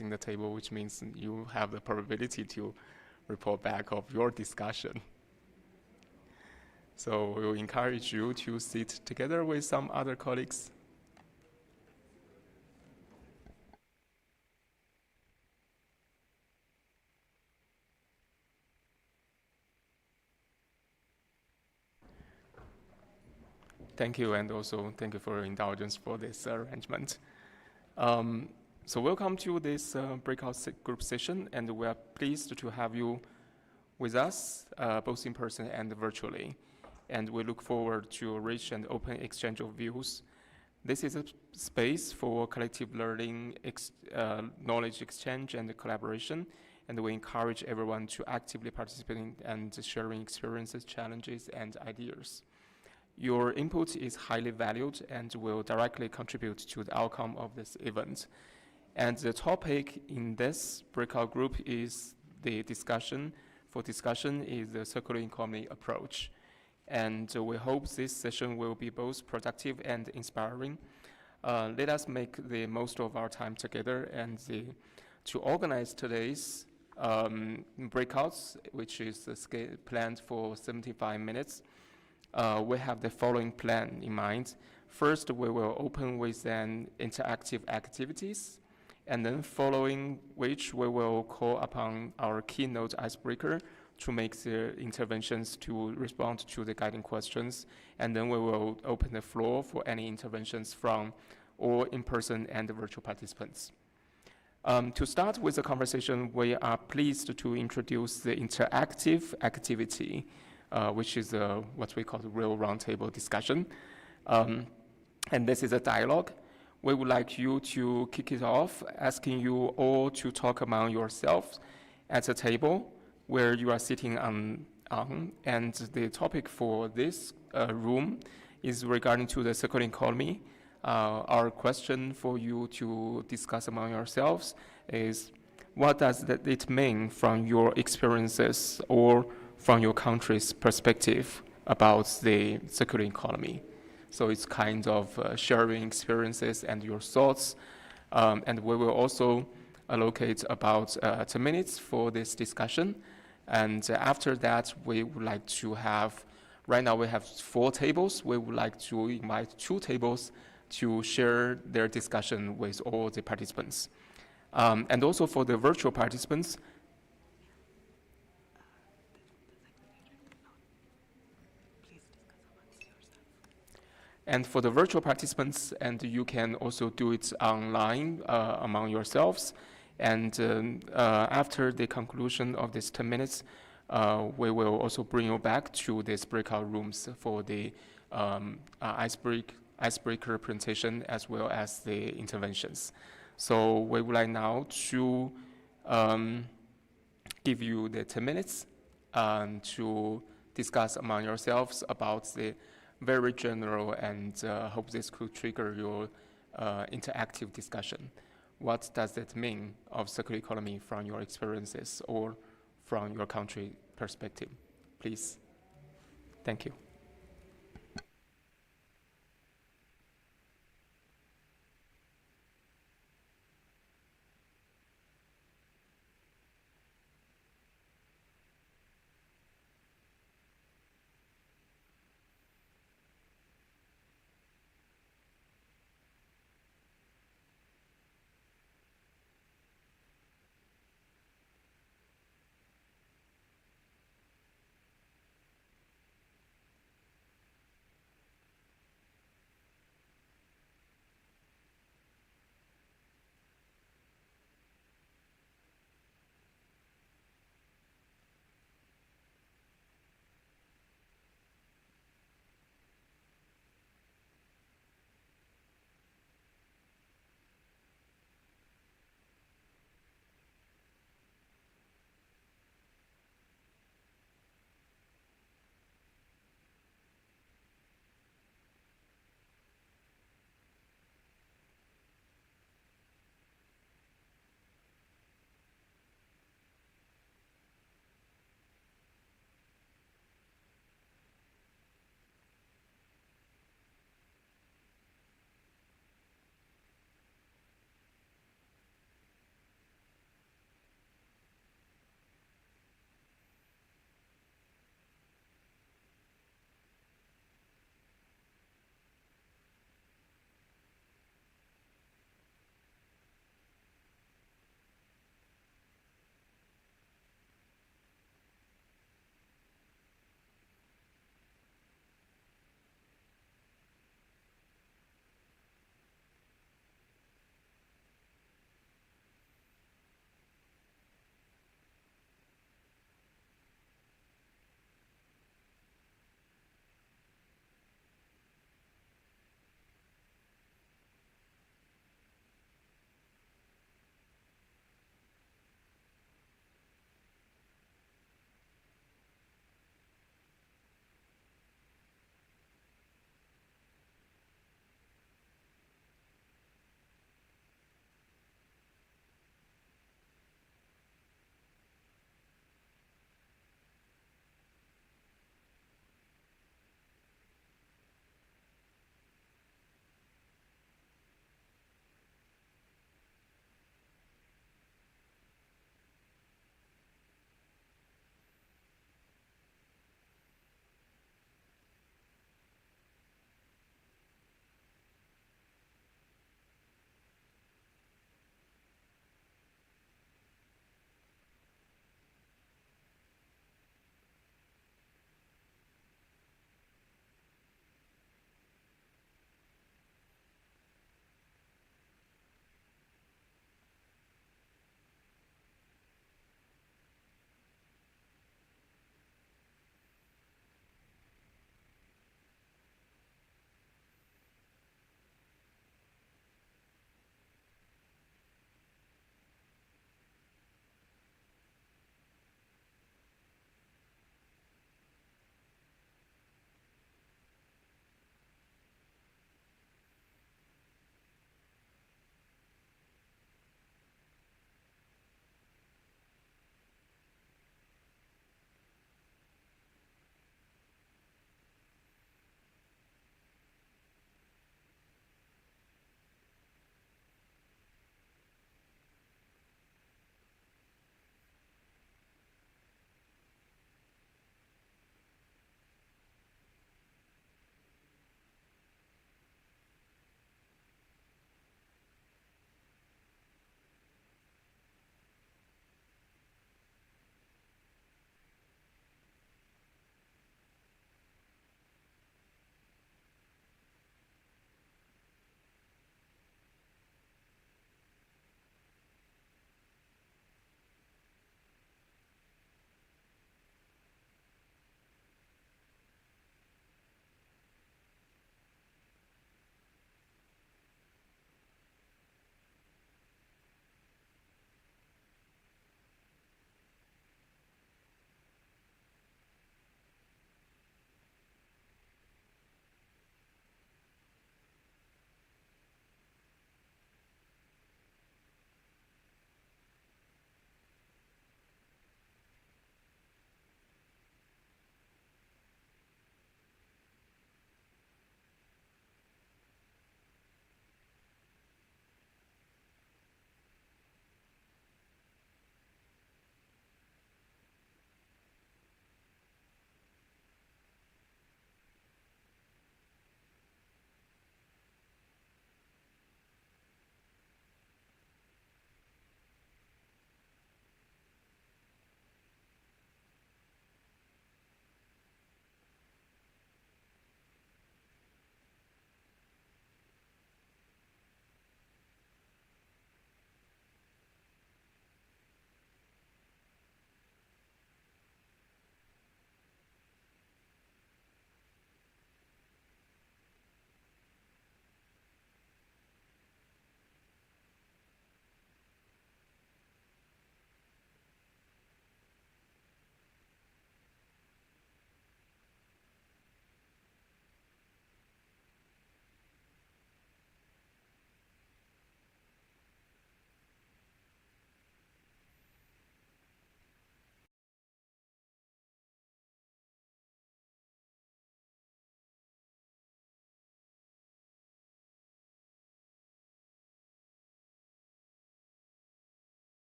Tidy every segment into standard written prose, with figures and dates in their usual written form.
in the table, which means you have the probability to report back of your discussion. So we will encourage you to sit together with some other colleagues. Thank you, and also thank you for your indulgence for this arrangement. So welcome to this breakout group session, and we are pleased to have you with us, both in person and virtually. And we look forward to a rich and open exchange of views. This is a space for collective learning, knowledge exchange, and collaboration, and we encourage everyone to actively participate in and sharing experiences, challenges, and ideas. Your input is highly valued and will directly contribute to the outcome of this event. And the topic in this breakout group is the discussion is the circular economy approach. And we hope this session will be both productive and inspiring. Let us make the most of our time together, and to organize today's breakouts, which is planned for 75 minutes, we have the following plan in mind. First, we will open with an interactive activities, and then following which we will call upon our keynote icebreaker to make the interventions to respond to the guiding questions, and then we will open the floor for any interventions from all in-person and virtual participants. To start with the conversation, we are pleased to introduce the interactive activity, which is what we call the real roundtable discussion. And this is a dialogue. We would like you to kick it off, asking you all to talk among yourselves at the table where you are sitting on. And the topic for this room is regarding to the circular economy. Our question for you to discuss among yourselves is, what does it mean from your experiences or from your country's perspective about the circular economy? So it's kind of sharing experiences and your thoughts. And we will also allocate about 10 minutes for this discussion. And after that, we would like to have, right now we have 4 tables. We would like to invite 2 tables to share their discussion with all the participants. And also for the virtual participants, and for the virtual participants, and you can also do it online among yourselves. And after the conclusion of this 10 minutes, we will also bring you back to these breakout rooms for the icebreaker presentation as well as the interventions. So we would like now to give you the 10 minutes to discuss among yourselves about the very general, and hope this could trigger your interactive discussion. What does it mean of circular economy from your experiences or from your country perspective? Please. Thank you.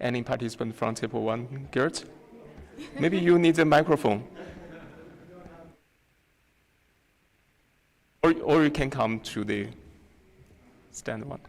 Any participant from table 1? Gert? Maybe you need a microphone. Or you can come to the stand 1.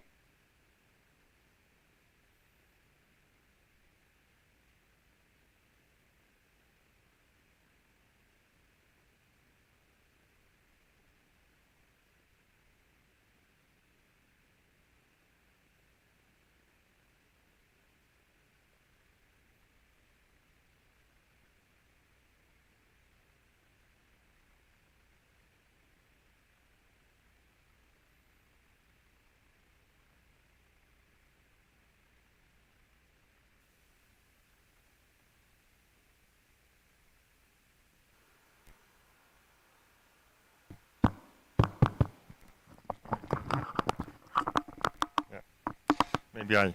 Maybe I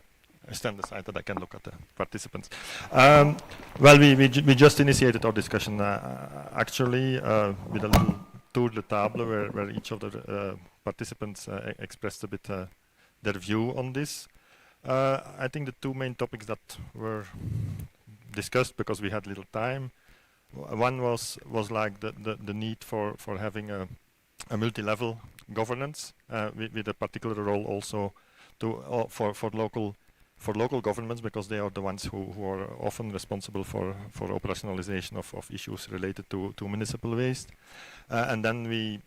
stand aside that I can look at the participants. Well, we just initiated our discussion actually with a little tour de table where each of the participants expressed a bit their view on this. I think the two main topics that were discussed, because we had little time, one was like the need for having a multi-level governance with a particular role also for local governments, because they are the ones who are often responsible for operationalization of issues related to municipal waste. And then we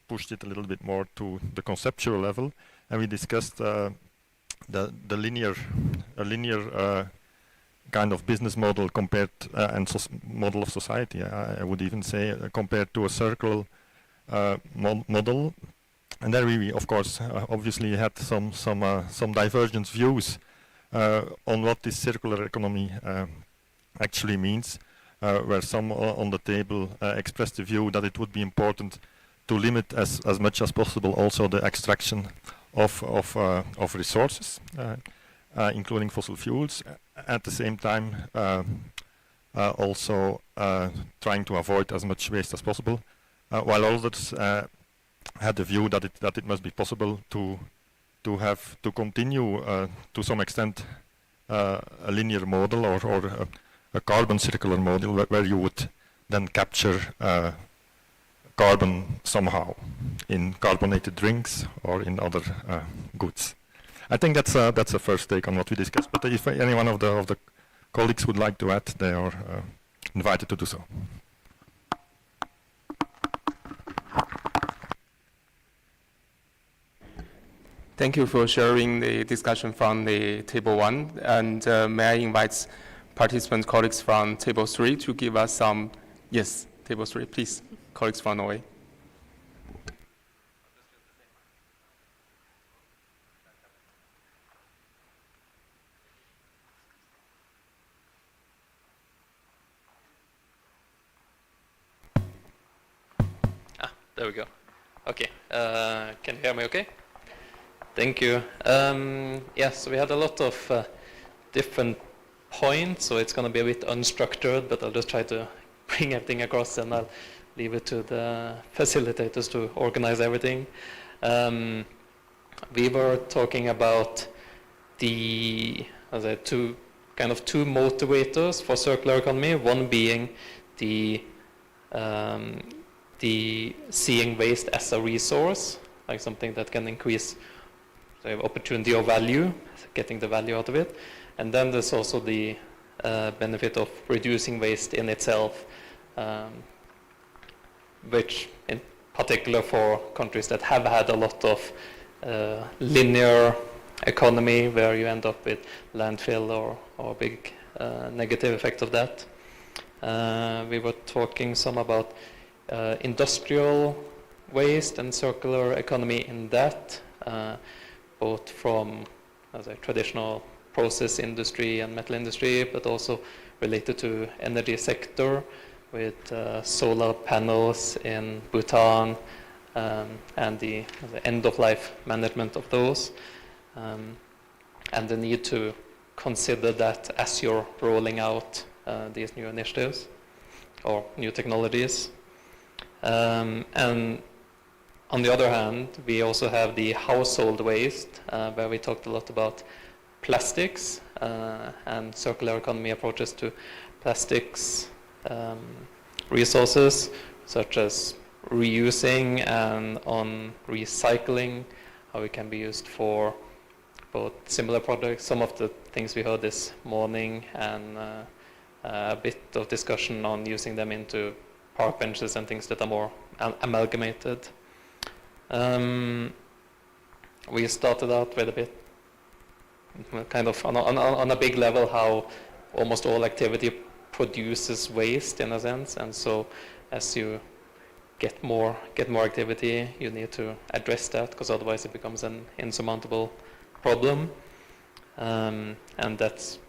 pushed it a little bit more to the conceptual level, and we discussed the linear kind of business model compared and model of society. I would even say compared to a circular model. And there we of course obviously had some divergent views on what this circular economy actually means, where some on the table expressed the view that it would be important to limit as much as possible also the extraction of resources, including fossil fuels, at the same time also trying to avoid as much waste as possible, while others had the view that it must be possible to continue to some extent a linear model or a carbon circular model where you would then capture carbon somehow in carbonated drinks or in other goods. I think that's a first take on what we discussed. But if any one of the colleagues would like to add, they are invited to do so. Thank you for sharing the discussion from the table 1. And may I invite participant colleagues from table 3 to give us some, yes, table 3, please, colleagues from Norway. There we go. Okay, can you hear me okay? Thank you. Yes, we had a lot of different points, so it's going to be a bit unstructured, but I'll just try to bring everything across, and I'll leave it to the facilitators to organize everything. We were talking about the two motivators for circular economy, one being the seeing waste as a resource, like something that can increase opportunity or value, getting the value out of it. And then there's also the benefit of reducing waste in itself, which in particular for countries that have had a lot of linear economy, where you end up with landfill or big negative effect of that. We were talking some about industrial waste and circular economy in that, both from traditional process industry and metal industry, but also related to energy sector with solar panels in Bhutan and the end-of-life management of those, and the need to consider that as you're rolling out these new initiatives or new technologies. And on the other hand, we also have the household waste, where we talked a lot about plastics and circular economy approaches to plastics resources, such as reusing and on recycling, how it can be used for both similar products. Some of the things we heard this morning, and a bit of discussion on using them into park benches and things that are more amalgamated. We started out with a bit kind of on a big level how almost all activity produces waste in a sense, and so as you get more activity, you need to address that, because otherwise it becomes an insurmountable problem. And that's,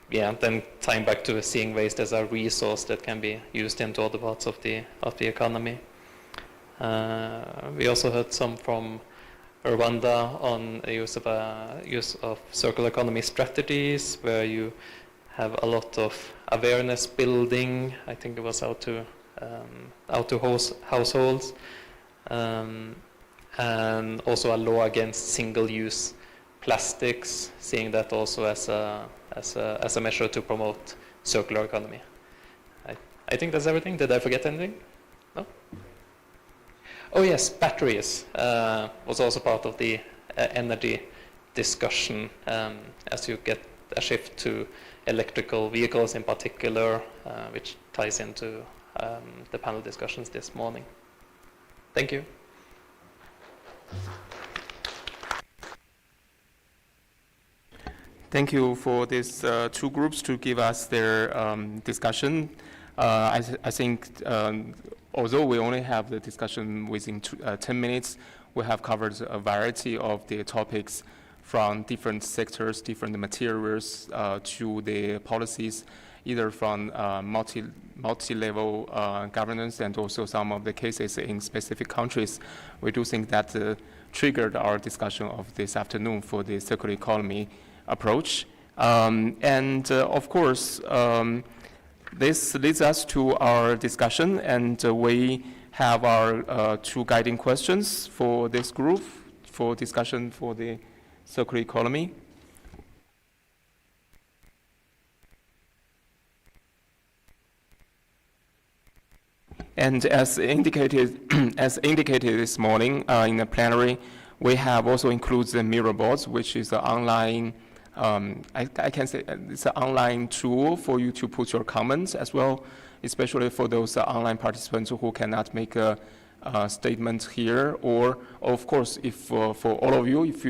yeah, then tying back to seeing waste as a resource that can be used into other parts of the economy. We also heard some from Rwanda on the use of circular economy strategies, where you have a lot of awareness building. I think it was out to households, and also a law against single-use plastics, seeing that also as a measure to promote circular economy. I think that's everything. Did I forget anything? No? Oh yes, batteries was also part of the energy discussion, as you get a shift to electrical vehicles in particular, which ties into the panel discussions this morning. Thank you. Thank you for these two groups to give us their discussion. I think although we only have the discussion within 10 minutes, we have covered a variety of the topics from different sectors, different materials, to the policies, either from multi-level governance and also some of the cases in specific countries. We do think that triggered our discussion of this afternoon for the circular economy approach. Of course, this leads us to our discussion, and we have our two guiding questions for this group for discussion for the circular economy. And as indicated this morning in the plenary, we have also included the mirror boards, which is an online, I can say it's an online tool for you to put your comments as well, especially for those online participants who cannot make a statement here. Or of course, if for all of you, if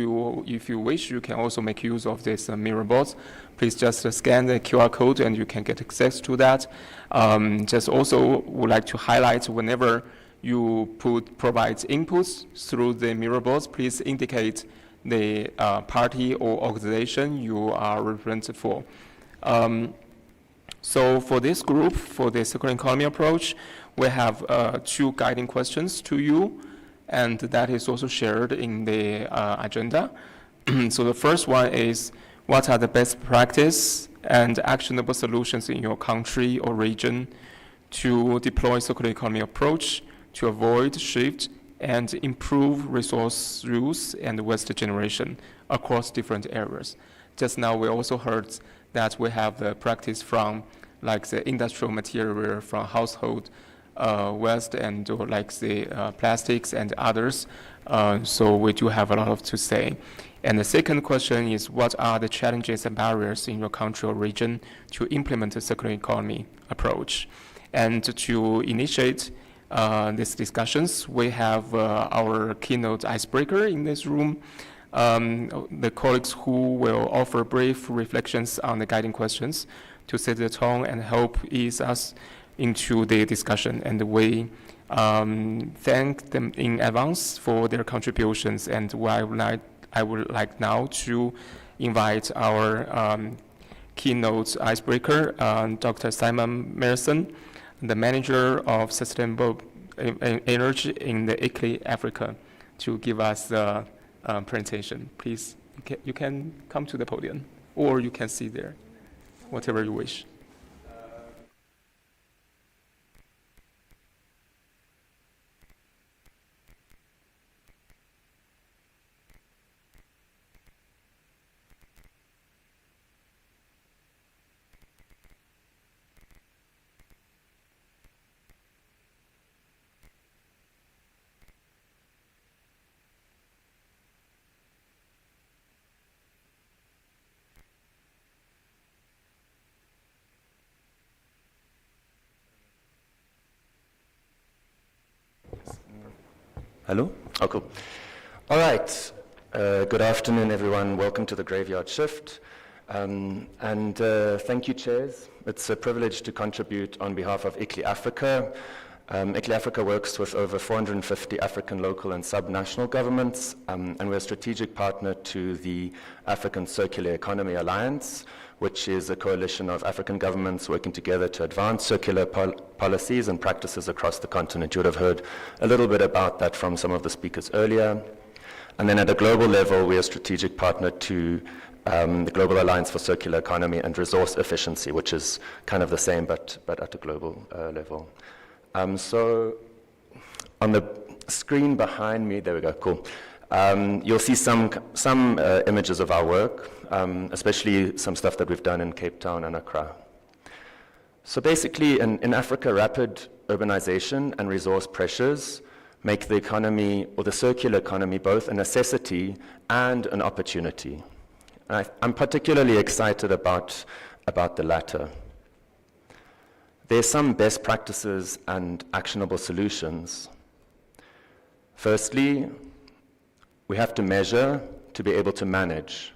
you wish, you can also make use of this mirror boards. Please just scan the QR code and you can get access to that. Just also would like to highlight, whenever you provide inputs through the mirror boards, please indicate the party or organization you are represented for. So for this group, for the circular economy approach, we have two guiding questions to you, and that is also shared in the agenda. So the first one is, what are the best practice and actionable solutions in your country or region to deploy circular economy approach to avoid shift and improve resource use and waste generation across different areas? Just now we also heard that we have the practice from like the industrial material, from household waste, and like the plastics and others. So we do have a lot to say. And the second question is, what are the challenges and barriers in your country or region to implement a circular economy approach? And to initiate these discussions, we have our keynote icebreaker in this room, the colleagues who will offer brief reflections on the guiding questions to set the tone and help ease us into the discussion. And we thank them in advance for their contributions. And I would like now to invite our keynote icebreaker, Dr. Simon Merson, the manager of sustainable energy in the ICLEI Africa, to give us the presentation. Please, you can come to the podium, or you can sit there, whatever you wish. Hello? Oh, cool. All right. Good afternoon, everyone. Welcome to the Graveyard Shift. Thank you, chairs. It's a privilege to contribute on behalf of ICLEI Africa. ICLEI Africa works with over 450 African local and sub-national governments, and we're a strategic partner to the African Circular Economy Alliance, which is a coalition of African governments working together to advance circular policies and practices across the continent. You would have heard a little bit about that from some of the speakers earlier. And then at a global level, we are a strategic partner to the Global Alliance for Circular Economy and Resource Efficiency, which is kind of the same, but at a global level. So on the screen behind me, there we go, cool. You'll see some images of our work, especially some stuff that we've done in Cape Town and Accra. So basically, in Africa, rapid urbanization and resource pressures make the economy, or the circular economy, both a necessity and an opportunity. And I'm particularly excited about the latter. There are some best practices and actionable solutions. Firstly, we have to measure to be able to manage.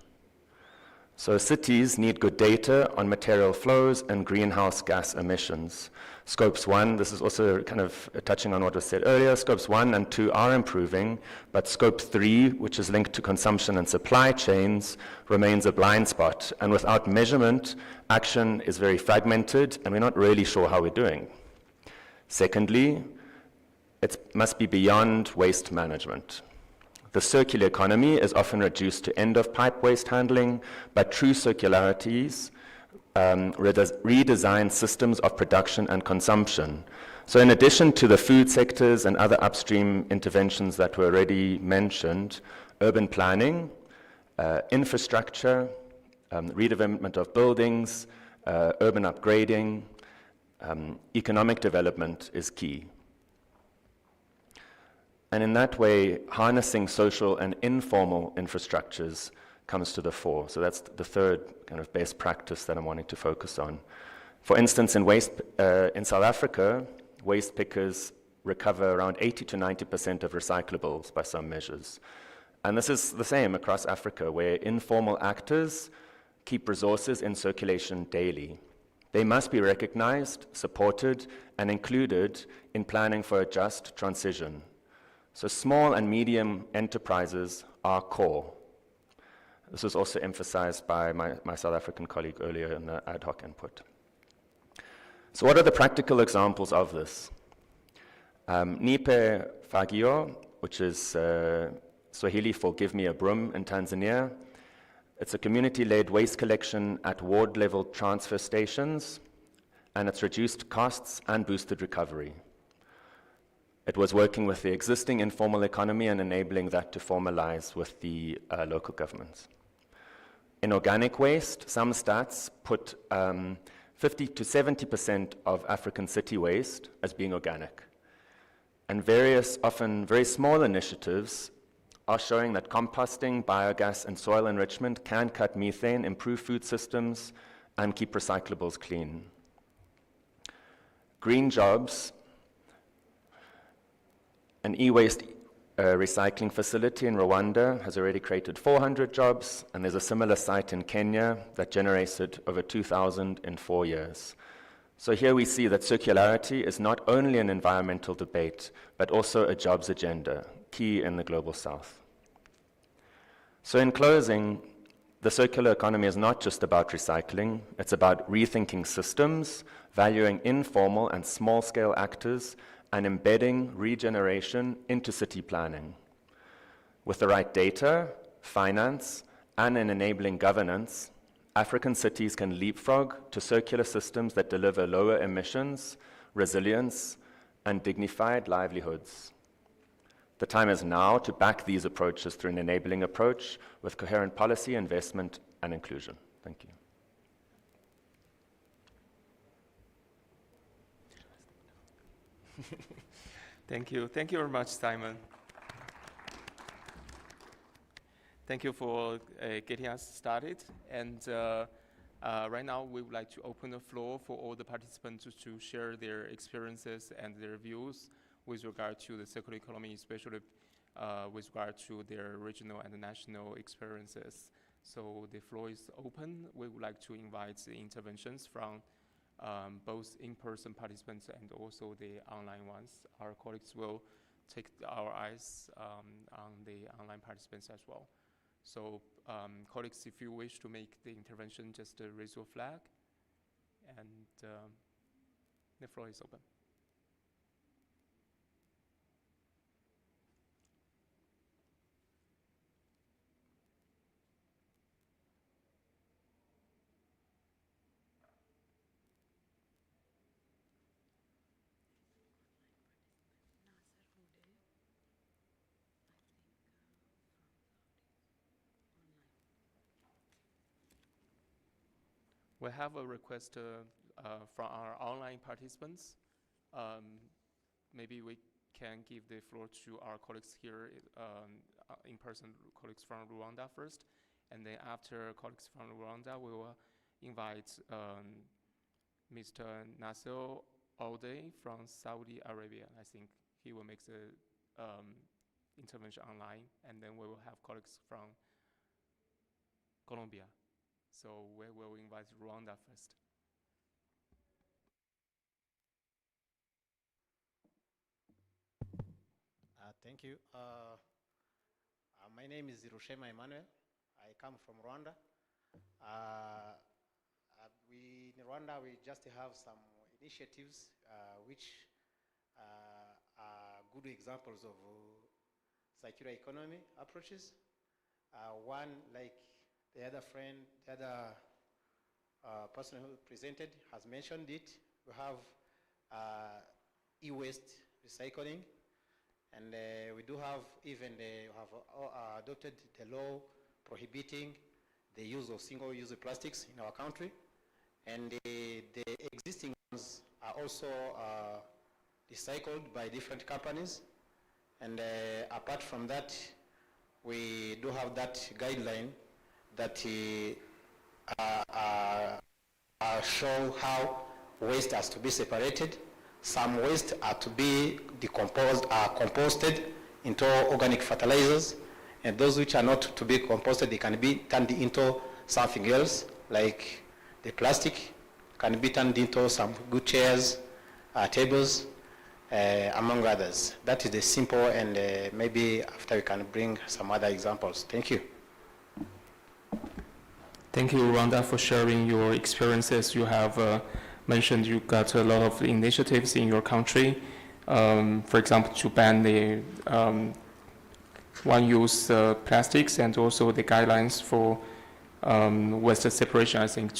So cities need good data on material flows and greenhouse gas emissions. Scopes 1, this is also kind of touching on what was said earlier, Scopes 1 and 2 are improving, but Scope 3, which is linked to consumption and supply chains, remains a blind spot. And without measurement, action is very fragmented, and we're not really sure how we're doing. Secondly, it must be beyond waste management. The circular economy is often reduced to end-of-pipe waste handling, but true circularities redesign systems of production and consumption. So in addition to the food sectors and other upstream interventions that were already mentioned, urban planning, infrastructure, redevelopment of buildings, urban upgrading, economic development is key. And in that way, harnessing social and informal infrastructures comes to the fore. So that's the third kind of best practice that I'm wanting to focus on. For instance, in South Africa, waste pickers recover around 80 to 90% of recyclables by some measures. And this is the same across Africa, where informal actors keep resources in circulation daily. They must be recognized, supported, and included in planning for a just transition. So small and medium enterprises are core. This was also emphasized by my South African colleague earlier in the ad hoc input. So what are the practical examples of this? Nipe Fagio, which is Swahili for Give Me a Broom in Tanzania. It's a community-led waste collection at ward-level transfer stations, and it's reduced costs and boosted recovery. It was working with the existing informal economy and enabling that to formalize with the local governments. In organic waste, some stats put 50 to 70% of African city waste as being organic. And various, often very small initiatives are showing that composting, biogas, and soil enrichment can cut methane, improve food systems, and keep recyclables clean. Green Jobs, an e-waste recycling facility in Rwanda has already created 400 jobs, and there's a similar site in Kenya that generated over 2,000 in 4 years. So here we see that circularity is not only an environmental debate, but also a jobs agenda, key in the Global South. So in closing, the circular economy is not just about recycling, it's about rethinking systems, valuing informal and small-scale actors, and embedding regeneration into city planning. With the right data, finance, and an enabling governance, African cities can leapfrog to circular systems that deliver lower emissions, resilience, and dignified livelihoods. The time is now to back these approaches through an enabling approach with coherent policy, investment, and inclusion. Thank you. Thank you. Thank you very much, Simon. Thank you for getting us started. And right now, we would like to open the floor for all the participants to share their experiences and their views with regard to the circular economy, especially with regard to their regional and national experiences. So the floor is open. We would like to invite the interventions from both in-person participants and also the online ones. Our colleagues will take our eyes on the online participants as well. So colleagues, if you wish to make the intervention, just raise your flag, and the floor is open. We have a request from our online participants. Maybe we can give the floor to our colleagues here, in-person colleagues from Rwanda first, and then after colleagues from Rwanda, we will invite Mr. Nasser Alde from Saudi Arabia. I think he will make the intervention online, and then we will have colleagues from Colombia. So we will invite Rwanda first. Thank you. My name is Rushema Emmanuel. I come from Rwanda. In Rwanda, we just have some initiatives which are good examples of circular economy approaches. One, like the other person who presented has mentioned it, we have e-waste recycling, and we do have even have adopted the law prohibiting the use of single-use plastics in our country, and the existing ones are also recycled by different companies. And apart from that, we do have that guideline that show how waste has to be separated. Some waste are to be composted into organic fertilizers, and those which are not to be composted, they can be turned into something else, like the plastic can be turned into some good chairs, tables, among others. That is the simple, and maybe after we can bring some other examples. Thank you. Thank you, Rwanda, for sharing your experiences. You have mentioned you got a lot of initiatives in your country. For example, to ban the one-use plastics, and also the guidelines for waste separation. I think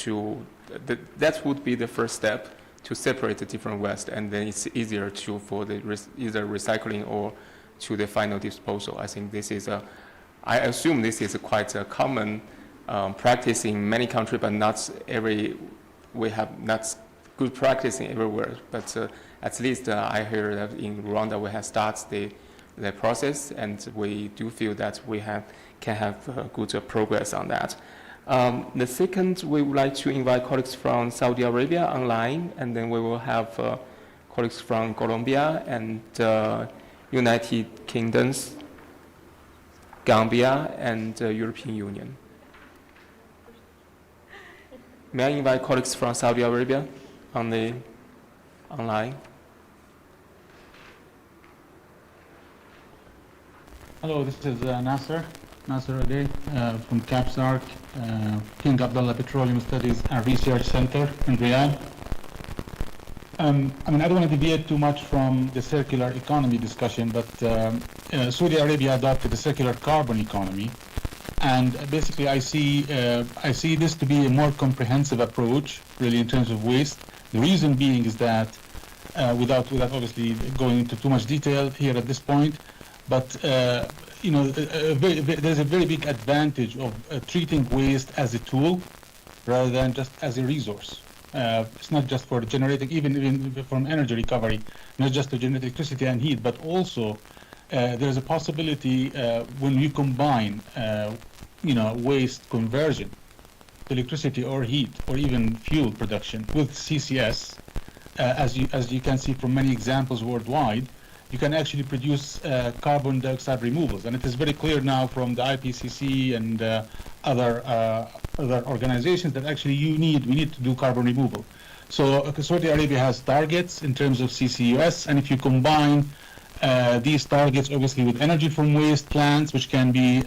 that would be the first step to separate the different waste, and then it's easier for the either recycling or to the final disposal. I think this is I assume this is quite a common practice in many countries, but we have not good practice in everywhere. But at least I hear that in Rwanda we have started the process, and we do feel that we can have good progress on that. The second, we would like to invite colleagues from Saudi Arabia online, and then we will have colleagues from Colombia and United Kingdoms, Gambia, and European Union. May I invite colleagues from Saudi Arabia on the online? Hello, this is Nasser Ade from CAPSARC, King Abdullah Petroleum Studies and Research Center in Riyadh. I don't want to deviate too much from the circular economy discussion, but Saudi Arabia adopted the circular carbon economy, and basically I see this to be a more comprehensive approach, really, in terms of waste. The reason being is that, without obviously going into too much detail here at this point, but there's a very big advantage of treating waste as a tool rather than just as a resource. It's not just for generating, even from energy recovery, not just to generate electricity and heat, but also there's a possibility when you combine, waste conversion, electricity or heat, or even fuel production with CCS, as you can see from many examples worldwide, you can actually produce carbon dioxide removals. And it is very clear now from the IPCC and other organizations that actually we need to do carbon removal. So Saudi Arabia has targets in terms of CCUS, and if you combine these targets obviously with energy from waste plants, which can be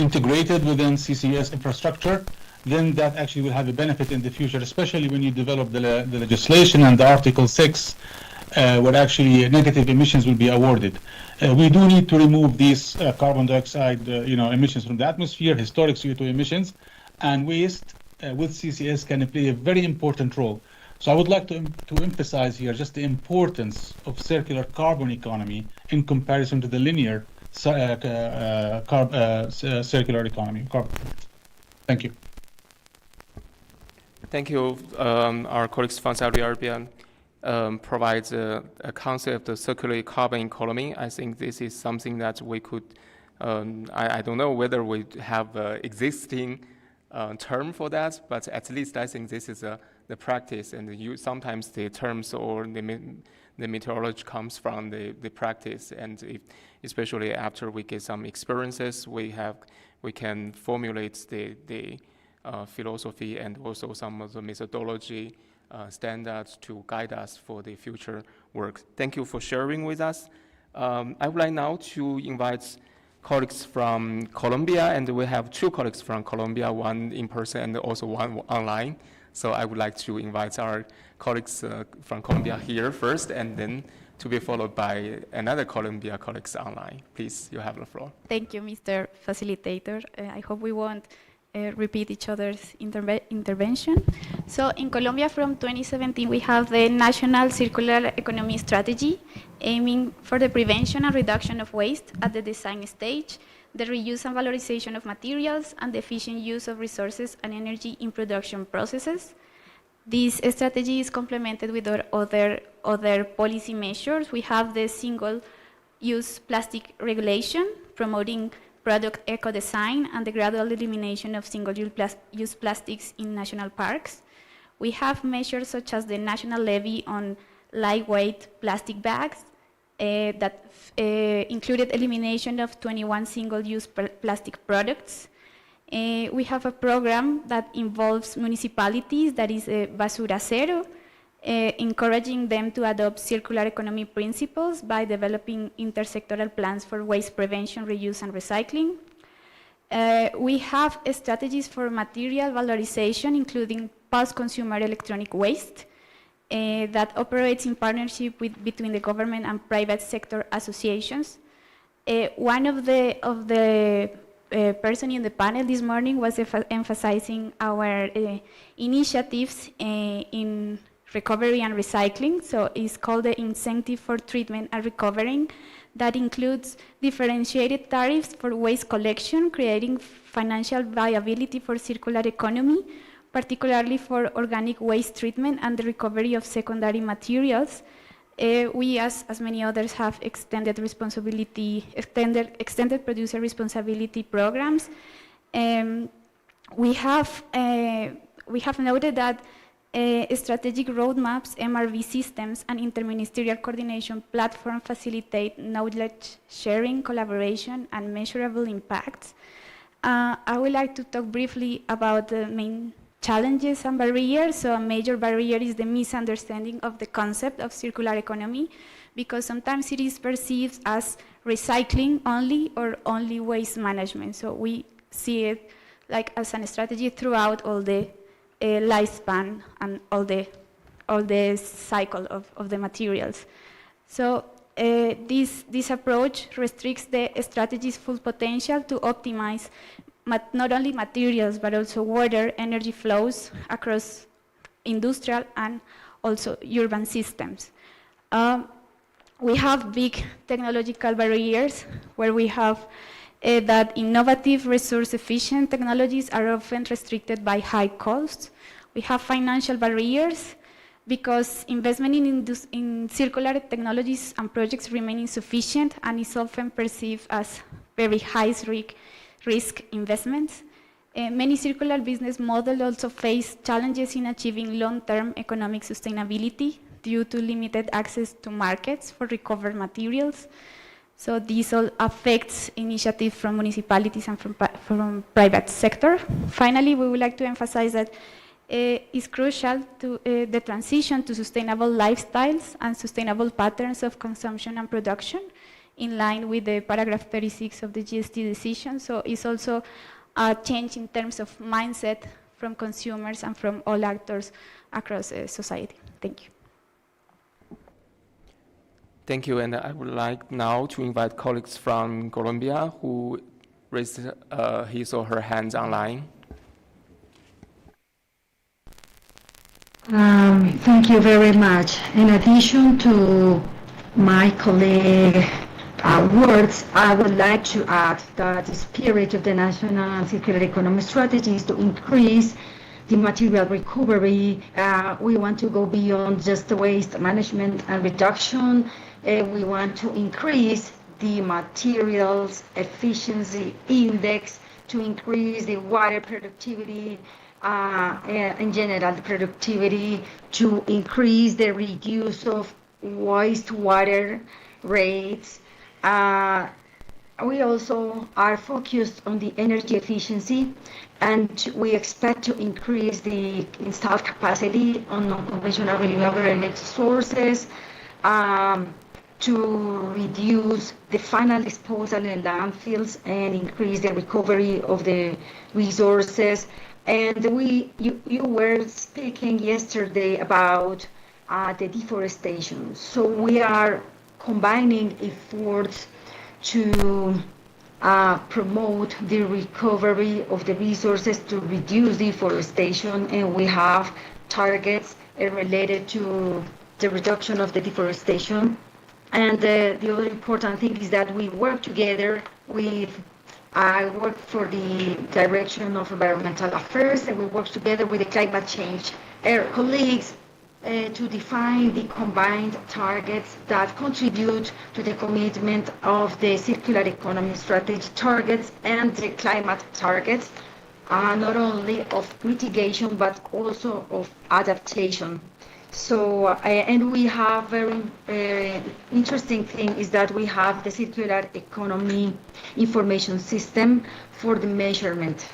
integrated within CCUS infrastructure, then that actually will have a benefit in the future, especially when you develop the legislation and the Article 6, where actually negative emissions will be awarded. We do need to remove these carbon dioxide emissions from the atmosphere, historic CO2 emissions, and waste with CCS can play a very important role. So I would like to emphasize here just the importance of circular carbon economy in comparison to the linear circular economy. Thank you. Thank you. Our colleagues from Saudi Arabia provides a concept of circular carbon economy. I think this is something that we could, I don't know whether we have existing term for that, but at least I think this is the practice, and sometimes the terms or the meteorology comes from the practice, and especially after we get some experiences, we can formulate the philosophy and also some of the methodology standards to guide us for the future work. Thank you for sharing with us. I would like now to invite colleagues from Colombia, and we have two colleagues from Colombia, one in person and also one online. So I would like to invite our colleagues from Colombia here first, and then to be followed by another Colombia colleagues online. Please, you have the floor. Thank you, Mr. Facilitator. I hope we won't repeat each other's intervention. So in Colombia from 2017, we have the National Circular Economy Strategy, aiming for the prevention and reduction of waste at the design stage, the reuse and valorization of materials, and the efficient use of resources and energy in production processes. This strategy is complemented with other policy measures. We have the single-use plastic regulation, promoting product eco-design and the gradual elimination of single-use plastics in national parks. We have measures such as the national levy on lightweight plastic bags that included elimination of 21 single-use plastic products. We have a program that involves municipalities, that is Basura Cero, encouraging them to adopt circular economy principles by developing intersectoral plans for waste prevention, reuse, and recycling. We have strategies for material valorization, including post-consumer electronic waste, that operates in partnership between the government and private sector associations. One of the person in the panel this morning was emphasizing our initiatives in recovery and recycling. So it's called the Incentive for Treatment and Recovering. That includes differentiated tariffs for waste collection, creating financial viability for circular economy, particularly for organic waste treatment and the recovery of secondary materials. We, as many others, have extended producer responsibility programs. We have noted that strategic roadmaps, MRV systems, and interministerial coordination platform facilitate knowledge sharing, collaboration, and measurable impacts. I would like to talk briefly about the main challenges and barriers. So a major barrier is the misunderstanding of the concept of circular economy, because sometimes it is perceived as recycling only or only waste management. So we see it like as a strategy throughout all the lifespan and all the cycle of the materials. So this approach restricts the strategy's full potential to optimize not only materials, but also water, energy flows across industrial and also urban systems. We have big technological barriers, where we have that innovative, resource-efficient technologies are often restricted by high costs. We have financial barriers, because investment in circular technologies and projects remain insufficient and is often perceived as very high-risk investments. Many circular business models also face challenges in achieving long-term economic sustainability. due to limited access to markets for recovered materials. So this all affects initiatives from municipalities and from private sector. Finally, we would like to emphasize that it's crucial to the transition to sustainable lifestyles and sustainable patterns of consumption and production in line with the paragraph 36 of the GST decision. So it's also a change in terms of mindset from consumers and from all actors across society. Thank you. Thank you, and I would like now to invite colleagues from Colombia who raised his or her hands online. Thank you very much. In addition to my colleague words, I would like to add that the spirit of the National Circular Economy Strategy is to increase the material recovery. We want to go beyond just the waste management and reduction. We want to increase the materials efficiency index, to increase the water productivity, in general the productivity, to increase the reuse of wastewater rates. We also are focused on the energy efficiency, and we expect to increase the installed capacity on non-conventional renewable energy sources, to reduce the final disposal in landfills and increase the recovery of the resources. And you were speaking yesterday about the deforestation. So we are combining efforts to promote the recovery of the resources to reduce deforestation, and we have targets related to the reduction of the deforestation. And the other important thing is that we work together with, I work for the Direction of Environmental Affairs, and we work together with the climate change colleagues to define the combined targets that contribute to the commitment of the circular economy strategy targets and the climate targets, not only of mitigation but also of adaptation. So, and we have very interesting thing is that we have the circular economy information system for the measurement,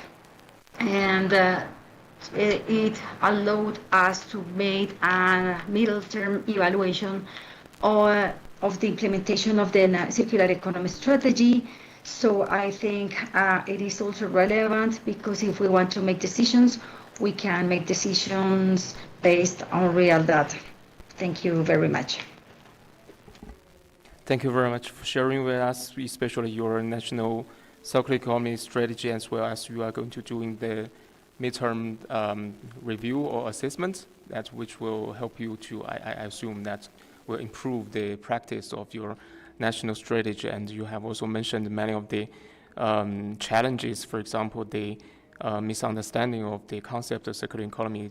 and it allowed us to make a middle-term evaluation of the implementation of the circular economy strategy. So I think it is also relevant, because if we want to make decisions, we can make decisions based on real data. Thank you very much. Thank you very much for sharing with us, especially your national circular economy strategy, as well as you are going to do in the midterm review or assessment, that which will help you to, I assume that will improve the practice of your national strategy. And you have also mentioned many of the challenges, for example, the misunderstanding of the concept of circular economy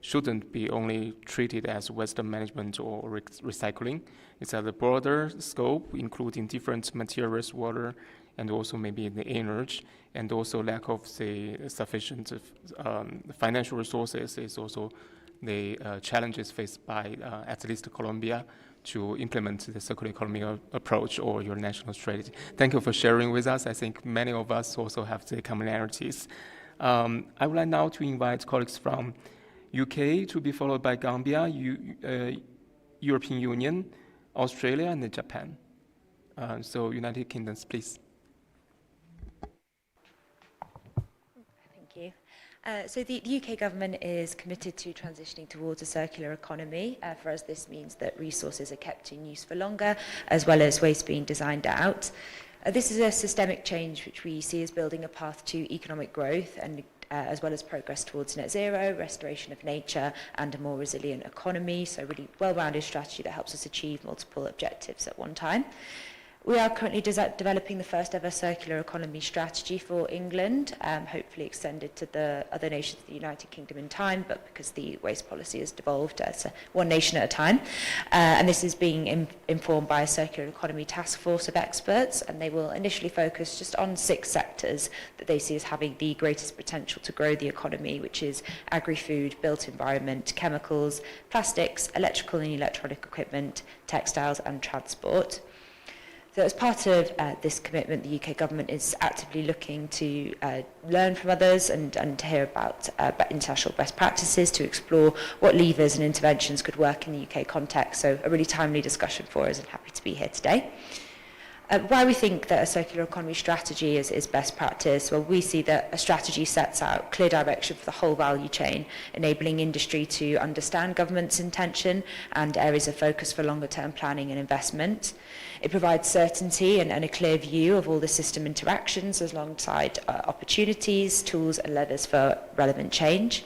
shouldn't be only treated as waste management or recycling. It's at a broader scope, including different materials, water, and also maybe the energy, and also lack of the sufficient financial resources is also the challenges faced by at least Colombia to implement the circular economy approach or your national strategy. Thank you for sharing with us. I think many of us also have the commonalities. I would like now to invite colleagues from UK to be followed by Gambia, European Union, Australia, and Japan. So United Kingdom, please. Thank you. So the UK government is committed to transitioning towards a circular economy. For us, this means that resources are kept in use for longer, as well as waste being designed out. This is a systemic change which we see as building a path to economic growth, and as well as progress towards net zero, restoration of nature, and a more resilient economy. So really well-rounded strategy that helps us achieve multiple objectives at one time. We are currently developing the first ever circular economy strategy for England, hopefully extended to the other nations of the United Kingdom in time, but because the waste policy has devolved as one nation at a time. And this is being informed by a circular economy task force of experts, and they will initially focus just on 6 sectors that they see as having the greatest potential to grow the economy, which is agri-food, built environment, chemicals, plastics, electrical and electronic equipment, textiles and transport. So as part of this commitment, the UK government is actively looking to learn from others and to hear about international best practices to explore what levers and interventions could work in the UK context. So a really timely discussion for us, and happy to be here today. Why we think that a circular economy strategy is best practice? Well, we see that a strategy sets out clear direction for the whole value chain, enabling industry to understand government's intention and areas of focus for longer term planning and investment. It provides certainty and a clear view of all the system interactions alongside opportunities, tools and levers for relevant change.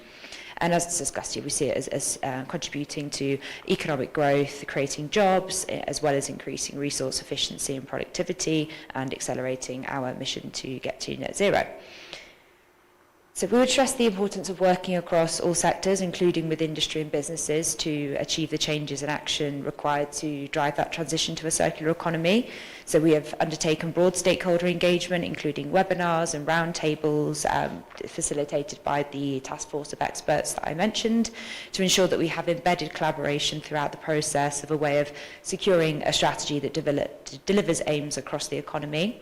And as discussed here, we see it as contributing to economic growth, creating jobs, as well as increasing resource efficiency and productivity, and accelerating our mission to get to net zero. So we would stress the importance of working across all sectors, including with industry and businesses, to achieve the changes in action required to drive that transition to a circular economy. So we have undertaken broad stakeholder engagement, including webinars and roundtables, facilitated by the task force of experts that I mentioned, to ensure that we have embedded collaboration throughout the process of a way of securing a strategy that delivers aims across the economy.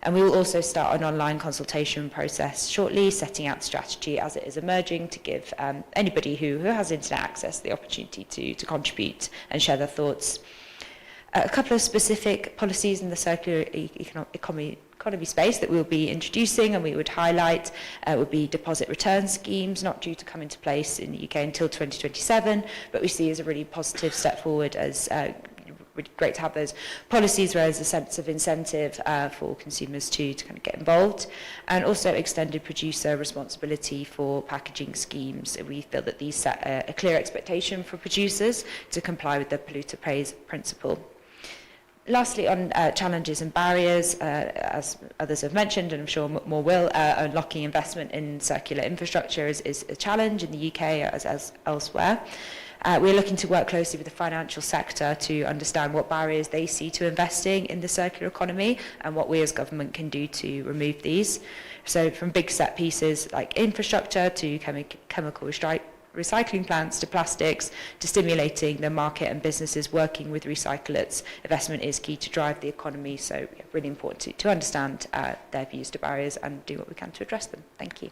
And we will also start an online consultation process shortly, setting out the strategy as it is emerging to give anybody who has internet access the opportunity to contribute and share their thoughts. A couple of specific policies in the circular economy space that we'll be introducing and we would highlight would be deposit return schemes, not due to come into place in the UK until 2027, but we see as a really positive step forward as really great to have those policies where there's a sense of incentive for consumers to kind of get involved, and also extended producer responsibility for packaging schemes. We feel that these set a clear expectation for producers to comply with the polluter pays principle. Lastly, on challenges and barriers, as others have mentioned, and I'm sure more will, unlocking investment in circular infrastructure is a challenge in the UK as elsewhere. We're looking to work closely with the financial sector to understand what barriers they see to investing in the circular economy and what we as government can do to remove these. So from big set pieces like infrastructure to chemical recycling plants to plastics to stimulating the market and businesses working with recyclates, investment is key to drive the economy. So really important to understand their views to barriers and do what we can to address them. Thank you.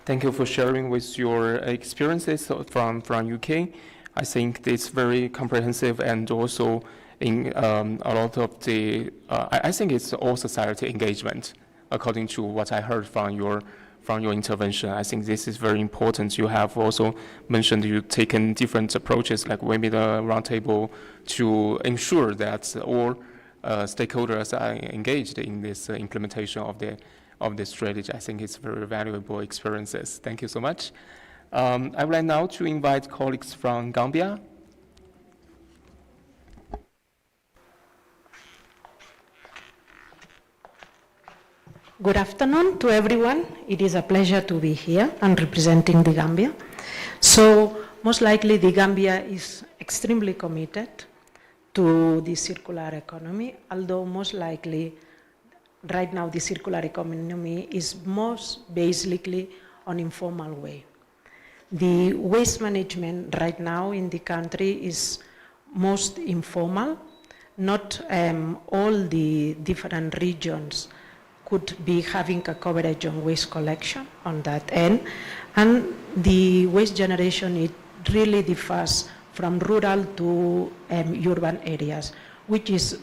Thank you for sharing with your experiences from UK. I think it's very comprehensive, and also in a lot of the, I think it's all society engagement, according to what I heard from your intervention. I think this is very important. You have also mentioned you've taken different approaches, like maybe the roundtable, to ensure that all stakeholders are engaged in this implementation of the strategy. I think it's very valuable experiences. Thank you so much. I would like now to invite colleagues from Gambia. Good afternoon to everyone. It is a pleasure to be here and representing the Gambia. So most likely the Gambia is extremely committed to the circular economy, although most likely right now the circular economy is most basically on informal way. The waste management right now in the country is most informal. Not all the different regions could be having a coverage on waste collection on that end. And the waste generation, it really differs from rural to urban areas, which is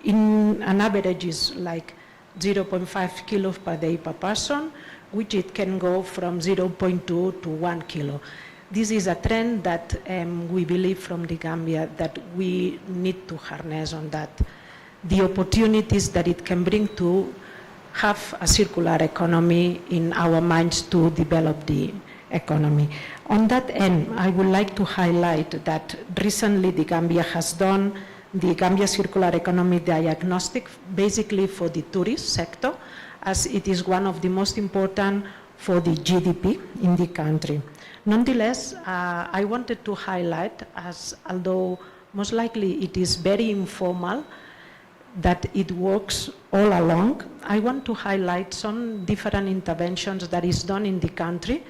in an average is like 0.5 kilos per day per person, which it can go from 0.2 to 1 kilo. This is a trend that we believe from the Gambia that we need to harness on that. The opportunities that it can bring to have a circular economy in our minds to develop the economy. On that end, I would like to highlight that recently the Gambia has done the Gambia Circular Economy Diagnostic, basically for the tourist sector, as it is one of the most important for the GDP in the country. Nonetheless, I wanted to highlight, as although most likely it is very informal, that it works all along, I want to highlight some different interventions that is done in the country,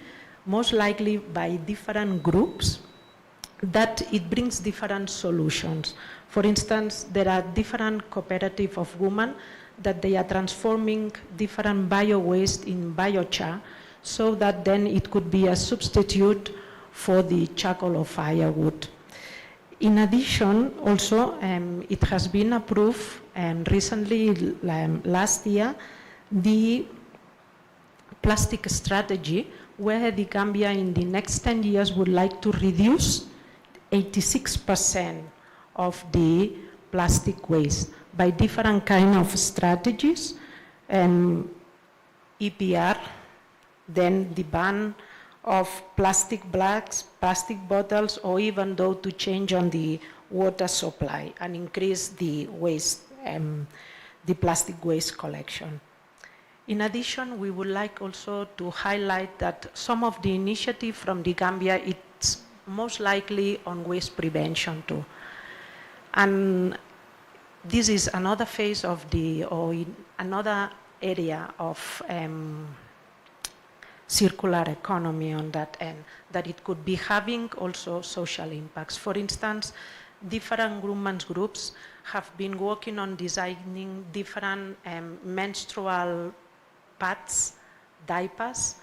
most likely by different groups, that it brings different solutions. For instance, there are different cooperatives of women that they are transforming different bio-waste in biochar, so that then it could be a substitute for the charcoal or firewood. In addition, also, it has been approved recently, last year, the plastic strategy, where the Gambia in the next 10 years would like to reduce 86% of the plastic waste by different kind of strategies, EPR, then the ban of plastic bags, plastic bottles, or even though to change on the water supply and increase the waste, the plastic waste collection. In addition, we would like also to highlight that some of the initiative from the Gambia, it's most likely on waste prevention too. And this is another phase of the, or another area of circular economy on that end, that it could be having also social impacts. For instance, different women's groups have been working on designing different menstrual pads, diapers,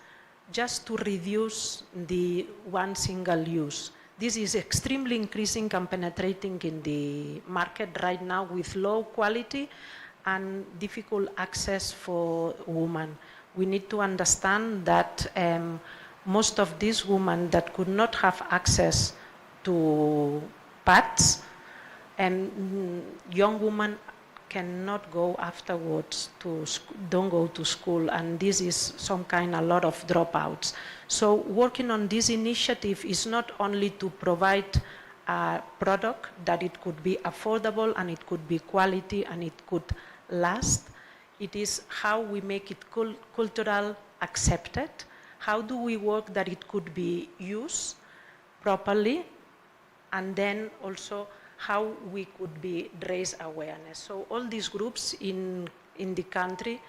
just to reduce the one single use. This is extremely increasing and penetrating in the market right now with low quality and difficult access for women. We need to understand that most of these women that could not have access to pads, and young women cannot go afterwards to don't go to school, and this is some kind, a lot of dropouts. So working on this initiative is not only to provide a product that it could be affordable and it could be quality and it could last. It is how we make it cultural accepted. How do we work that it could be used properly, and then also how we could be raise awareness. So all these groups in the country,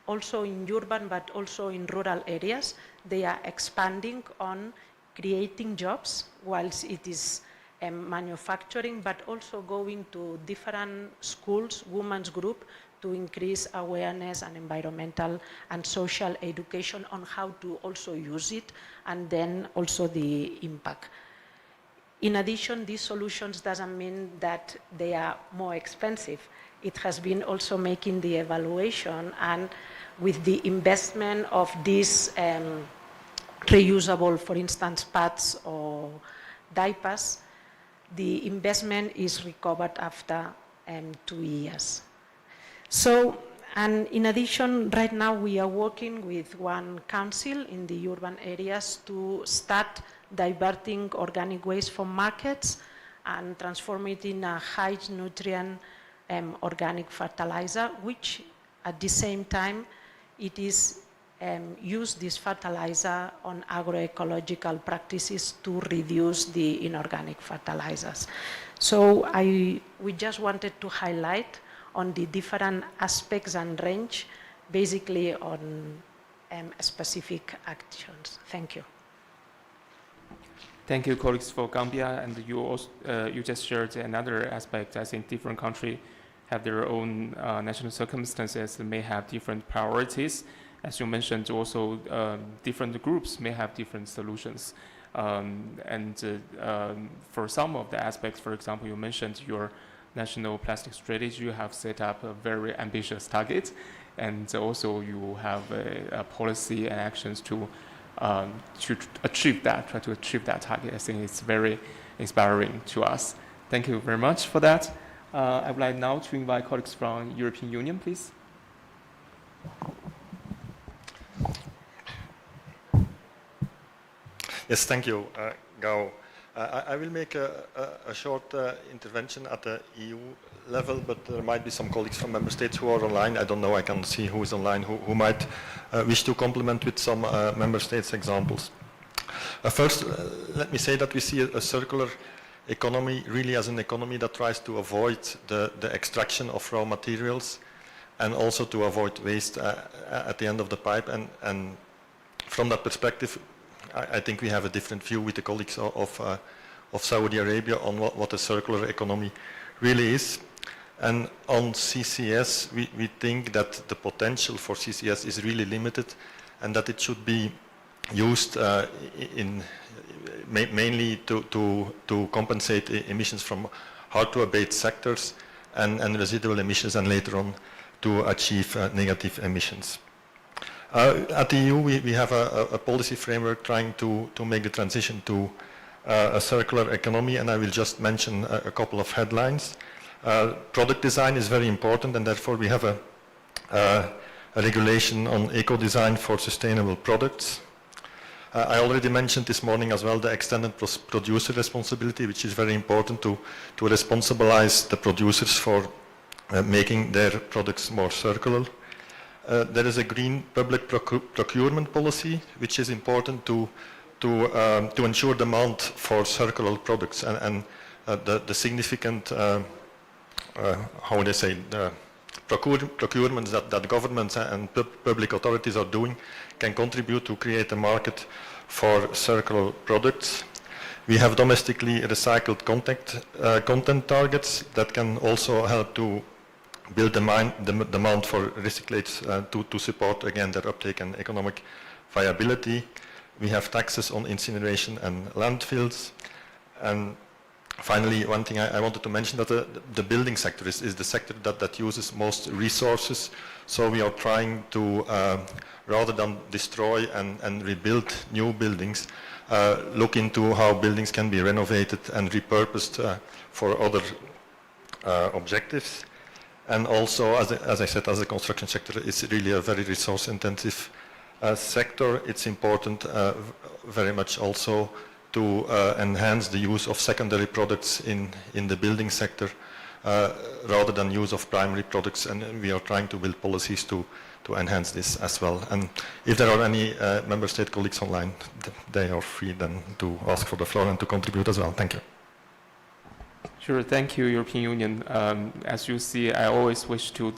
also in urban but also in rural areas, they are expanding on creating jobs whilst it is manufacturing, but also going to different schools, women's group, to increase awareness and environmental and social education on how to also use it, and then also the impact. In addition, these solutions doesn't mean that they are more expensive. It has been also making the evaluation, and with the investment of these reusable, for instance, pads or diapers, the investment is recovered after 2 years. So, and in addition, right now we are working with one council in the urban areas to start diverting organic waste from markets and transform it in a high nutrient organic fertilizer, which at the same time it is use this fertilizer on agroecological practices to reduce the inorganic fertilizers. So we just wanted to highlight on the different aspects and range, basically on specific actions. Thank you. Thank you, colleagues for Gambia, and you also, you just shared another aspect. I think different countries have their own national circumstances and may have different priorities. As you mentioned, also different groups may have different solutions. For some of the aspects, for example, you mentioned your national plastic strategy. You have set up a very ambitious target, and also you have a policy and actions to achieve that, try to achieve that target. I think it's very inspiring to us. Thank you very much for that. I would like now to invite colleagues from European Union, please. Yes, thank you, Gao. I will make a short intervention at the EU level, but there might be some colleagues from member states who are online. I don't know, I can't see who is online, who might wish to complement with some member states examples. First, let me say that we see a circular economy really as an economy that tries to avoid the extraction of raw materials and also to avoid waste at the end of the pipe. And from that perspective, I think we have a different view with the colleagues of Saudi Arabia on what a circular economy really is. And on CCS, we think that the potential for CCS is really limited and that it should be used mainly to compensate emissions from hard-to-abate sectors and residual emissions, and later on to achieve negative emissions. At the EU, we have a policy framework trying to make the transition to a circular economy, and I will just mention a couple of headlines. Product design is very important, and therefore we have a regulation on eco-design for sustainable products. I already mentioned this morning as well the extended producer responsibility, which is very important to responsibilize the producers for making their products more circular. There is a green public procurement policy, which is important to ensure demand for circular products, and the significant, how would I say, procurements that governments and public authorities are doing can contribute to create a market for circular products. We have domestically recycled content targets that can also help to build demand for recyclates to support again their uptake and economic viability. We have taxes on incineration and landfills. And finally, one thing I wanted to mention, that the building sector is the sector that uses most resources. So we are trying to, rather than destroy and rebuild new buildings, look into how buildings can be renovated and repurposed for other objectives. And also, as I said, as a construction sector, it's really a very resource-intensive sector. It's important very much also to enhance the use of secondary products in the building sector rather than use of primary products, and we are trying to build policies to enhance this as well. And if there are any member state colleagues online, they are free then to ask for the floor and to contribute as well. Thank you. Sure, thank you, European Union. As you see, I always wish to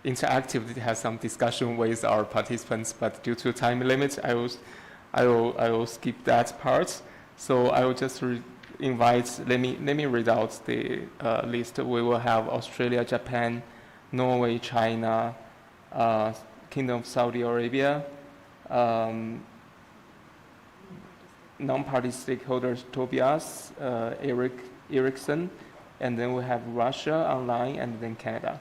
interactively have some discussion with our participants, but due to time limit, I will skip that part. So I will just invite, let me read out the list. We will have Australia, Japan, Norway, China, Kingdom of Saudi Arabia, non-party stakeholders, Tobias, Ericsson, and then we have Russia online, and then Canada.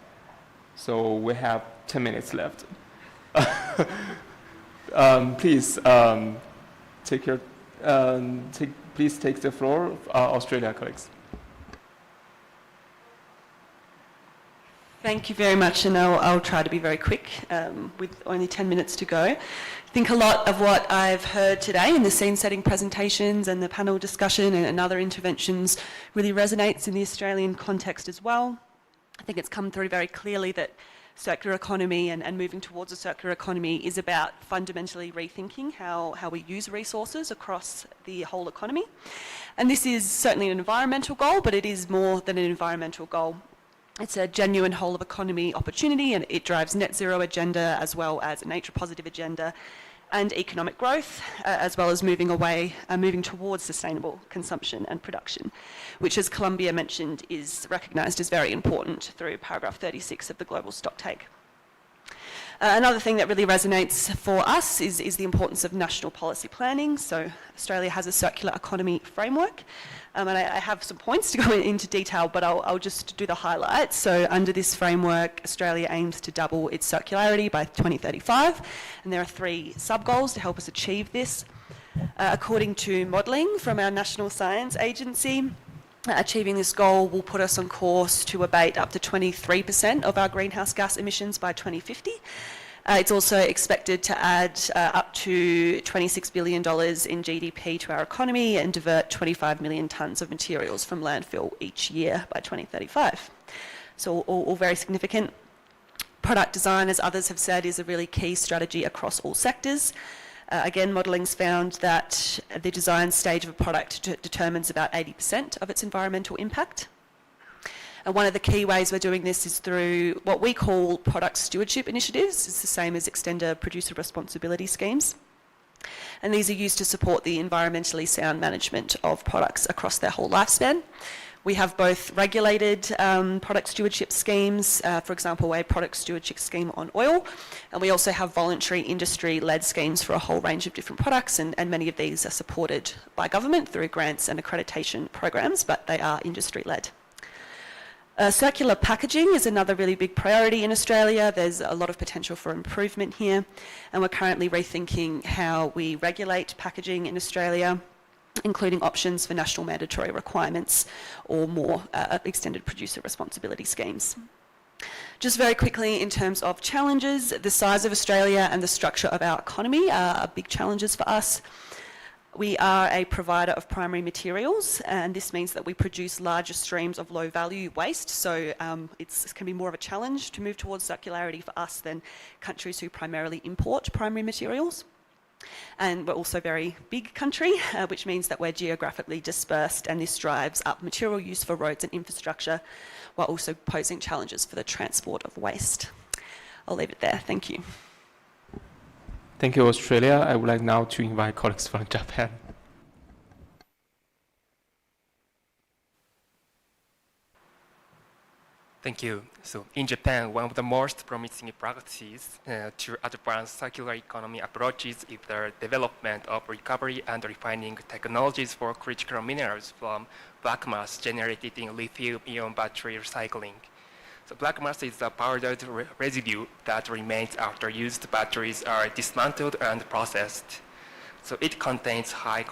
So we have 10 minutes left. Please please take the floor, Australia colleagues. Thank you very much, and I'll try to be very quick with only 10 minutes to go. I think a lot of what I've heard today in the scene-setting presentations and the panel discussion and other interventions really resonates in the Australian context as well. I think it's come through very clearly that circular economy and moving towards a circular economy is about fundamentally rethinking how we use resources across the whole economy. And this is certainly an environmental goal, but it is more than an environmental goal. It's a genuine whole of economy opportunity, and it drives net zero agenda as well as a nature positive agenda and economic growth, as well as moving towards sustainable consumption and production, which, as Colombia mentioned, is recognised as very important through paragraph 36 of the Global Stocktake. Another thing that really resonates for us is the importance of national policy planning. So Australia has a circular economy framework, and I have some points to go into detail, but I'll just do the highlights. So under this framework, Australia aims to double its circularity by 2035, and there are 3 sub-goals to help us achieve this. According to modelling from our National Science Agency, achieving this goal will put us on course to abate up to 23% of our greenhouse gas emissions by 2050. It's also expected to add up to $26 billion in GDP to our economy and divert 25 million tonnes of materials from landfill each year by 2035. So all very significant. Product design, as others have said, is a really key strategy across all sectors. Again, modelling's found that the design stage of a product determines about 80% of its environmental impact. And one of the key ways we're doing this is through what we call product stewardship initiatives. It's the same as extender producer responsibility schemes. And these are used to support the environmentally sound management of products across their whole lifespan. We have both regulated product stewardship schemes, for example, a product stewardship scheme on oil, and we also have voluntary industry-led schemes for a whole range of different products, and many of these are supported by government through grants and accreditation programs, but they are industry-led. Circular packaging is another really big priority in Australia. There's a lot of potential for improvement here, and we're currently rethinking how we regulate packaging in Australia, including options for national mandatory requirements or more extended producer responsibility schemes. Just very quickly, in terms of challenges, the size of Australia and the structure of our economy are big challenges for us. We are a provider of primary materials, and this means that we produce larger streams of low-value waste, so it can be more of a challenge to move towards circularity for us than countries who primarily import primary materials. And we're also a very big country, which means that we're geographically dispersed, and this drives up material use for roads and infrastructure, while also posing challenges for the transport of waste. I'll leave it there. Thank you. Thank you, Australia. I would like now to invite colleagues from Japan. Thank you. So in Japan, one of the most promising practices to advance circular economy approaches is the development of recovery and refining technologies for critical minerals from black mass generated in lithium-ion battery recycling. So black mass is the powdered residue that remains after used batteries are dismantled and processed. So it contains high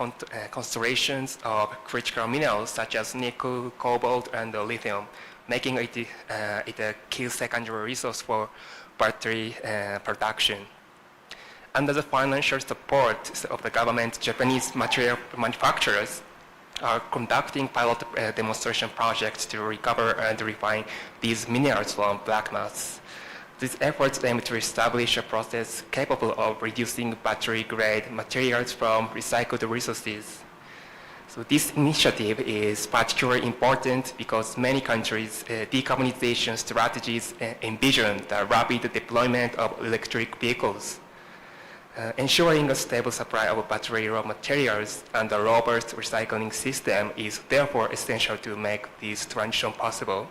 concentrations of critical minerals such as nickel, cobalt, and lithium, making it a key secondary resource for battery production. Under the financial support of the government, Japanese material manufacturers are conducting pilot demonstration projects to recover and refine these minerals from black mass. These efforts aim to establish a process capable of reducing battery-grade materials from recycled resources. So this initiative is particularly important because many countries' decarbonization strategies envision the rapid deployment of electric vehicles. Ensuring a stable supply of battery raw materials and a robust recycling system is therefore essential to make this transition possible.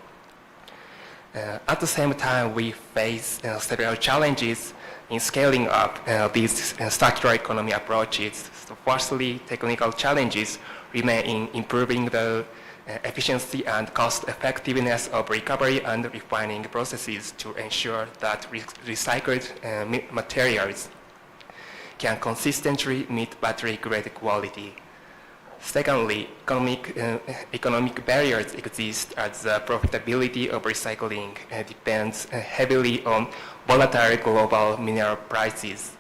At the same time, we face several challenges in scaling up these circular economy approaches. So firstly, technical challenges remain in improving the efficiency and cost effectiveness of recovery and refining processes to ensure that recycled materials can consistently meet battery-grade quality. Secondly, economic barriers exist as the profitability of recycling depends heavily on volatile global mineral prices,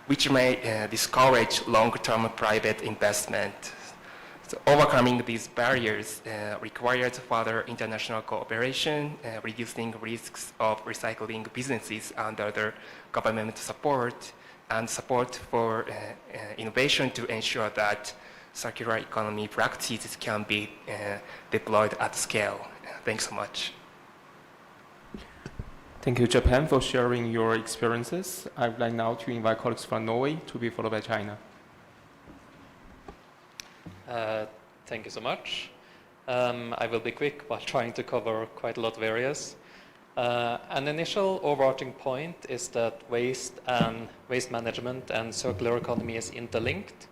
which may discourage long-term private investment. So overcoming these barriers requires further international cooperation, reducing risks of recycling businesses under the government support, and support for innovation to ensure that circular economy practices can be deployed at scale. Thanks so much. Thank you, Japan, for sharing your experiences. I would like now to invite colleagues from Norway to be followed by China. Thank you so much. I will be quick while trying to cover quite a lot of areas. An initial overarching point is that waste management and circular economy is interlinked.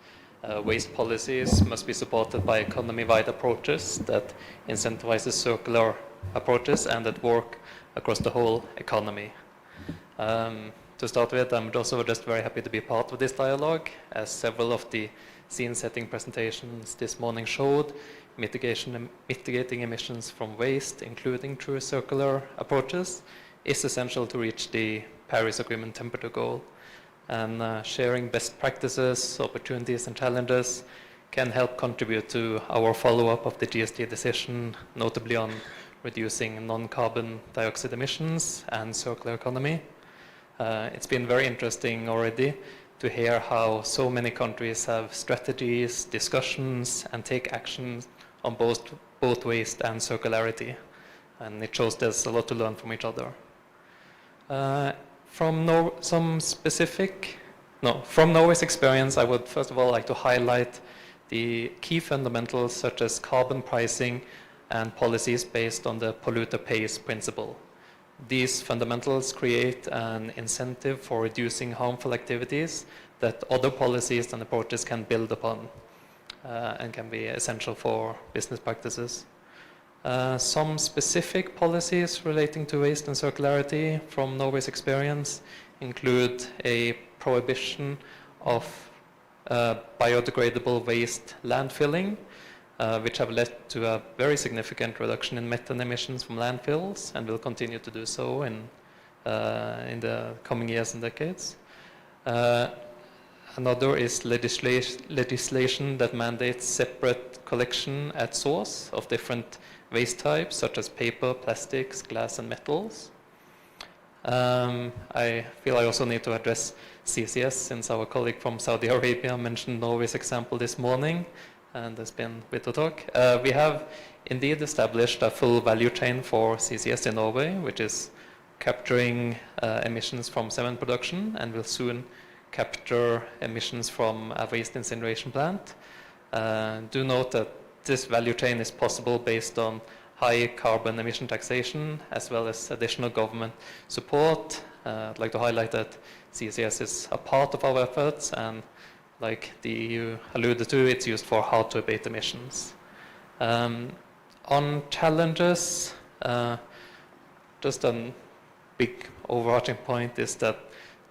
Waste policies must be supported by economy-wide approaches that incentivizes circular approaches and that work across the whole economy. To start with, I'm also just very happy to be part of this dialogue, as several of the scene-setting presentations this morning showed mitigating emissions from waste, including through circular approaches, is essential to reach the Paris Agreement temperature goal. And sharing best practices, opportunities and challenges can help contribute to our follow-up of the GST decision, notably on reducing non-carbon dioxide emissions and circular economy. It's been very interesting already to hear how so many countries have strategies, discussions, and take actions on both waste and circularity. And it shows there's a lot to learn from each other. From Norway's experience, I would first of all like to highlight the key fundamentals such as carbon pricing and policies based on the polluter pays principle. These fundamentals create an incentive for reducing harmful activities that other policies and approaches can build upon and can be essential for business practices. Some specific policies relating to waste and circularity from Norway's experience include a prohibition of biodegradable waste landfilling, which have led to a very significant reduction in methane emissions from landfills and will continue to do so in the coming years and decades. Another is legislation that mandates separate collection at source of different waste types, such as paper, plastics, glass, and metals. I feel I also need to address CCS, since our colleague from Saudi Arabia mentioned Norway's example this morning, and there's been a bit of talk. We have indeed established a full value chain for CCS in Norway, which is capturing emissions from cement production and will soon capture emissions from a waste incineration plant. Do note that this value chain is possible based on high carbon emission taxation as well as additional government support. I'd like to highlight that CCS is a part of our efforts, and like the EU alluded to, it's used for how to abate emissions. On challenges, just a big overarching point is that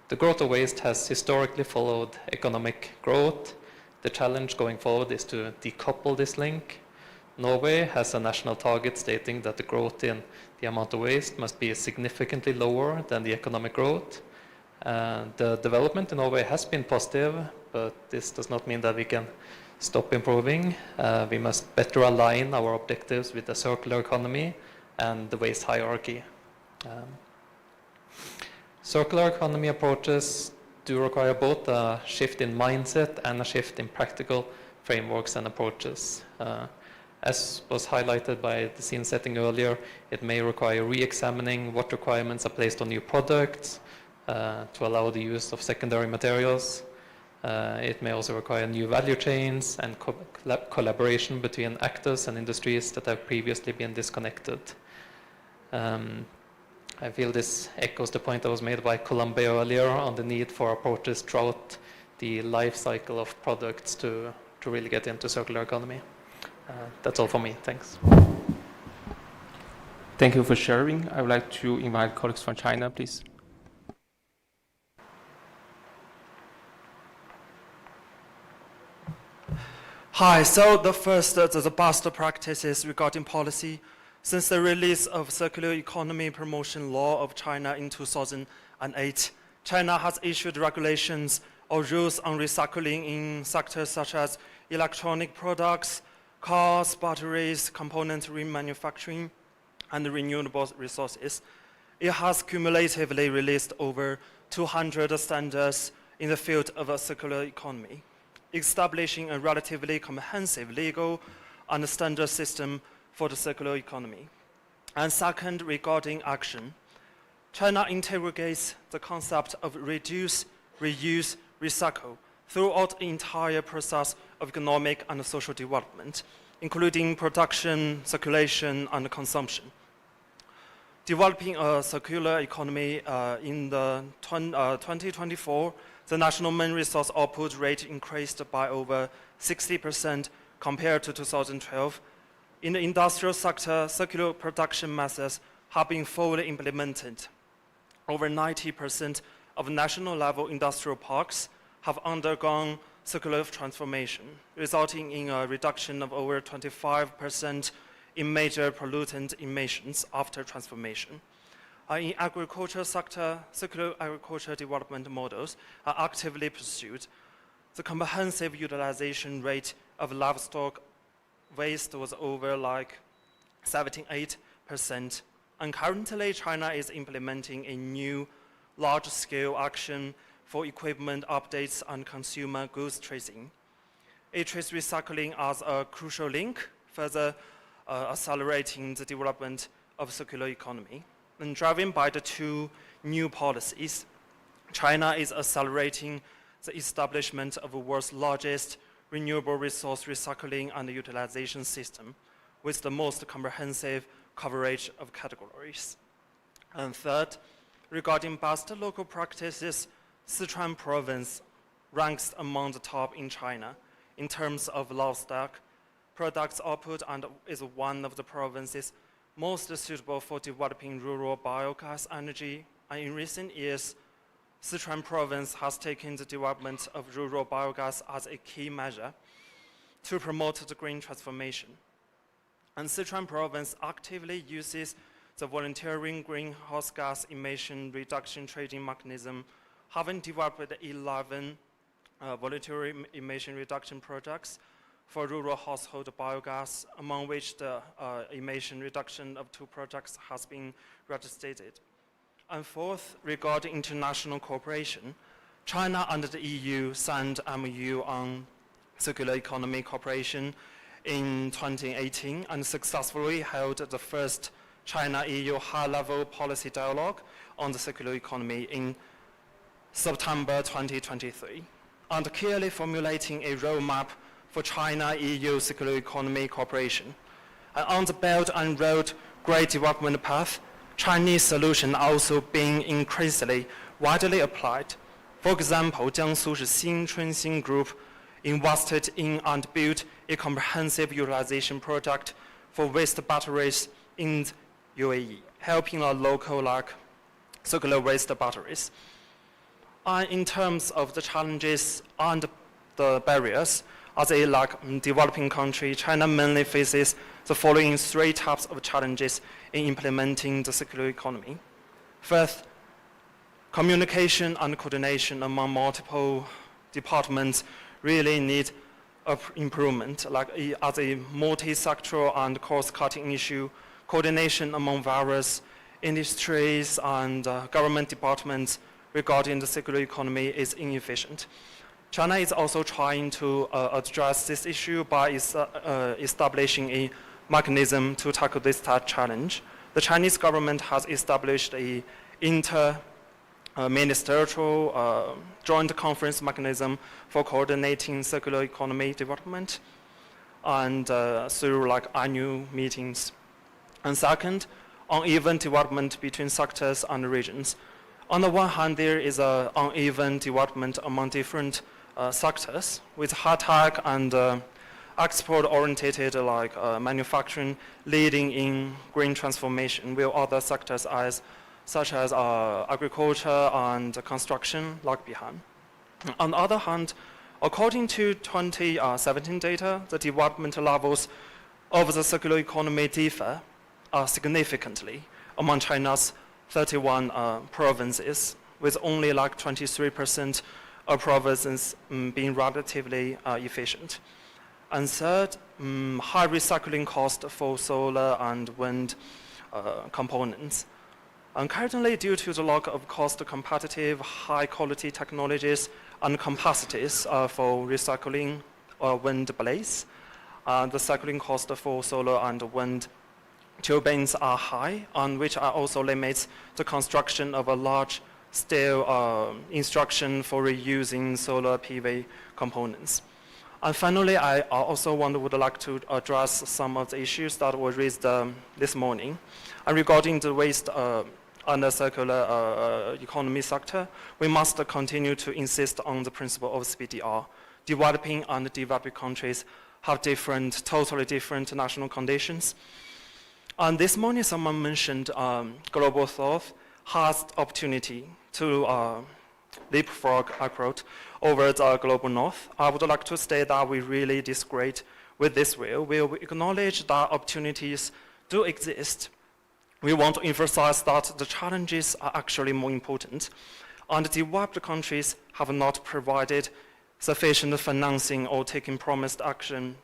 the growth of waste has historically followed economic growth. The challenge going forward is to decouple this link. Norway has a national target stating that the growth in the amount of waste must be significantly lower than the economic growth. The development in Norway has been positive, but this does not mean that we can stop improving. We must better align our objectives with the circular economy and the waste hierarchy. Circular economy approaches do require both a shift in mindset and a shift in practical frameworks and approaches. As was highlighted by the scene setting earlier, it may require re-examining what requirements are placed on new products to allow the use of secondary materials. It may also require new value chains and collaboration between actors and industries that have previously been disconnected. I feel this echoes the point that was made by Colombia earlier on the need for approaches throughout the life cycle of products to really get into circular economy. That's all for me. Thanks. Thank you for sharing. I would like to invite colleagues from China, please. Hi, so the first, the best practices regarding policy. Since the release of Circular Economy Promotion Law of China in 2008, China has issued regulations or rules on recycling in sectors such as electronic products, cars, batteries, component remanufacturing, and renewable resources. It has cumulatively released over 200 standards in the field of a circular economy, establishing a relatively comprehensive legal and standard system for the circular economy. And second, regarding action, China interrogates the concept of reduce, reuse, recycle throughout the entire process of economic and social development, including production, circulation, and consumption. Developing a circular economy in the 2024, the national main resource output rate increased by over 60% compared to 2012. In the industrial sector, circular production methods have been fully implemented. Over 90% of national-level industrial parks have undergone circular transformation, resulting in a reduction of over 25% in major pollutant emissions after transformation. In agriculture sector, circular agriculture development models are actively pursued. The comprehensive utilization rate of livestock waste was over like 78%. And currently, China is implementing a new large-scale action for equipment updates and consumer goods tracing. It treats recycling as a crucial link, further accelerating the development of circular economy. And driven by the two new policies, China is accelerating the establishment of the world's largest renewable resource recycling and utilization system with the most comprehensive coverage of categories. And third, regarding best local practices, Sichuan province ranks among the top in China in terms of livestock products output and is one of the provinces most suitable for developing rural biogas energy. And in recent years, Sichuan province has taken the development of rural biogas as a key measure to promote the green transformation. And Sichuan province actively uses the volunteering greenhouse gas emission reduction trading mechanism, having developed 11 voluntary emission reduction projects for rural household biogas, among which the emission reduction of 2 projects has been registered. And fourth, regarding international cooperation, China and the EU signed MOU on circular economy cooperation in 2018 and successfully held the first China-EU high-level policy dialogue on the circular economy in September 2023, and clearly formulating a roadmap for China-EU circular economy cooperation. And on the Belt and Road Great Development Path, Chinese solutions are also being increasingly widely applied. For example, Jiangsu's Xinchunxin Group invested in and built a comprehensive utilization project for waste batteries in UAE, helping a local like circular waste batteries. In terms of the challenges and the barriers, as a developing country, China mainly faces the following 3 types of challenges in implementing the circular economy. First, communication and coordination among multiple departments really need improvement. As a multi-sectoral and cost-cutting issue, coordination among various industries and government departments regarding the circular economy is inefficient. China is also trying to address this issue by establishing a mechanism to tackle this challenge. The Chinese government has established a inter-ministerial joint conference mechanism for coordinating circular economy development and through annual meetings. And second, uneven development between sectors and regions. On the one hand, there is an uneven development among different sectors, with high-tech and export-oriented manufacturing leading in green transformation, while other sectors such as agriculture and construction lag behind. On the other hand, according to 2017 data, the development levels of the circular economy differ significantly among China's 31 provinces, with only 23% of provinces being relatively efficient. And third, high recycling cost for solar and wind components. And currently, due to the lack of cost-competitive, high-quality technologies and capacities for recycling wind blades, the cycling cost for solar and wind turbines are high, and which also limits the construction of a large-scale instruction for reusing solar PV components. And finally, I also would like to address some of the issues that were raised this morning. And regarding the waste and the circular economy sector, we must continue to insist on the principle of CBDR. Developing and developing countries have totally different national conditions. And this morning, someone mentioned Global South has the opportunity to leapfrog, I quote, over the Global North. I would like to state that we really disagree with this view. We acknowledge that opportunities do exist we want to emphasize that the challenges are actually more important, and developed countries have not provided sufficient financing or taken promised action.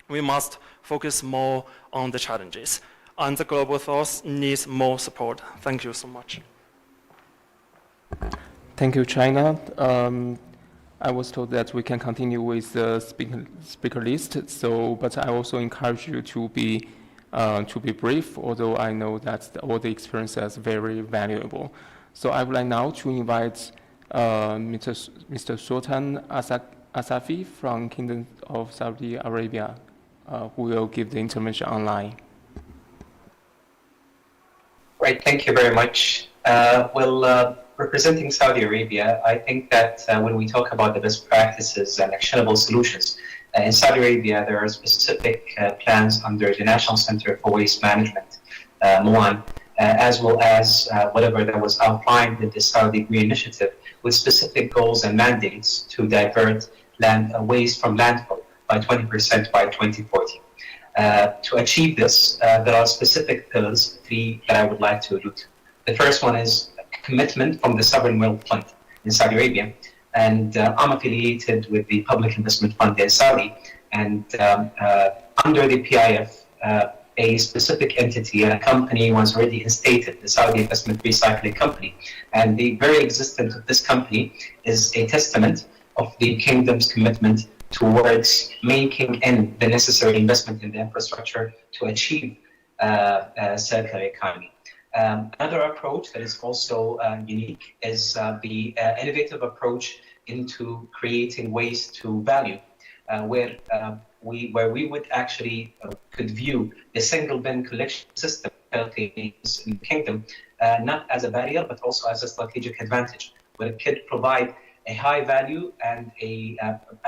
We must focus more on the challenges, and the global south needs more support. Thank you so much. Thank you, China. I was told that we can continue with the speaker list. But I also encourage you to be brief. Although I know that all the experience is very valuable. So I would like now to invite Mr. Sultan Asafi from Kingdom of Saudi Arabia, who will give the intervention online. Right, thank you very much. Representing Saudi Arabia, I think that when we talk about the best practices and actionable solutions, in Saudi Arabia there are specific plans under the National Center for Waste Management, MWP, as well as whatever that was outlined in the Saudi Green Initiative, with specific goals and mandates to divert waste from landfill by 20% by 2040. To achieve this, there are specific pillars, three, that I would like to allude to. The first one is commitment from the sovereign wealth fund in Saudi Arabia, and I'm affiliated with the Public Investment Fund in Saudi, and under the PIF, a specific entity and a company was already instated, the Saudi Investment Recycling Company, and the very existence of this company is a testament of the kingdom's commitment towards making the necessary investment in the infrastructure to achieve a circular economy. Another approach that is also unique is the innovative approach into creating waste to value, where we would actually could view the single bin collection system in the kingdom not as a barrier but also as a strategic advantage, where it could provide a high value and a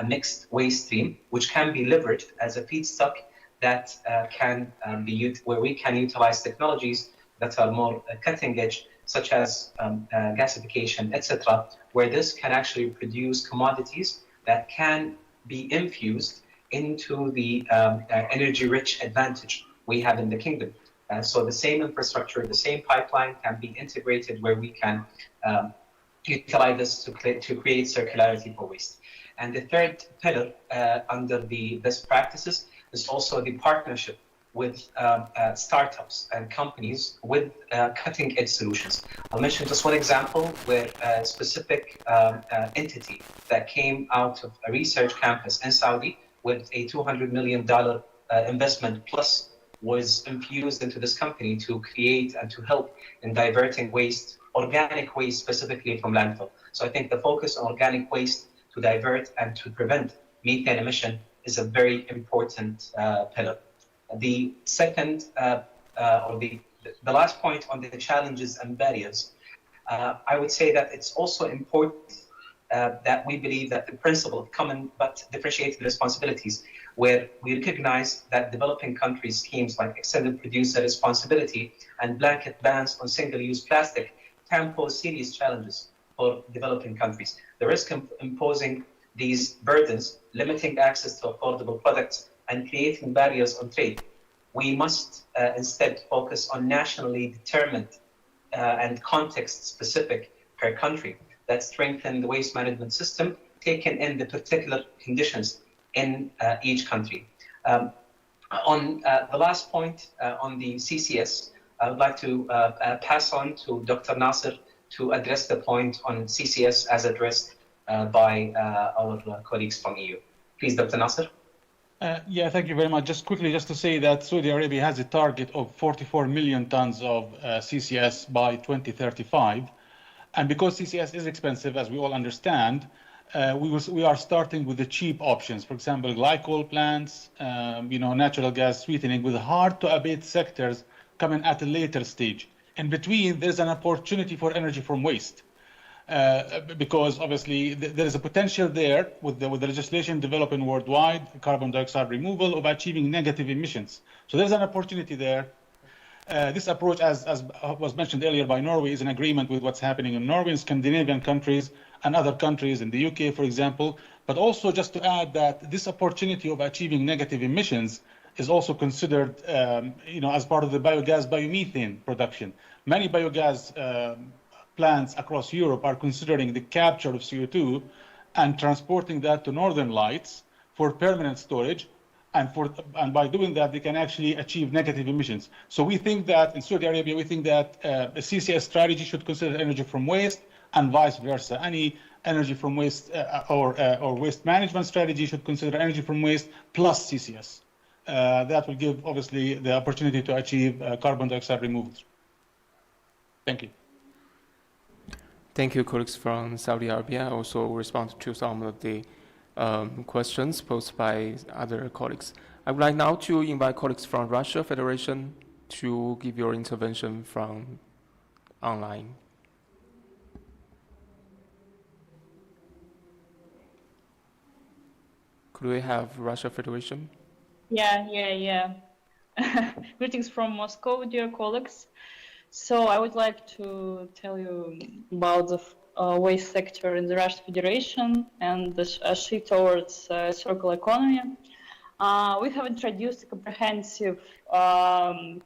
mixed waste stream which can be leveraged as a feedstock that can be used, where we can utilize technologies that are more cutting edge, such as gasification, etc., where this can actually produce commodities that can be infused into the energy-rich advantage we have in the kingdom. So the same infrastructure, the same pipeline can be integrated where we can utilize this to create circularity for waste. And the third pillar under the best practices is also the partnership with startups and companies with cutting-edge solutions. I'll mention just one example where a specific entity that came out of a research campus in Saudi with a $200 million investment plus was infused into this company to create and to help in diverting waste, organic waste specifically from landfill. So I think the focus on organic waste to divert and to prevent methane emission is a very important pillar. The second, or the last point on the challenges and barriers, I would say that it's also important that we believe that the principle of common but differentiated responsibilities, where we recognize that developing countries' schemes like extended producer responsibility and blanket bans on single-use plastic can pose serious challenges for developing countries. The risk of imposing these burdens, limiting access to affordable products, and creating barriers on trade. We must instead focus on nationally determined and context-specific per country that strengthen the waste management system, taking in the particular conditions in each country. On the last point on the CCS, I would like to pass on to Dr. Nasser to address the point on CCS as addressed by our colleagues from EU. Please, Dr. Nasser. Yeah, thank you very much. Just quickly, just to say that Saudi Arabia has a target of 44 million tons of CCS by 2035. And because CCS is expensive, as we all understand, we are starting with the cheap options. For example, glycol plants, natural gas sweetening, with hard-to-abate sectors coming at a later stage. In between, there's an opportunity for energy from waste. Because obviously there is a potential there with the legislation developing worldwide, carbon dioxide removal, of achieving negative emissions. So there's an opportunity there. This approach, as was mentioned earlier by Norway, is in agreement with what's happening in Norway and Scandinavian countries and other countries in the UK, for example. But also just to add that this opportunity of achieving negative emissions is also considered, as part of the biogas biomethane production. Many biogas plants across Europe are considering the capture of CO2 and transporting that to northern lights for permanent storage. And by doing that, they can actually achieve negative emissions. So we think that in Saudi Arabia, we think that a CCS strategy should consider energy from waste and vice versa. Any energy from waste or waste management strategy should consider energy from waste plus CCS. That will give, obviously, the opportunity to achieve carbon dioxide removal. Thank you. Thank you, colleagues from Saudi Arabia. Also respond to some of the questions posed by other colleagues. I would like now to invite colleagues from Russia Federation to give your intervention from online. Could we have Russia Federation? Yeah. Greetings from Moscow, dear colleagues. So I would like to tell you about the waste sector in the Russian Federation and the shift towards circular economy. We have introduced a comprehensive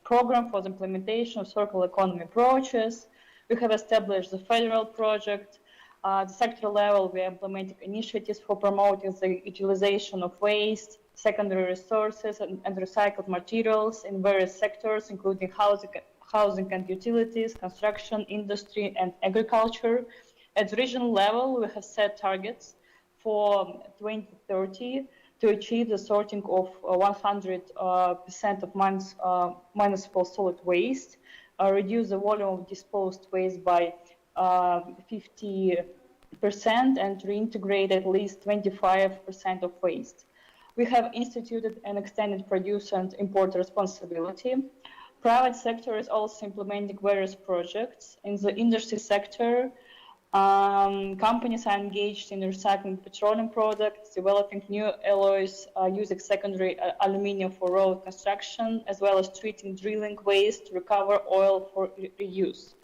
program for the implementation of circular economy approaches. We have established the federal project. At the sector level, we are implementing initiatives for promoting the utilization of waste, secondary resources, and recycled materials in various sectors, including housing and utilities, construction, industry, and agriculture. At the regional level, we have set targets for 2030 to achieve the sorting of 100% of municipal solid waste, reduce the volume of disposed waste by 50%, and reintegrate at least 25% of waste. We have instituted an extended producer and importer responsibility. Private sector is also implementing various projects. In the industry sector, companies are engaged in recycling petroleum products, developing new alloys, using secondary aluminum for road construction, as well as treating drilling waste to recover oil for reuse.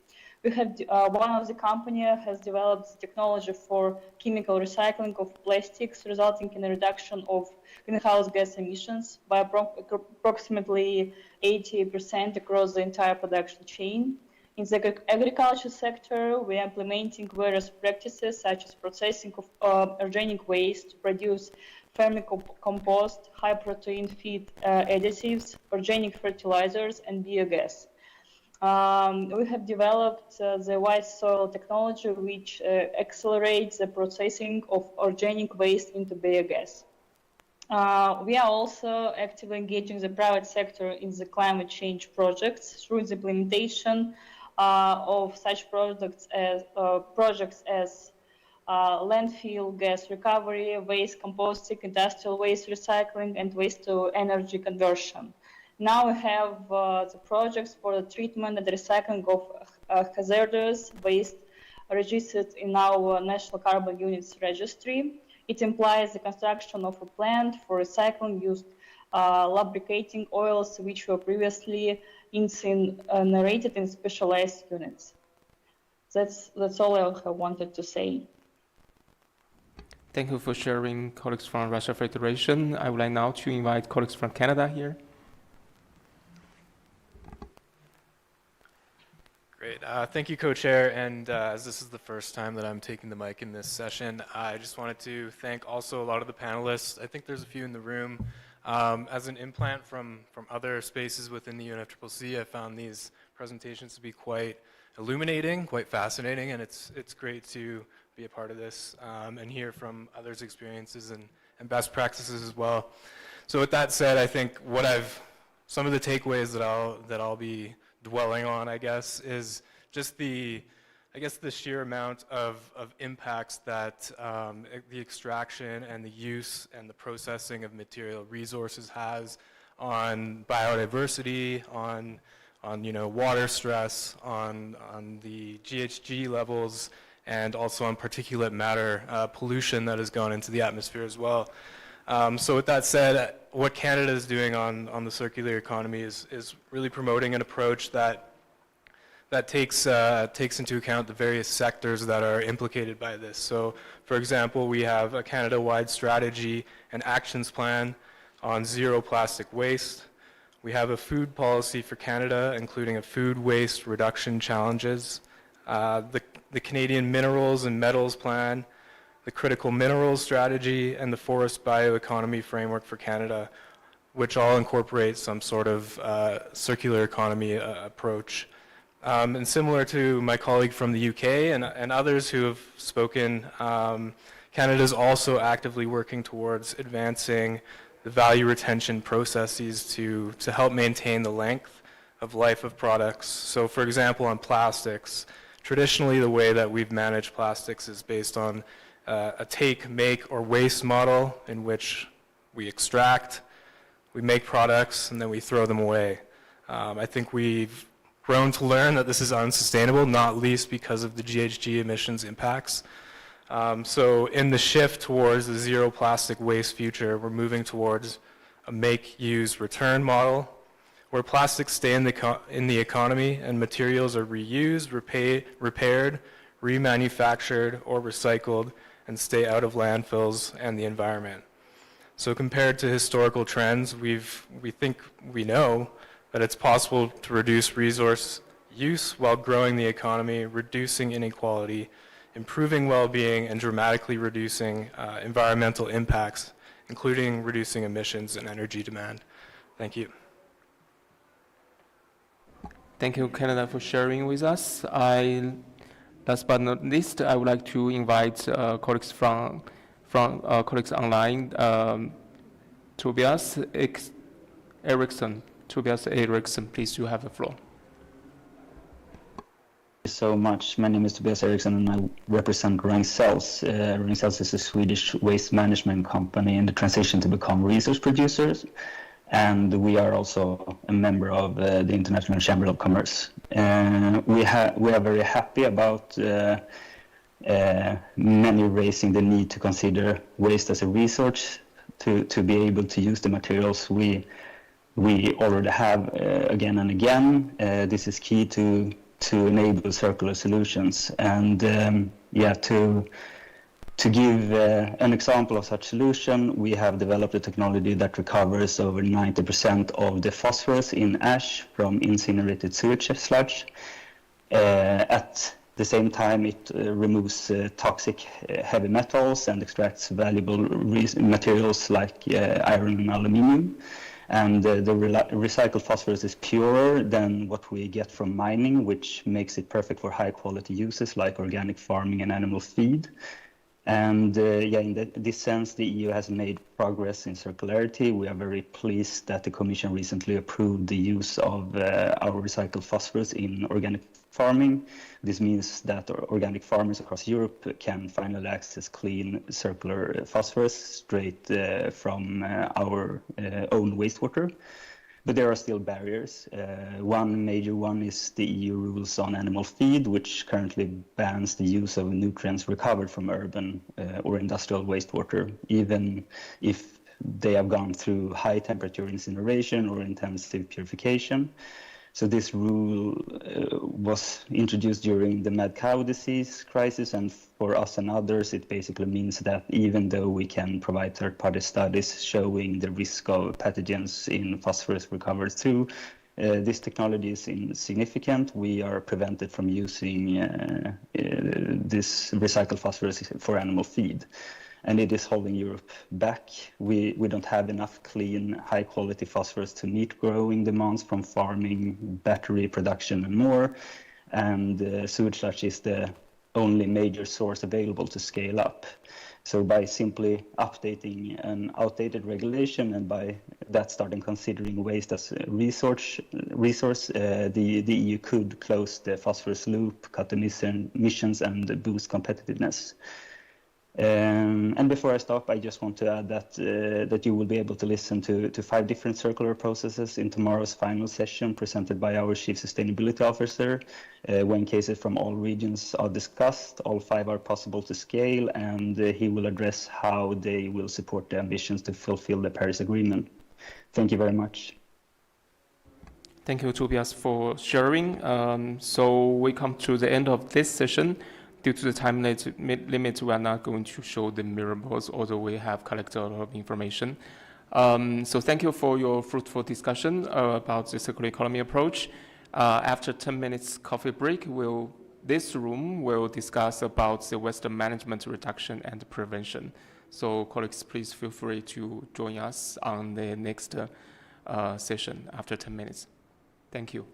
We have one of the companies has developed the technology for chemical recycling of plastics, resulting in a reduction of greenhouse gas emissions by approximately 80% across the entire production chain. In the agriculture sector, we are implementing various practices such as processing of organic waste to produce vermicompost, high-protein feed additives, organic fertilizers, and biogas. We have developed the white soil technology, which accelerates the processing of organic waste into biogas. We are also actively engaging the private sector in the climate change projects through the implementation of such projects as landfill gas recovery, waste composting, industrial waste recycling, and waste to energy conversion. Now we have the projects for the treatment and recycling of hazardous waste registered in our National Carbon Units Registry. It implies the construction of a plant for recycling used lubricating oils, which were previously incinerated in specialized units. That's all I wanted to say. Thank you for sharing, colleagues from Russia Federation. I would like now to invite colleagues from Canada here. Great. Thank you, co-chair. And as this is the first time that I'm taking the mic in this session, I just wanted to thank also a lot of the panelists. I think there's a few in the room. As an implant from other spaces within the UNFCCC, I found these presentations to be quite illuminating, quite fascinating, and it's great to be a part of this and hear from others' experiences and best practices as well. So with that said, I think some of the takeaways that I'll be dwelling on, I guess, is just the sheer amount of impacts that the extraction and the use and the processing of material resources has on biodiversity, on water stress, on the GHG levels, and also on particulate matter pollution that has gone into the atmosphere as well. So with that said, what Canada is doing on the circular economy is really promoting an approach that takes into account the various sectors that are implicated by this. So, for example, we have a Canada-wide strategy and actions plan on zero plastic waste. We have a food policy for Canada, including a food waste reduction challenges, the Canadian Minerals and Metals Plan, the Critical Minerals Strategy, and the Forest Bioeconomy Framework for Canada, which all incorporate some sort of circular economy approach. And similar to my colleague from the UK and others who have spoken, Canada is also actively working towards advancing the value retention processes to help maintain the length of life of products. So for example, on plastics, traditionally the way that we've managed plastics is based on a take, make, or waste model in which we extract, we make products, and then we throw them away. I think we've grown to learn that this is unsustainable, not least because of the GHG emissions impacts. So in the shift towards the zero plastic waste future, we're moving towards a make, use, return model, where plastics stay in the economy and materials are reused, repaired, remanufactured, or recycled, and stay out of landfills and the environment. So compared to historical trends, we think we know that it's possible to reduce resource use while growing the economy, reducing inequality, improving well-being, and dramatically reducing environmental impacts, including reducing emissions and energy demand. Thank you. Thank you, Canada, for sharing with us. Last but not least, I would like to invite colleagues from colleagues online, Tobias Eriksson. Tobias Eriksson, please, you have the floor. So much. My name is Tobias Eriksson and I represent Ragn-Sells. Ragn-Sells is a Swedish waste management company in the transition to become resource producers. And we are also a member of the International Chamber of Commerce. We are very happy about many raising the need to consider waste as a resource to be able to use the materials we already have again and again. This is key to enable circular solutions. And to give an example of such solution, we have developed a technology that recovers over 90% of the phosphorus in ash from incinerated sewage sludge. At the same time, it removes toxic heavy metals and extracts valuable materials like iron and aluminium. And the recycled phosphorus is purer than what we get from mining, which makes it perfect for high quality uses like organic farming and animal feed. And in this sense, the EU has made progress in circularity. We are very pleased that the Commission recently approved the use of our recycled phosphorus in organic farming. This means that organic farmers across Europe can finally access clean circular phosphorus straight from our own wastewater. But there are still barriers. One major one is the EU rules on animal feed, which currently bans the use of nutrients recovered from urban or industrial wastewater, even if they have gone through high temperature incineration or intensive purification. So this rule was introduced during the mad cow disease crisis, and for us and others, it basically means that even though we can provide third-party studies showing the risk of pathogens in phosphorus recovered through this technology is insignificant, we are prevented from using this recycled phosphorus for animal feed. And it is holding Europe back. We don't have enough clean, high-quality phosphorus to meet growing demands from farming, battery production, and more. And sewage sludge is the only major source available to scale up. So by simply updating an outdated regulation and by that starting considering waste as a resource, the EU could close the phosphorus loop, cut emissions, and boost competitiveness. And before I stop, I just want to add that you will be able to listen to 5 different circular processes in tomorrow's final session presented by our Chief Sustainability Officer, when cases from all regions are discussed. All 5 are possible to scale, and he will address how they will support the ambitions to fulfill the Paris Agreement. Thank you very much. Thank you, Tobias, for sharing. So we come to the end of this session. Due to the time limit, we are not going to show the mirror boards, although we have collected a lot of information. So thank you for your fruitful discussion about the circular economy approach. After 10 minutes coffee break, this room will discuss about the waste management reduction and prevention. So colleagues, please feel free to join us on the next session after 10 minutes. Thank you.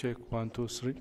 Check 1, 2, 3.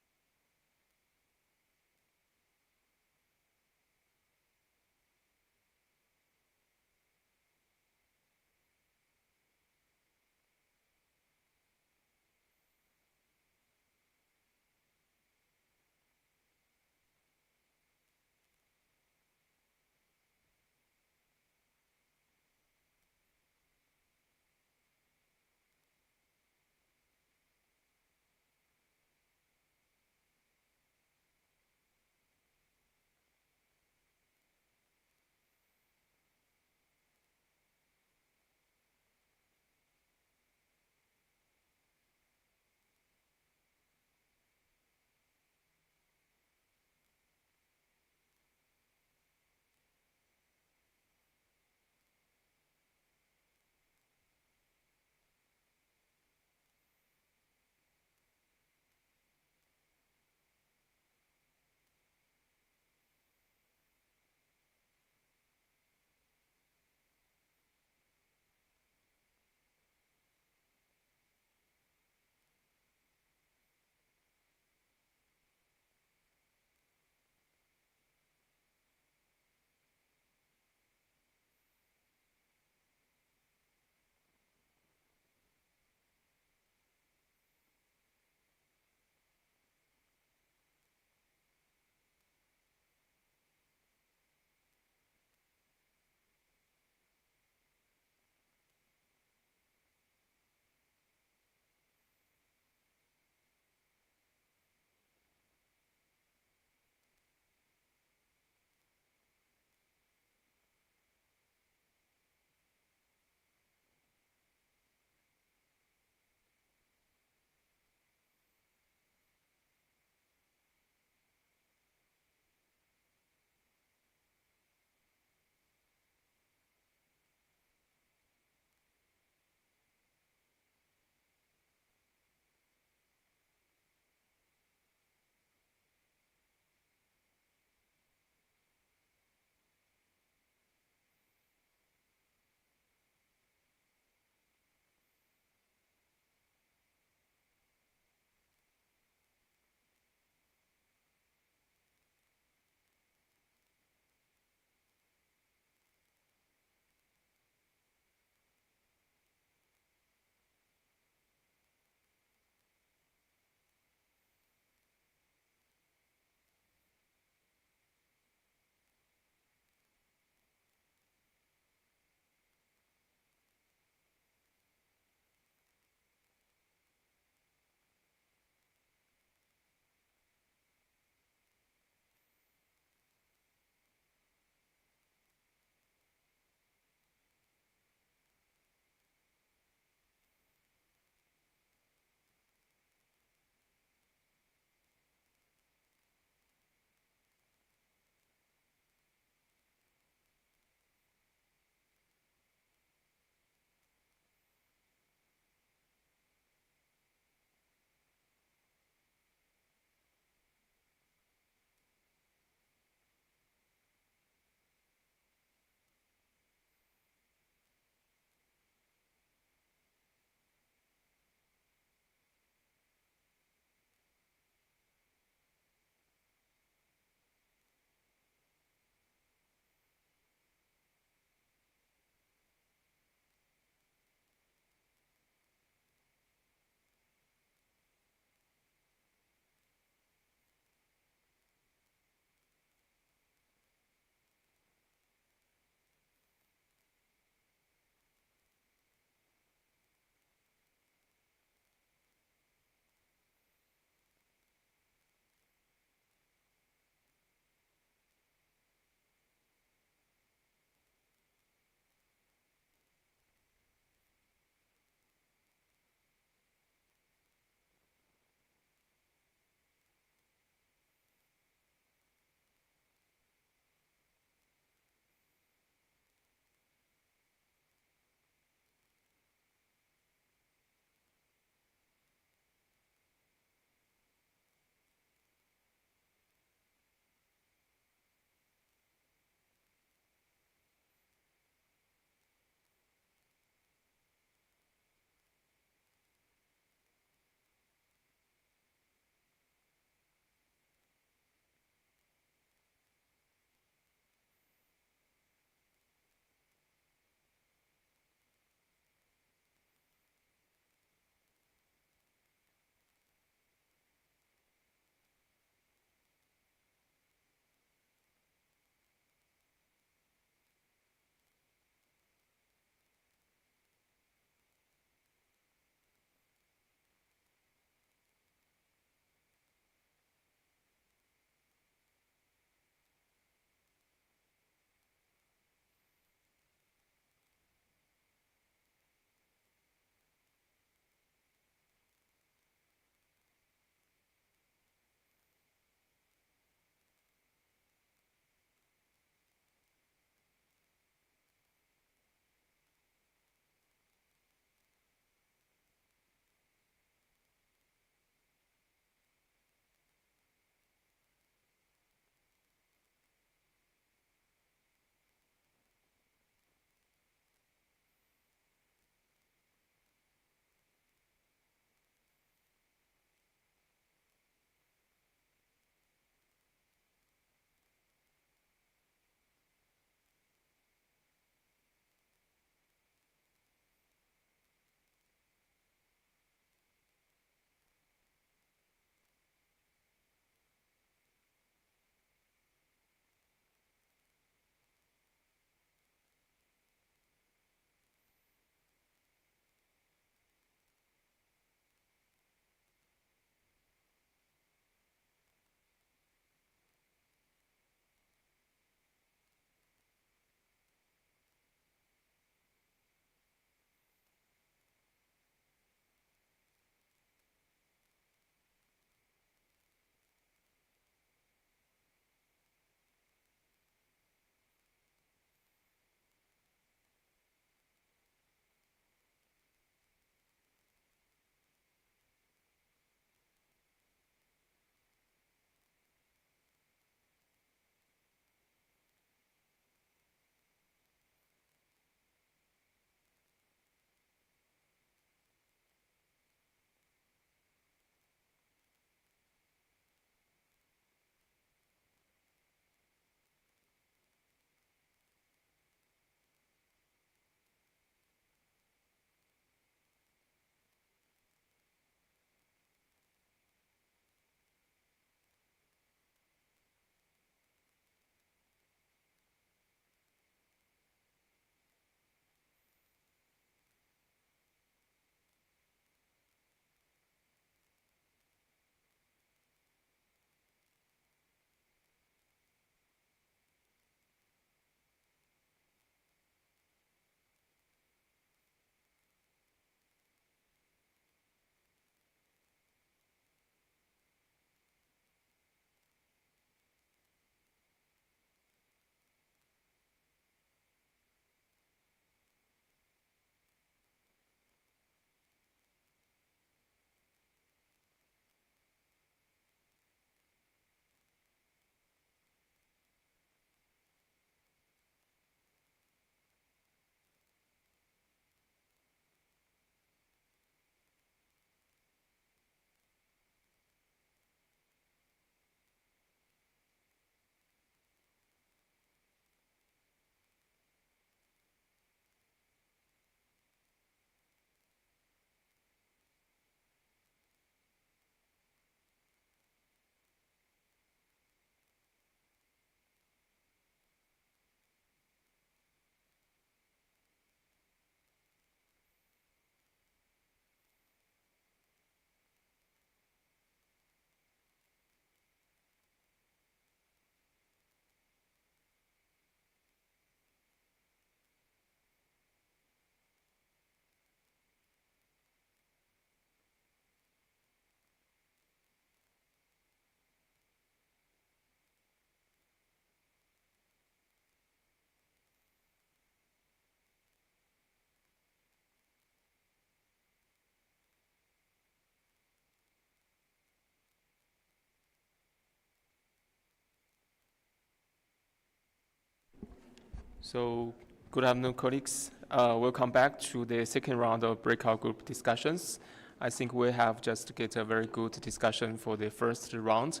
So, good afternoon, colleagues. Welcome back to the second round of breakout group discussions. I think we have just get a very good discussion for the first round.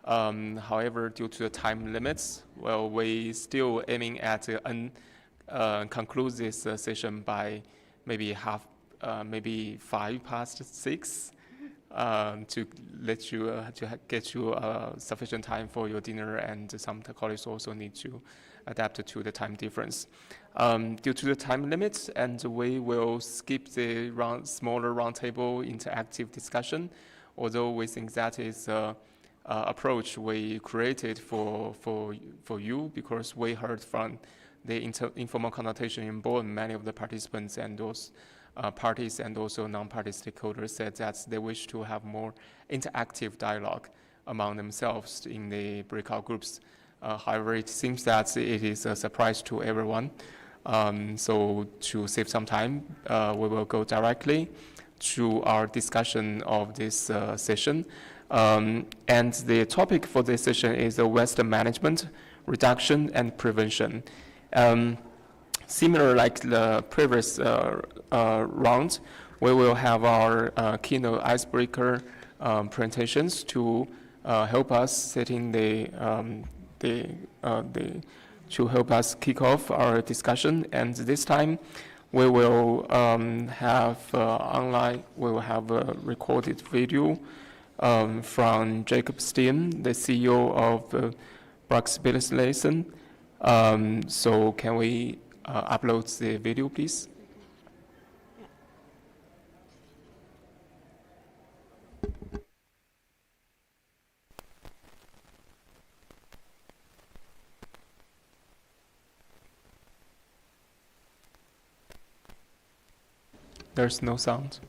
However, due to the time limits, well, we still aiming at conclude this session by maybe maybe 6:05 to let you get you sufficient time for your dinner, and some colleagues also need to adapt to the time difference. Due to the time limits, and we will skip the smaller roundtable interactive discussion, although we think that is approach we created for you, because we heard from the informal consultation in Bonn, many of the participants and those parties and also non-party stakeholders said that they wish to have more interactive dialogue among themselves in the breakout groups. However, it seems that it is a surprise to everyone. So to save some time, we will go directly to our discussion of this session. And the topic for this session is waste management, reduction, and prevention. Similar like the previous round, we will have our keynote icebreaker presentations to help us setting to help us kick off our discussion. And this time, we will have online. We will have a recorded video from Jacob Steen, the CEO of Bruxelles. So can we upload the video, please? There's no sound.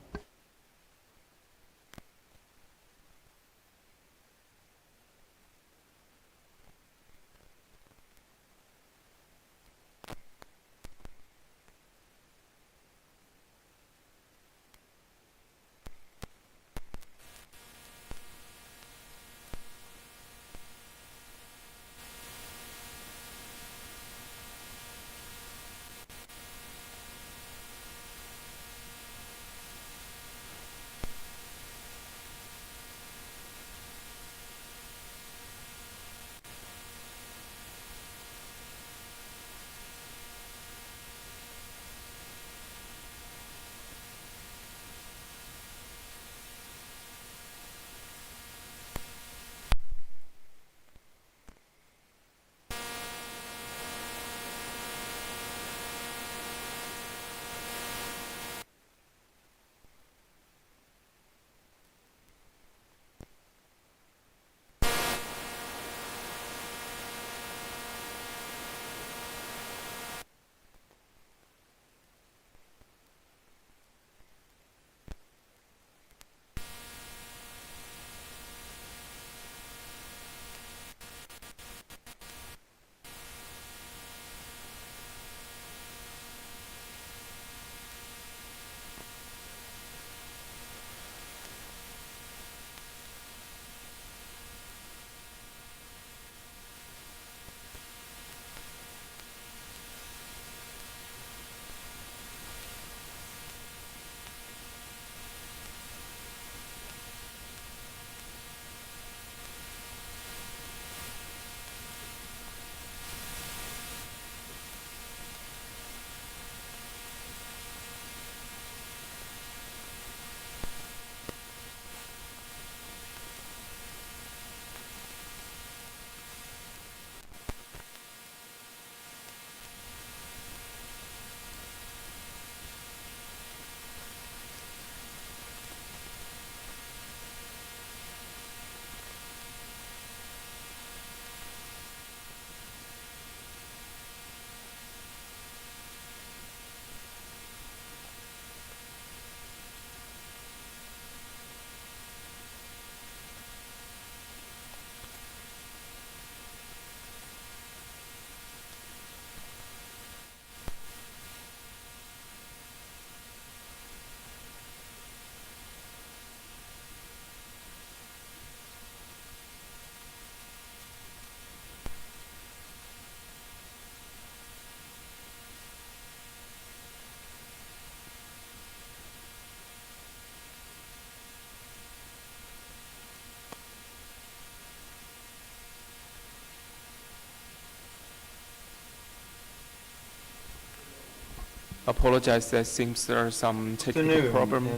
apologize, there seems there are some technical problem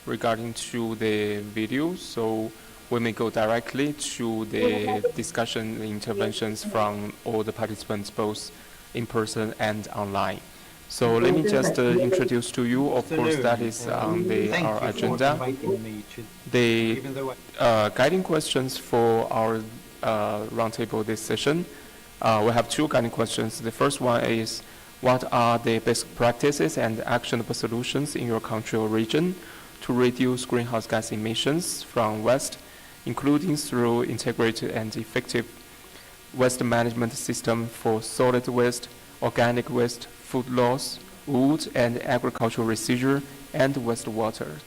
regarding to the video, so we may go directly to the discussion interventions from all the participants, both in person and online. So let me just introduce to you, of course, that is on our agenda. The guiding questions for our roundtable this session, we have two guiding questions. The first one is, what are the best practices and actionable solutions in your country or region to reduce greenhouse gas emissions from waste, including through integrated and effective waste management system for solid waste, organic waste, food loss, wood and agricultural residue, and wastewater?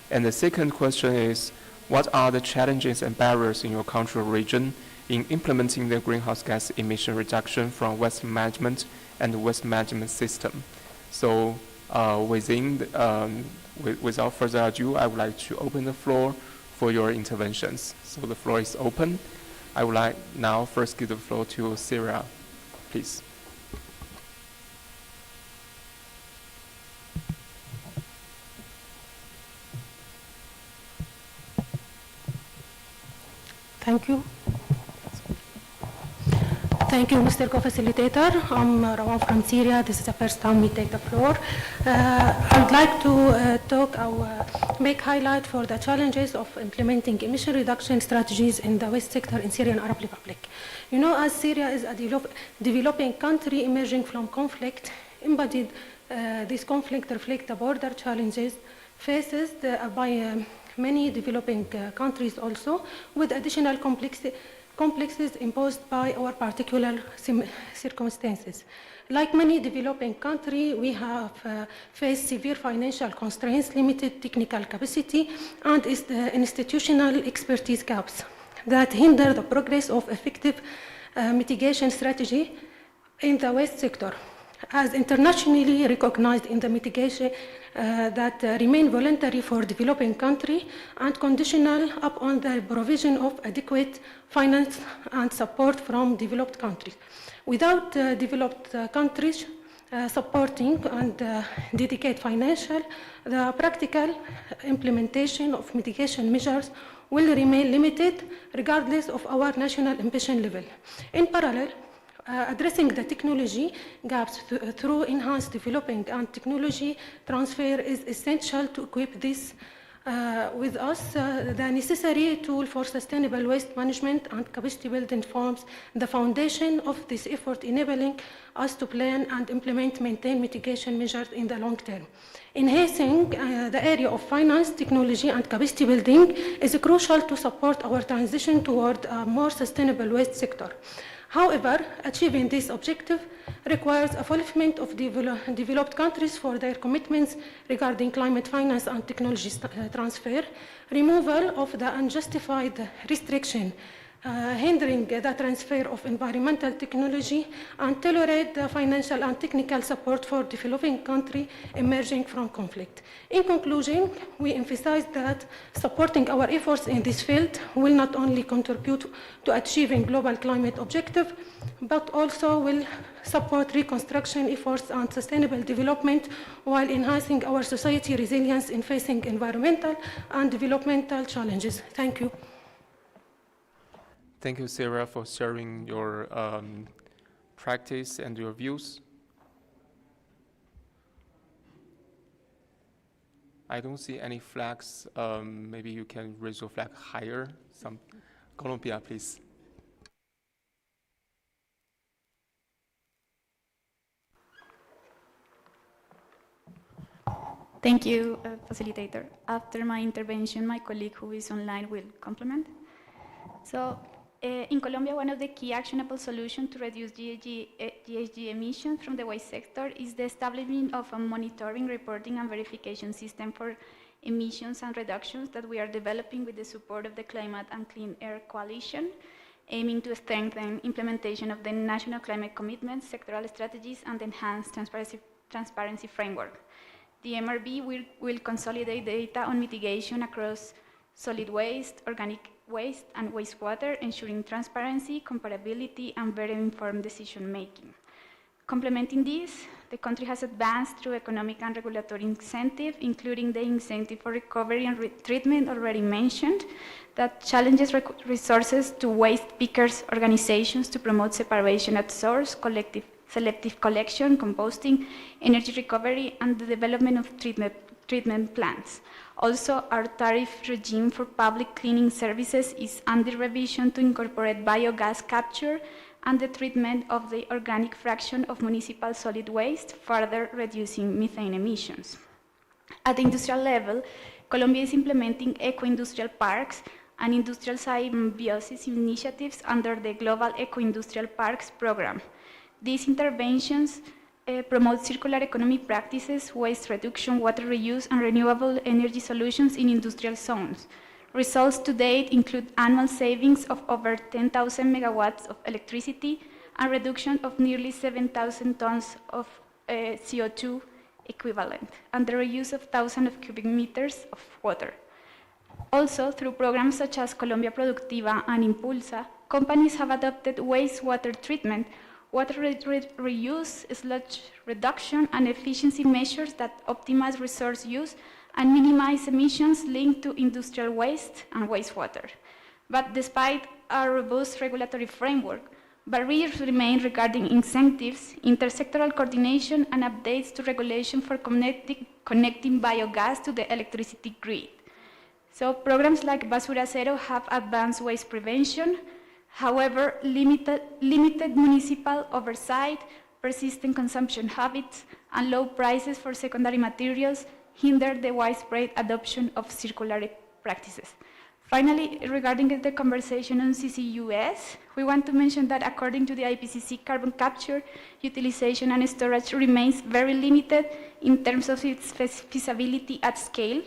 And the second question is, what are the challenges and barriers in your country or region in implementing the greenhouse gas emission reduction from waste management and waste management system? So without further ado, I would like to open the floor for your interventions. So the floor is open. I would like now first give the floor to Sarah, please. Thank you. Thank you, Mr. Co-Facilitator. I'm Rawan from Syria. This is the first time we take the floor. I'd like to make highlight for the challenges of implementing emission reduction strategies in the waste sector in Syrian Arab Republic. You know, as Syria is a developing country emerging from conflict, embodied this conflict reflects the border challenges faced by many developing countries also, with additional complexes imposed by our particular circumstances. Like many developing countries, we have faced severe financial constraints, limited technical capacity, and institutional expertise gaps that hinder the progress of effective mitigation strategy in the waste sector. As internationally recognized in the mitigation that remain voluntary for developing countries and conditional upon the provision of adequate finance and support from developed countries. Without developed countries supporting and dedicate financial, the practical implementation of mitigation measures will remain limited regardless of our national ambition level. In parallel, addressing the technology gaps through enhanced developing and technology transfer is essential to equip this with us the necessary tool for sustainable waste management and capacity building forms the foundation of this effort, enabling us to plan and maintain mitigation measures in the long term. Enhancing the area of finance, technology, and capacity building is crucial to support our transition toward a more sustainable waste sector. However, achieving this objective requires a fulfillment of developed countries for their commitments regarding climate finance and technology transfer, removal of the unjustified restriction hindering the transfer of environmental technology, and tolerate the financial and technical support for developing countries emerging from conflict. In conclusion, we emphasize that supporting our efforts in this field will not only contribute to achieving global climate objectives, but also will support reconstruction efforts and sustainable development while enhancing our society resilience in facing environmental and developmental challenges. Thank you. Thank you, Sarah, for sharing your practice and your views. I don't see any flags. Maybe you can raise your flag higher. Colombia, please. Thank you, facilitator. After my intervention, my colleague who is online will complement. So, in Colombia, one of the key actionable solutions to reduce GHG emissions from the waste sector is the establishment of a monitoring, reporting, and verification system for emissions and reductions that we are developing with the support of the Climate and Clean Air Coalition, aiming to strengthen implementation of the national climate commitments, sectoral strategies, and enhance transparency framework. The MRB will consolidate data on mitigation across solid waste, organic waste, and wastewater, ensuring transparency, comparability, and better informed decision-making. Complementing this, the country has advanced through economic and regulatory incentive, including the incentive for recovery and treatment already mentioned, that challenges resources to waste pickers organizations to promote separation at source, selective collection, composting, energy recovery, and the development of treatment plants. Also, our tariff regime for public cleaning services is under revision to incorporate biogas capture and the treatment of the organic fraction of municipal solid waste, further reducing methane emissions. At the industrial level, Colombia is implementing eco-industrial parks and industrial symbiosis initiatives under the Global Eco-Industrial Parks program. These interventions promote circular economy practices, waste reduction, water reuse, and renewable energy solutions in industrial zones. Results to date include annual savings of over 10,000 megawatts of electricity and reduction of nearly 7,000 tons of CO2 equivalent, and the reuse of thousands of cubic meters of water. Also, through programs such as Colombia Productiva and Impulsa, companies have adopted wastewater treatment, water reuse, sludge reduction, and efficiency measures that optimize resource use and minimize emissions linked to industrial waste and wastewater. But despite our robust regulatory framework, barriers remain regarding incentives, intersectoral coordination, and updates to regulation for connecting biogas to the electricity grid. So programs like Basura Cero have advanced waste prevention. However, limited municipal oversight, persistent consumption habits, and low prices for secondary materials hinder the widespread adoption of circular practices. Finally, regarding the conversation on CCUS, we want to mention that according to the IPCC, carbon capture, utilization, and storage remains very limited in terms of its feasibility at scale.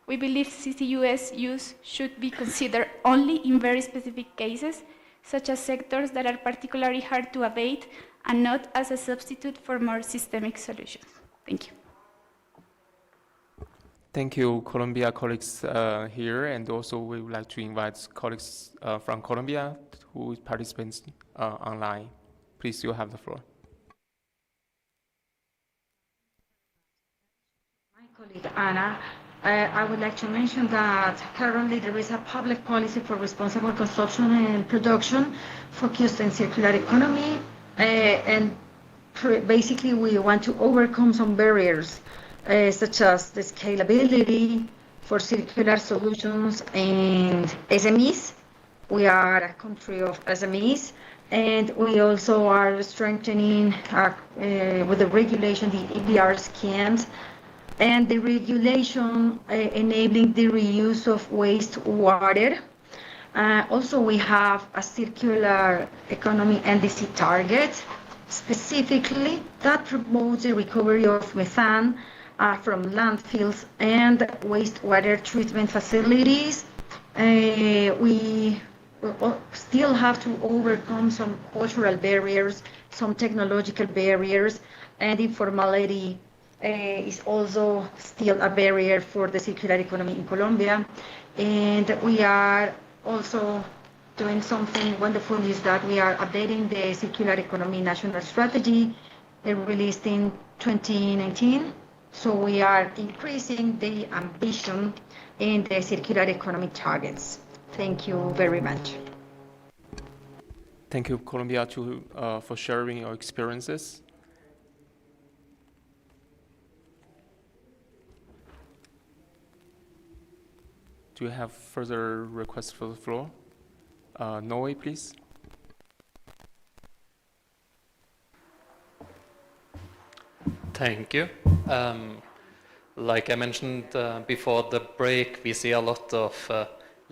We believe CCUS use should be considered only in very specific cases, such as sectors that are particularly hard to abate, and not as a substitute for more systemic solutions. Thank you. Thank you, Colombia colleagues here, and also we would like to invite colleagues from Colombia who participate online. Please, you have the floor. My colleague Anna, I would like to mention that currently there is a public policy for responsible consumption and production focused on circular economy, and basically we want to overcome some barriers such as the scalability for circular solutions and SMEs. We are a country of SMEs, and we also are strengthening with the regulation, the EBR schemes, and the regulation enabling the reuse of wastewater. Also, we have a circular economy NDC target, specifically that promotes the recovery of methane from landfills and wastewater treatment facilities. We still have to overcome some cultural barriers, some technological barriers, and informality is also still a barrier for the circular economy in Colombia. And we are also doing something wonderful, is that we are updating the circular economy national strategy released in 2019. So we are increasing the ambition in the circular economy targets. Thank you very much. Thank you, Colombia, for sharing your experiences. Do you have further requests for the floor? Noe, please. Thank you. Like I mentioned before the break, we see a lot of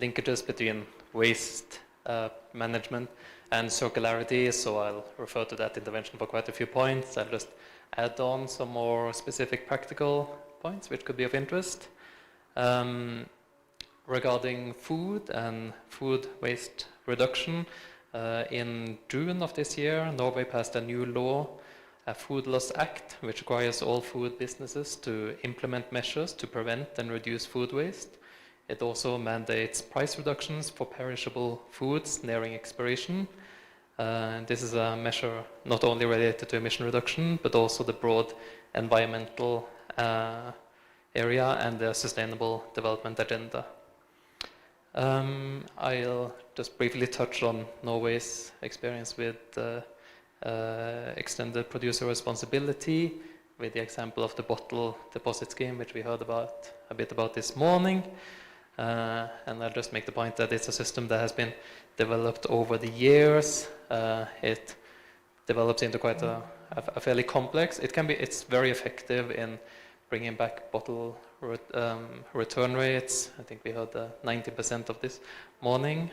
linkages between waste management and circularity, so I'll refer to that intervention for quite a few points. I'll just add on some more specific practical points which could be of interest. Regarding food and food waste reduction, in June of this year, Norway passed a new law, a Food Loss Act, which requires all food businesses to implement measures to prevent and reduce food waste. It also mandates price reductions for perishable foods nearing expiration. This is a measure not only related to emission reduction, but also the broad environmental area and the sustainable development agenda. I'll just briefly touch on Norway's experience with extended producer responsibility, with the example of the bottle deposit scheme, which we heard about a bit about this morning. And I'll just make the point that it's a system that has been developed over the years. It develops into quite a fairly complex. It's very effective in bringing back bottle return rates. I think we heard 90% of this morning.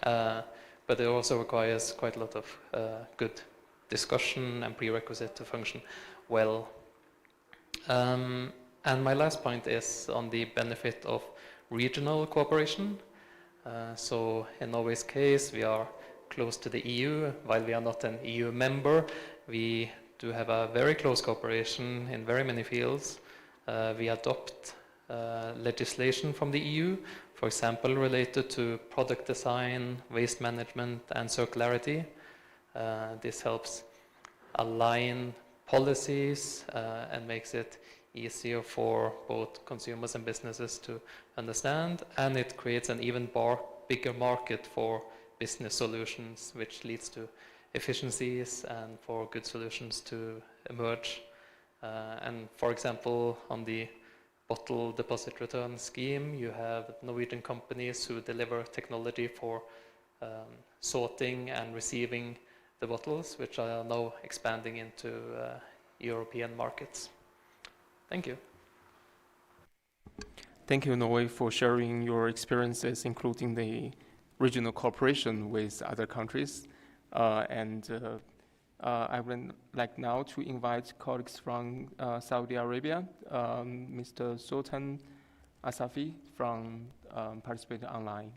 But it also requires quite a lot of good discussion and prerequisite to function well. And my last point is on the benefit of regional cooperation. So in Norway's case, we are close to the EU. While we are not an EU member, we do have a very close cooperation in very many fields. We adopt legislation from the EU, for example, related to product design, waste management, and circularity. This helps align policies and makes it easier for both consumers and businesses to understand, and it creates an even bigger market for business solutions, which leads to efficiencies and for good solutions to emerge. And for example, on the bottle deposit return scheme, you have Norwegian companies who deliver technology for sorting and receiving the bottles, which are now expanding into European markets. Thank you. Thank you, Norway, for sharing your experiences, including the regional cooperation with other countries. I would like now to invite colleagues from Saudi Arabia, Mr. Sultan Asafi from participating online.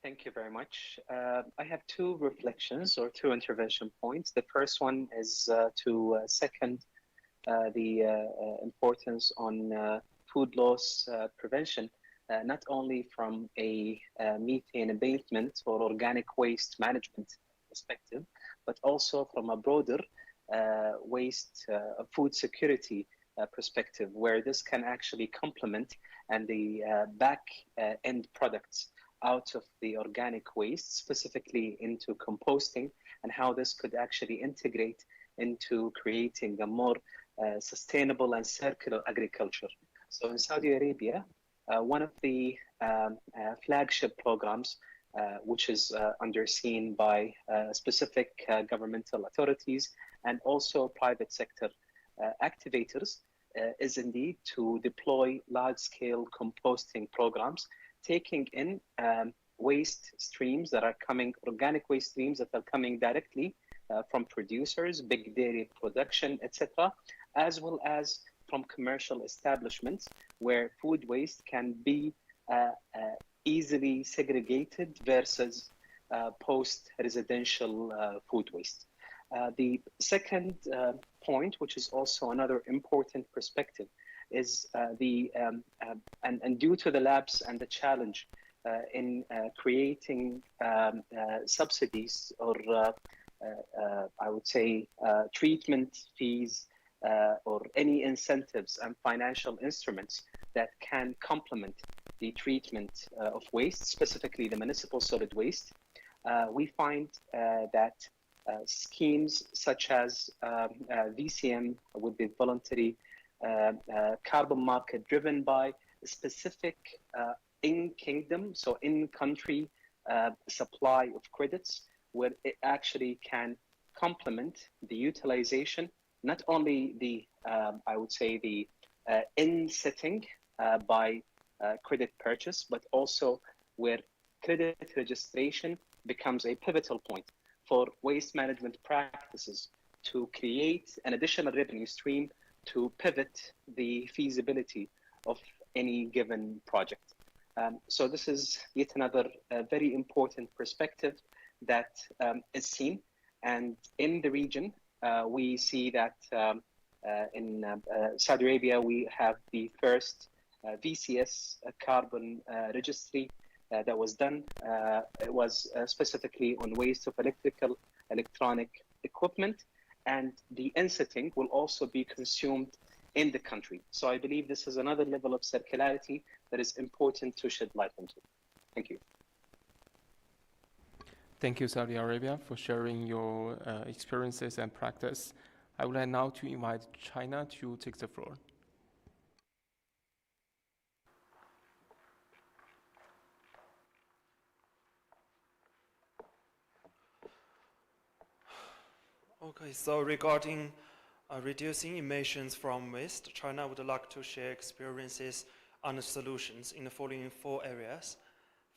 Thank you very much. I have two reflections or two intervention points. The first one is to second the importance on food loss prevention, not only from a methane abatement or organic waste management perspective, but also from a broader waste food security perspective, where this can actually complement and the back end products out of the organic waste, specifically into composting, and how this could actually integrate into creating a more sustainable and circular agriculture. So in Saudi Arabia, one of the flagship programs, which is underseen by specific governmental authorities and also private sector activators, is indeed to deploy large-scale composting programs, taking in waste streams that are coming, organic waste streams that are coming directly from producers, big dairy production, etc., as well as from commercial establishments where food waste can be easily segregated versus post-residential food waste. The second point, which is also another important perspective, is and due to the lapse and the challenge in creating subsidies or I would say treatment fees or any incentives and financial instruments that can complement the treatment of waste, specifically the municipal solid waste, we find that schemes such as VCM with the voluntary carbon market driven by specific in-kingdom, so in-country supply of credits, where it actually can complement the utilization, not only the, I would say, the in-setting by credit purchase, but also where credit registration becomes a pivotal point for waste management practices to create an additional revenue stream to pivot the feasibility of any given project. So this is yet another very important perspective that is seen. And in the region, we see that in Saudi Arabia, we have the first VCS carbon registry that was done. It was specifically on waste of electronic equipment, and the insetting will also be consumed in the country. So I believe this is another level of circularity that is important to shed light into. Thank you. Thank you, Saudi Arabia, for sharing your experiences and practice. I would like now to invite China to take the floor. Okay, so regarding reducing emissions from waste, China would like to share experiences and solutions in the following 4 areas.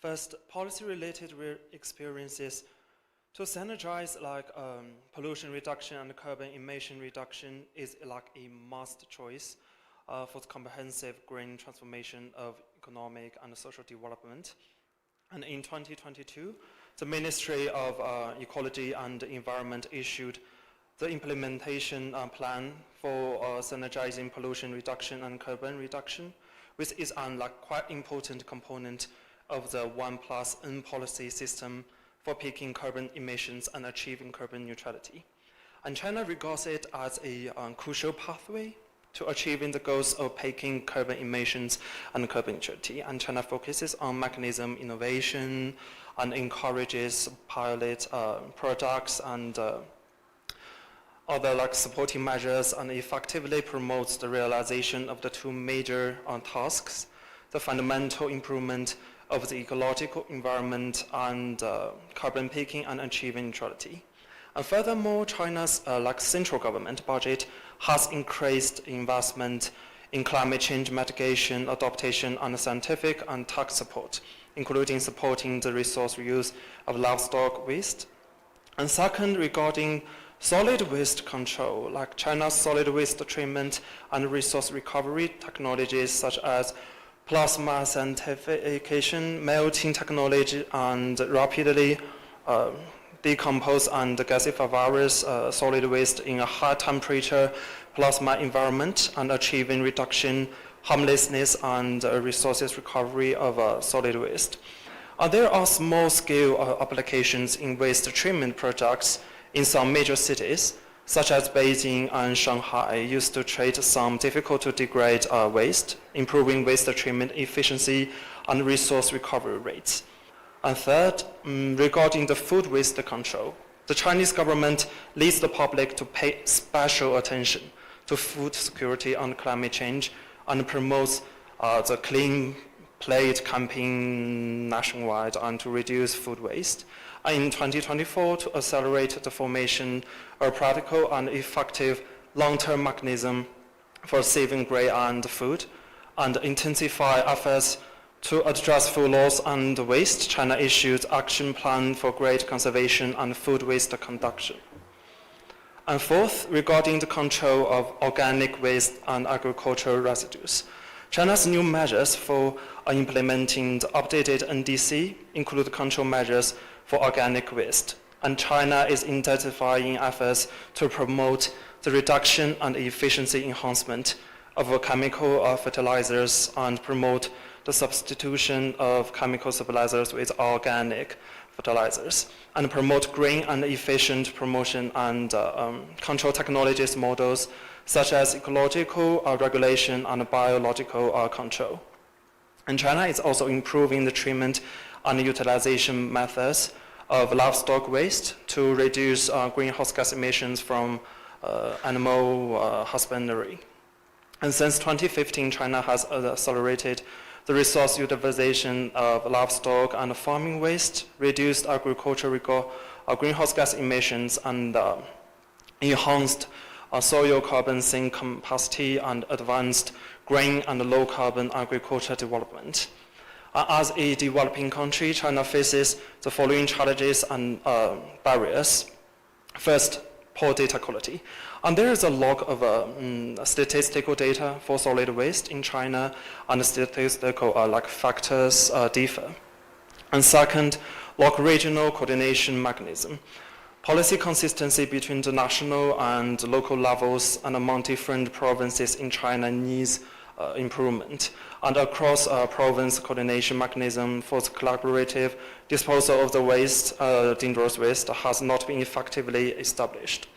First, policy-related experiences to synergize pollution reduction and carbon emission reduction is like a must choice for the comprehensive green transformation of economic and social development. And in 2022, the Ministry of Ecology and Environment issued the implementation plan for synergizing pollution reduction and carbon reduction, which is a quite important component of the 1+N policy system for peaking carbon emissions and achieving carbon neutrality. And China regards it as a crucial pathway to achieving the goals of peaking carbon emissions and carbon neutrality. And China focuses on mechanism innovation and encourages pilot products and other supporting measures, and effectively promotes the realization of the 2 major tasks: the fundamental improvement of the ecological environment and carbon peaking and achieving neutrality. And furthermore, China's central government budget has increased investment in climate change mitigation, adaptation, and scientific and tax support, including supporting the resource reuse of livestock waste. And second, regarding solid waste control, like China's solid waste treatment and resource recovery technologies such as plasma scientification, melting technology, and rapidly decompose and gasify various solid waste in a high temperature plasma environment, and achieving reduction, harmlessness, and resources recovery of solid waste. There are small-scale applications in waste treatment projects in some major cities, such as Beijing and Shanghai, used to treat some difficult-to-degrade waste, improving waste treatment efficiency and resource recovery rates. And third, regarding the food waste control, the Chinese government leads the public to pay special attention to food security and climate change, and promotes the Clean Plate campaign nationwide and to reduce food waste. In 2024, to accelerate the formation of practical and effective long-term mechanism for saving grain and food, and intensify efforts to address food loss and waste, China issued Action Plan for Grain Conservation and Food Waste Reduction. And fourth, regarding the control of organic waste and agricultural residues, China's new measures for implementing the updated NDC include control measures for organic waste. And China is intensifying efforts to promote the reduction and efficiency enhancement of chemical fertilizers and promote the substitution of chemical fertilizers with organic fertilizers, and promote green and efficient promotion and control technologies models such as ecological regulation and biological control. And China is also improving the treatment and utilization methods of livestock waste to reduce greenhouse gas emissions from animal husbandry. And since 2015, China has accelerated the resource utilization of livestock and farming waste, reduced agricultural greenhouse gas emissions, and enhanced soil carbon sink capacity and advanced green and low carbon agriculture development. As a developing country, China faces the following challenges and barriers. First, poor data quality. And there is a lack of statistical data for solid waste in China, and statistical factors differ. And second, lack regional coordination mechanism. Policy consistency between the national and local levels and among different provinces in China needs improvement. And across province coordination mechanism for the collaborative disposal of the waste, dangerous waste, has not been effectively established.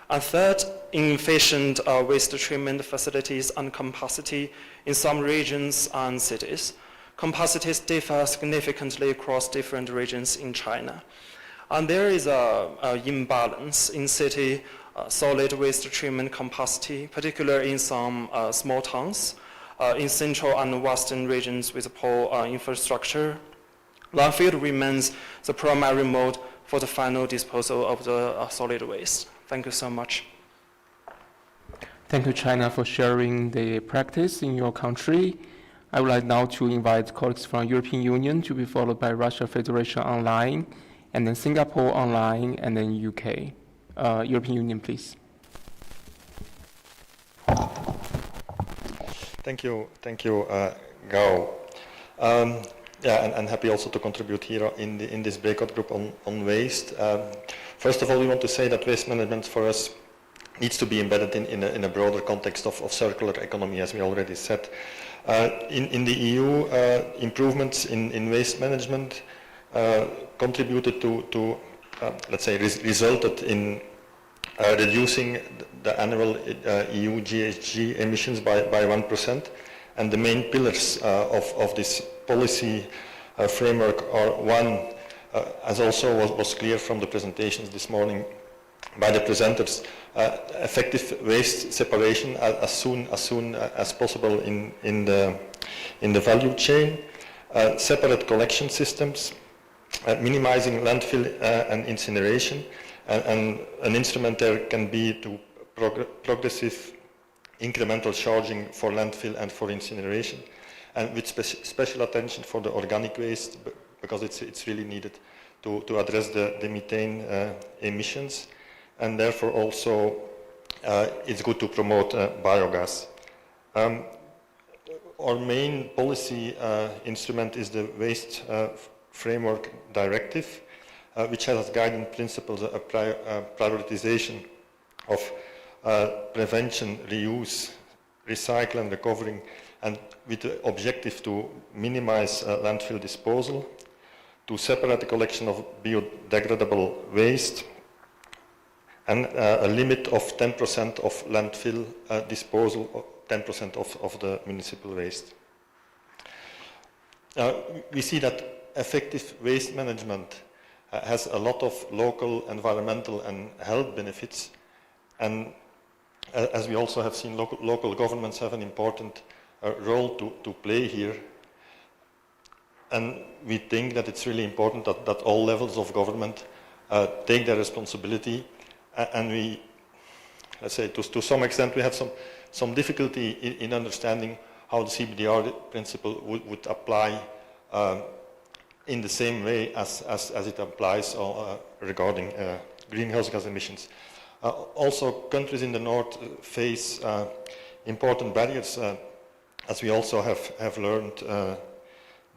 And third, inefficient waste treatment facilities and capacity in some regions and cities. Capacities differ significantly across different regions in China. And there is an imbalance in city solid waste treatment capacity, particularly in some small towns, in central and western regions with poor infrastructure. Landfill remains the primary mode for the final disposal of the solid waste. Thank you so much. Thank you, China, for sharing the practice in your country. I would like now to invite colleagues from European Union to be followed by Russia Federation online, and then Singapore online, and then UK. European Union, please. Thank you, Gao. And happy also to contribute here in this breakout group on waste. First of all, we want to say that waste management for us needs to be embedded in a broader context of circular economy, as we already said. In the EU, improvements in waste management contributed to let's say, resulted in reducing the annual EU GHG emissions by 1%. And the main pillars of this policy framework are one, as also was clear from the presentations this morning by the presenters, effective waste separation as soon as possible in the value chain, separate collection systems, minimizing landfill and incineration, and an instrument there can be to progressive incremental charging for landfill and for incineration, and with special attention for the organic waste, because it's really needed to address the methane emissions, and therefore also it's good to promote biogas. Our main policy instrument is the Waste Framework Directive, which has as guiding principles a prioritization of prevention, reuse, recycle and recovering, and with the objective to minimize landfill disposal, to separate the collection of biodegradable waste, and a limit of 10% of landfill disposal, 10% of the municipal waste. We see that effective waste management has a lot of local environmental and health benefits, and as we also have seen, local governments have an important role to play here. And we think that it's really important that all levels of government take their responsibility, and we, let's say, to some extent, we have some difficulty in understanding how the CBDR principle would apply in the same way as it applies regarding greenhouse gas emissions. Also, countries in the north face important barriers, as we also have learned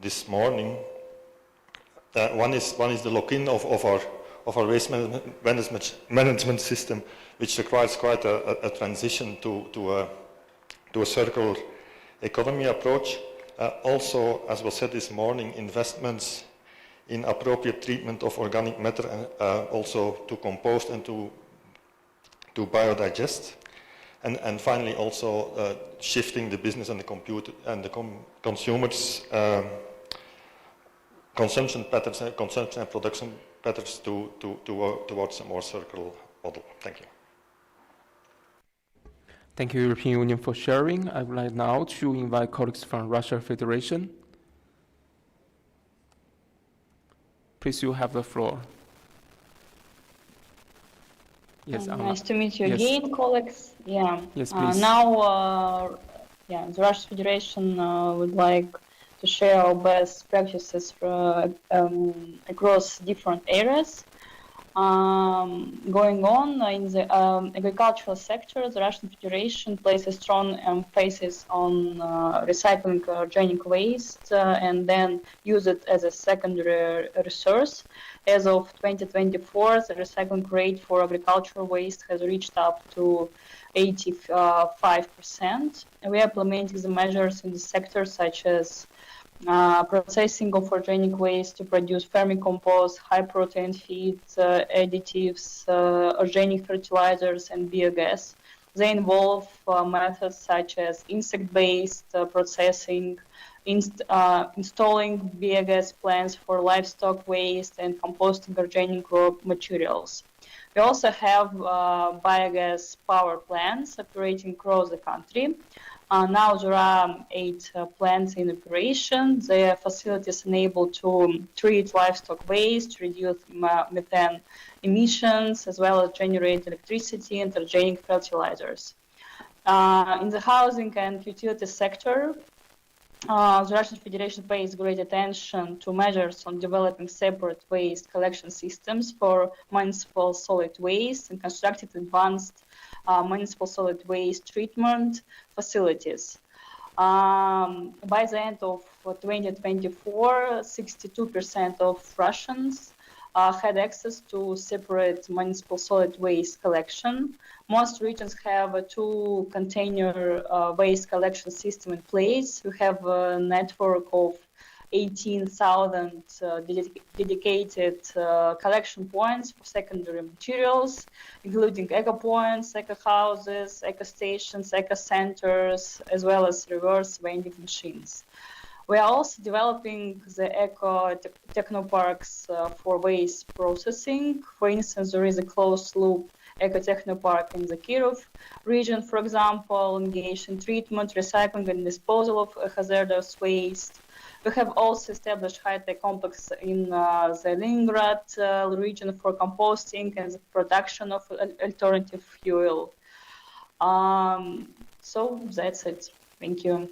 this morning. One is the lock-in of our waste management system, which requires quite a transition to a circular economy approach. Also, as was said this morning, investments in appropriate treatment of organic matter, also to compost and to biodigest, and finally also shifting the business and the consumers' consumption patterns, consumption and production patterns towards a more circular model. Thank you. Thank you, European Union, for sharing. I would like now to invite colleagues from Russia Federation. Please, you have the floor. Yes, nice to meet you yes. again, colleagues. Yeah. Yes, please. Now, the Russian Federation would like to share our best practices across different areas. going on in the agricultural sector. The Russian Federation places a strong emphasis on recycling organic waste and then use it as a secondary resource. As of 2024, the recycling rate for agricultural waste has reached up to 85%. We are implementing the measures in the sector such as processing of organic waste to produce vermicompost, high-protein feeds, additives, organic fertilizers, and biogas. They involve methods such as insect-based processing, installing biogas plants for livestock waste, and composting organic raw materials. We also have biogas power plants operating across the country. Now there are 8 plants in operation. Their facilities enable to treat livestock waste, reduce methane emissions, as well as generate electricity and organic fertilizers. In the housing and utility sector, the Russian Federation pays great attention to measures on developing separate waste collection systems for municipal solid waste and constructed advanced municipal solid waste treatment facilities. By the end of 2024, 62% of Russians had access to separate municipal solid waste collection. Most regions have a 2-container waste collection system in place. We have a network of 18,000 dedicated collection points for secondary materials, including eco points, eco houses, eco stations, eco centers, as well as reverse vending machines. We are also developing the eco technoparks for waste processing. For instance, there is a closed loop eco technopark in the Kirov region, for example, engaged in treatment, recycling, and disposal of hazardous waste. We have also established high-tech complex in the Leningrad region for composting and the production of alternative fuel. So that's it. Thank you.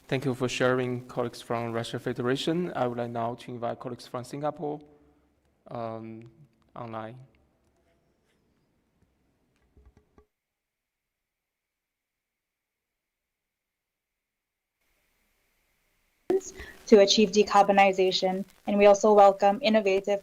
Thank you for sharing, colleagues from Russia Federation. I would like now to invite colleagues from Singapore online. To achieve decarbonization, and we also welcome innovative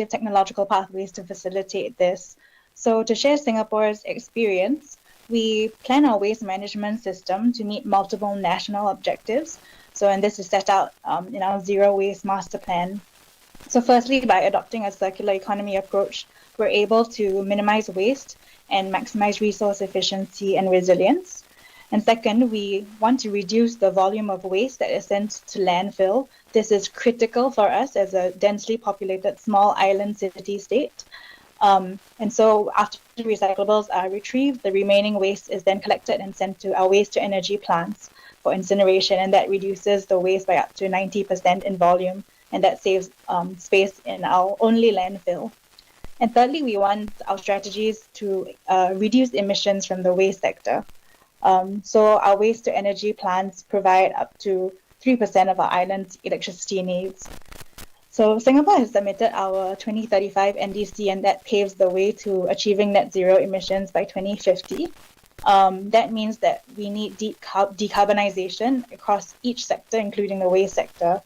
technological pathways to facilitate this. So to share Singapore's experience, we plan our waste management system to meet multiple national objectives. So, and this is set out in our Zero Waste Master Plan. So firstly, by adopting a circular economy approach, we're able to minimize waste and maximize resource efficiency and resilience. And second, we want to reduce the volume of waste that is sent to landfill. This is critical for us as a densely populated small island city-state. And so after the recyclables are retrieved, the remaining waste is then collected and sent to our waste-to-energy plants for incineration, and that reduces the waste by up to 90% in volume, and that saves space in our only landfill. And thirdly, we want our strategies to reduce emissions from the waste sector. So our waste-to-energy plants provide up to 3% of our island's electricity needs. So Singapore has submitted our 2035 NDC, and that paves the way to achieving net zero emissions by 2050. That means that we need deep decarbonization across each sector, including the waste sector.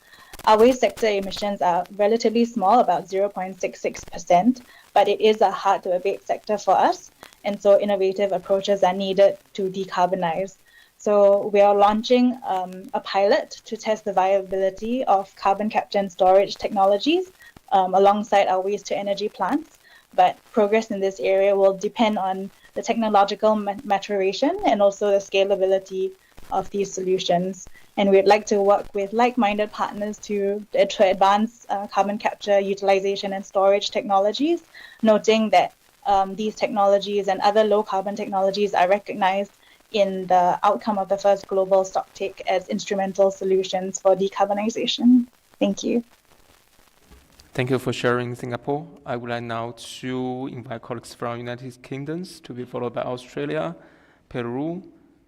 Our waste sector emissions are relatively small, about 0.66%, but it is a hard-to-abate sector for us, and so innovative approaches are needed to decarbonize. So we are launching a pilot to test the viability of carbon capture and storage technologies alongside our waste-to-energy plants. But progress in this area will depend on the technological maturation and also the scalability of these solutions. And we'd like to work with like-minded partners to advance carbon capture, utilization, and storage technologies, noting that these technologies and other low-carbon technologies are recognized in the outcome of the first global stocktake as instrumental solutions for decarbonization. Thank you. Thank you for sharing Singapore. I would like now to invite colleagues from United Kingdom to be followed by Australia, Peru,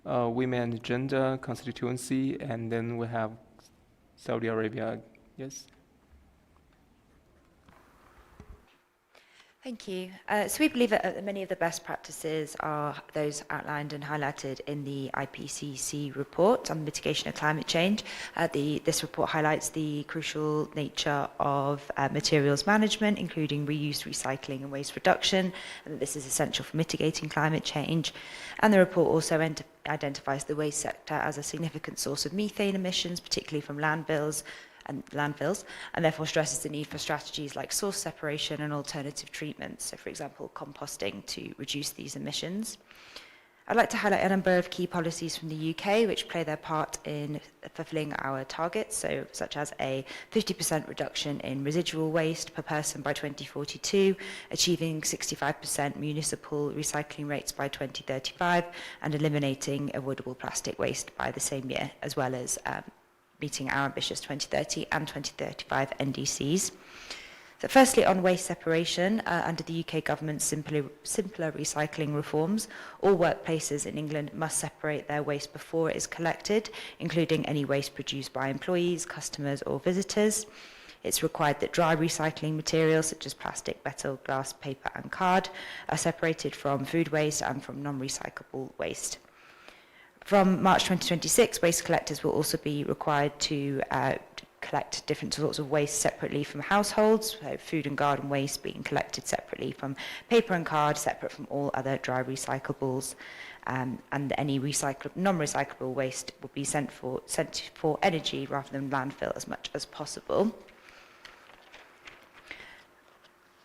Women and Gender Constituency, and then we have Saudi Arabia. Yes. Thank you. So we believe that many of the best practices are those outlined and highlighted in the IPCC report on mitigation of climate change. This report highlights the crucial nature of materials management, including reuse, recycling and waste reduction, and that this is essential for mitigating climate change. And the report also identifies the waste sector as a significant source of methane emissions, particularly from landfills, and therefore stresses the need for strategies like source separation and alternative treatments, so for example composting, to reduce these emissions. I'd like to highlight a number of key policies from the UK which play their part in fulfilling our targets, such as a 50% reduction in residual waste per person by 2042, achieving 65% municipal recycling rates by 2035, and eliminating avoidable plastic waste by the same year, as well as meeting our ambitious 2030 and 2035 NDCs. So firstly, on waste separation, under the UK government's simpler recycling reforms, all workplaces in England must separate their waste before it is collected, including any waste produced by employees, customers or visitors. It's required that dry recycling materials such as plastic, metal, glass, paper and card are separated from food waste and from non-recyclable waste. From March 2026, waste collectors will also be required to collect different sorts of waste separately from households, so food and garden waste being collected separately from paper and card, separate from all other dry recyclables, and any non-recyclable waste will be sent for energy rather than landfill as much as possible.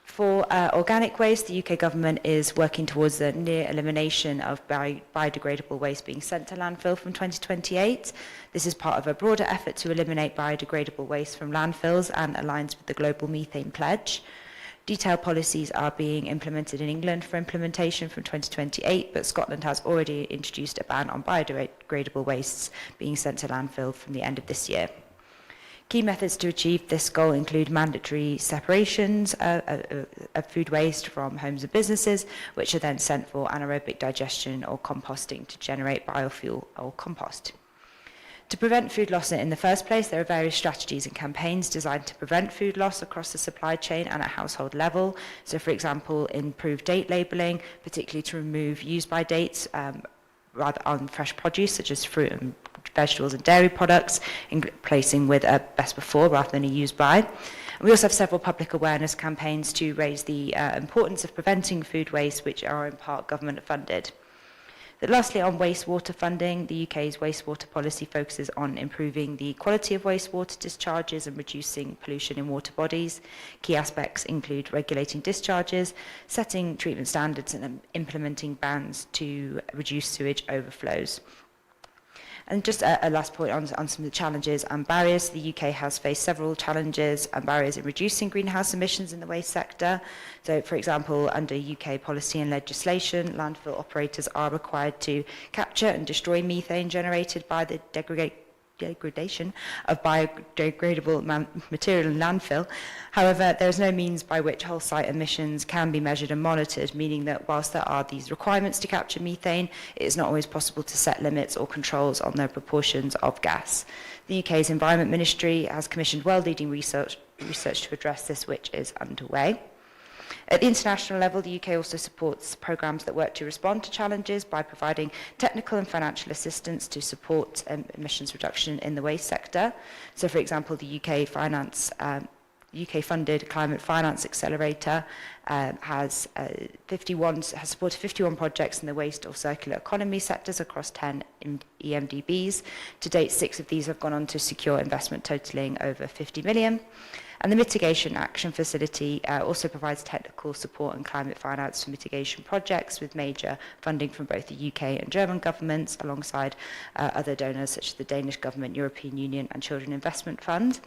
For organic waste, the UK government is working towards the near elimination of biodegradable waste being sent to landfill from 2028. This is part of a broader effort to eliminate biodegradable waste from landfills and aligns with the Global Methane Pledge. Detailed policies are being implemented in England for implementation from 2028, but Scotland has already introduced a ban on biodegradable wastes being sent to landfill from the end of this year. Key methods to achieve this goal include mandatory separations of food waste from homes and businesses, which are then sent for anaerobic digestion or composting to generate biofuel or compost. To prevent food loss in the first place, there are various strategies and campaigns designed to prevent food loss across the supply chain and at household level. So, for example, improved date labelling, particularly to remove use-by dates rather on fresh produce, such as fruit and vegetables and dairy products, in placing with a best before rather than a use by. We also have several public awareness campaigns to raise the importance of preventing food waste, which are in part government funded. But lastly, on wastewater funding, the UK's wastewater policy focuses on improving the quality of wastewater discharges and reducing pollution in water bodies. Key aspects include regulating discharges, setting treatment standards and implementing bans to reduce sewage overflows. And just a last point on some of the challenges and barriers. The UK has faced several challenges and barriers in reducing greenhouse emissions in the waste sector. So, for example, under UK policy and legislation, landfill operators are required to capture and destroy methane generated by the degradation of biodegradable material in landfill. However, there is no means by which whole site emissions can be measured and monitored, meaning that whilst there are these requirements to capture methane, it is not always possible to set limits or controls on the proportions of gas. The UK's Environment Ministry has commissioned world-leading research to address this, which is underway. At the international level, the UK also supports programs that work to respond to challenges by providing technical and financial assistance to support emissions reduction in the waste sector. So, for example, the UK-funded Climate Finance Accelerator has supported 51 projects in the waste or circular economy sectors across 10 EMDBs. To date, 6 of these have gone on to secure investment totaling over 50 million. And the Mitigation Action Facility also provides technical support and climate finance for mitigation projects with major funding from both the UK and German governments, alongside other donors such as the Danish government, European Union and Children Investment Fund.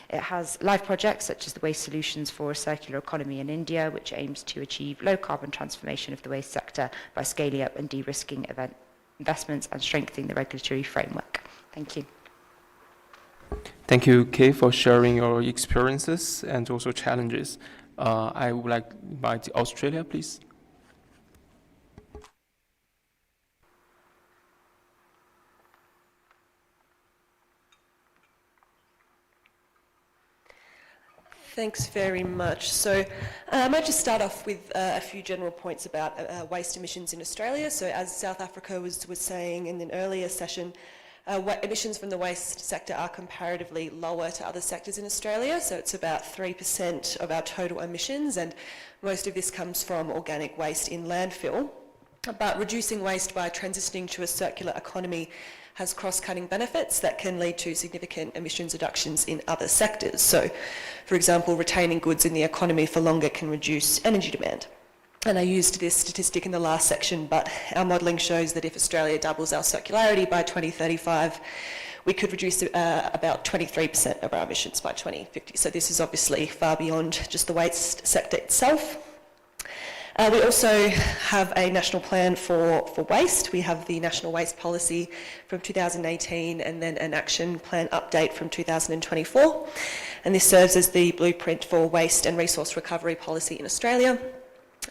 It has live projects such as the Waste Solutions for a Circular Economy in India, which aims to achieve low carbon transformation of the waste sector by scaling up and de-risking investments and strengthening the regulatory framework. Thank you. Thank you, Kay, for sharing your experiences and also challenges. I would like to invite Australia, please. Thanks very much. So I might just start off with a few general points about waste emissions in Australia. So as South Africa was saying in an earlier session, emissions from the waste sector are comparatively lower to other sectors in Australia. So it's about 3% of our total emissions, and most of this comes from organic waste in landfill. But reducing waste by transitioning to a circular economy has cross-cutting benefits that can lead to significant emissions reductions in other sectors. So, for example, retaining goods in the economy for longer can reduce energy demand. And I used this statistic in the last section, but our modelling shows that if Australia doubles our circularity by 2035, we could reduce about 23% of our emissions by 2050. So this is obviously far beyond just the waste sector itself. We also have a national plan for waste. We have the National Waste Policy from 2018 and then an action plan update from 2024. And this serves as the blueprint for waste and resource recovery policy in Australia.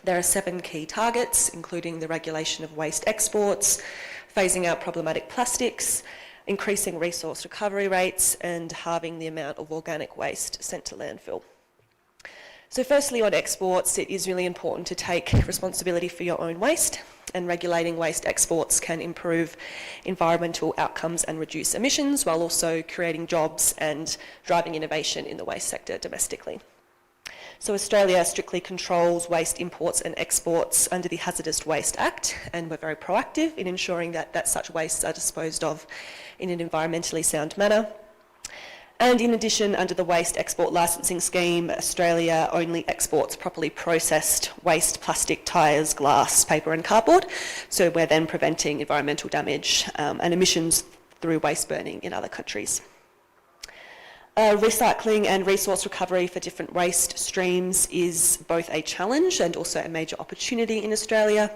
There are 7 key targets, including the regulation of waste exports, phasing out problematic plastics, increasing resource recovery rates, and halving the amount of organic waste sent to landfill. So firstly, on exports, it is really important to take responsibility for your own waste, and regulating waste exports can improve environmental outcomes and reduce emissions, while also creating jobs and driving innovation in the waste sector domestically. So Australia strictly controls waste imports and exports under the Hazardous Waste Act, and we're very proactive in ensuring that such wastes are disposed of in an environmentally sound manner. And in addition, under the Waste Export Licensing Scheme, Australia only exports properly processed waste plastic, tyres, glass, paper and cardboard. So we're then preventing environmental damage and emissions through waste burning in other countries. Recycling and resource recovery for different waste streams is both a challenge and also a major opportunity in Australia.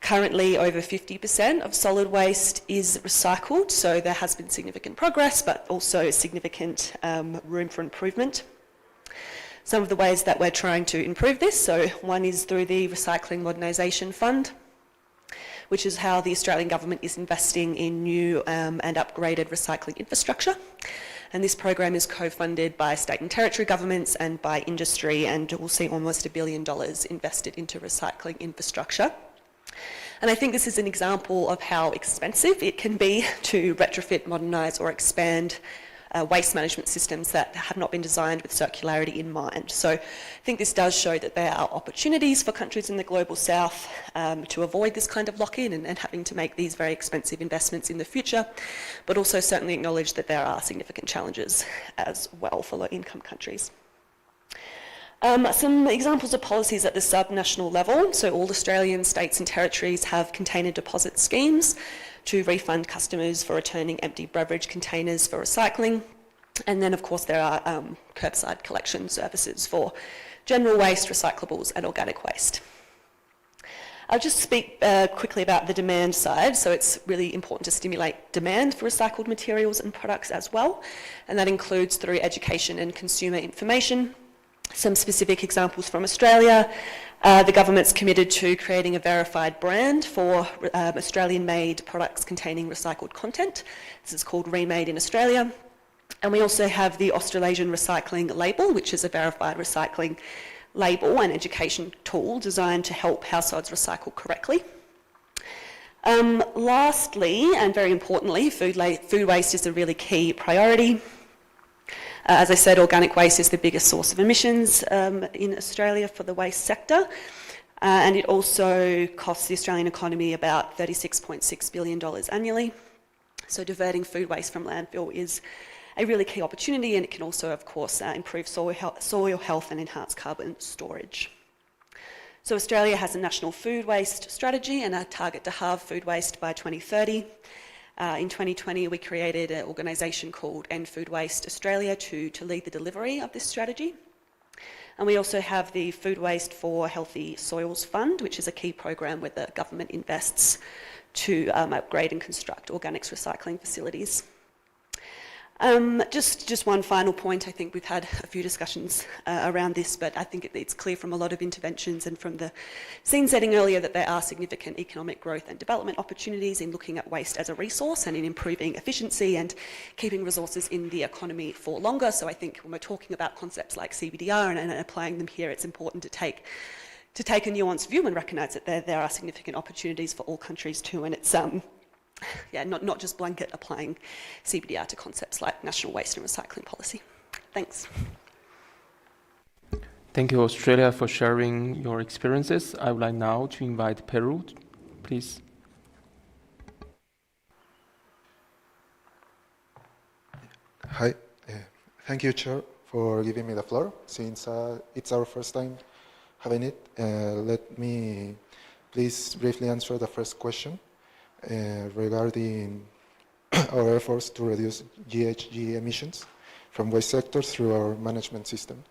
Currently, over 50% of solid waste is recycled, so there has been significant progress, but also significant room for improvement. Some of the ways that we're trying to improve this, so one is through the Recycling Modernisation Fund, which is how the Australian government is investing in new and upgraded recycling infrastructure. And this program is co-funded by state and territory governments and by industry, and we'll see almost $1 billion invested into recycling infrastructure. And I think this is an example of how expensive it can be to retrofit, modernise or expand waste management systems that have not been designed with circularity in mind. So I think this does show that there are opportunities for countries in the global south to avoid this kind of lock-in and having to make these very expensive investments in the future, but also certainly acknowledge that there are significant challenges as well for low-income countries. Some examples of policies at the sub-national level. So all Australian states and territories have container deposit schemes to refund customers for returning empty beverage containers for recycling. And then, of course, there are curbside collection services for general waste, recyclables and organic waste. I'll just speak quickly about the demand side. So it's really important to stimulate demand for recycled materials and products as well. And that includes through education and consumer information. Some specific examples from Australia. The government's committed to creating a verified brand for Australian-made products containing recycled content. This is called Remade in Australia. And we also have the Australasian Recycling Label, which is a verified recycling label and education tool designed to help households recycle correctly. Lastly, and very importantly, food waste is a really key priority. As I said, organic waste is the biggest source of emissions in Australia for the waste sector, and it also costs the Australian economy about $36.6 billion annually. So diverting food waste from landfill is a really key opportunity, and it can also, of course, improve soil health and enhance carbon storage. So Australia has a national food waste strategy and a target to halve food waste by 2030. In 2020, we created an organisation called End Food Waste Australia to lead the delivery of this strategy. And we also have the Food Waste for Healthy Soils Fund, which is a key program where the government invests to upgrade and construct organics recycling facilities. Just one final point. I think we've had a few discussions around this, but I think it's clear from a lot of interventions and from the scene setting earlier that there are significant economic growth and development opportunities in looking at waste as a resource and in improving efficiency and keeping resources in the economy for longer. So I think when we're talking about concepts like CBDR and applying them here, it's important to take a nuanced view and recognise that there are significant opportunities for all countries too, and it's not just blanket applying CBDR to concepts like national waste and recycling policy. Thanks. Thank you, Australia, for sharing your experiences. I would like now to invite Peru, please. Hi, thank you, Chair, for giving me the floor. Since it's our first time having it, let me please briefly answer the first question. Regarding our efforts to reduce GHG emissions from waste sectors through our management system.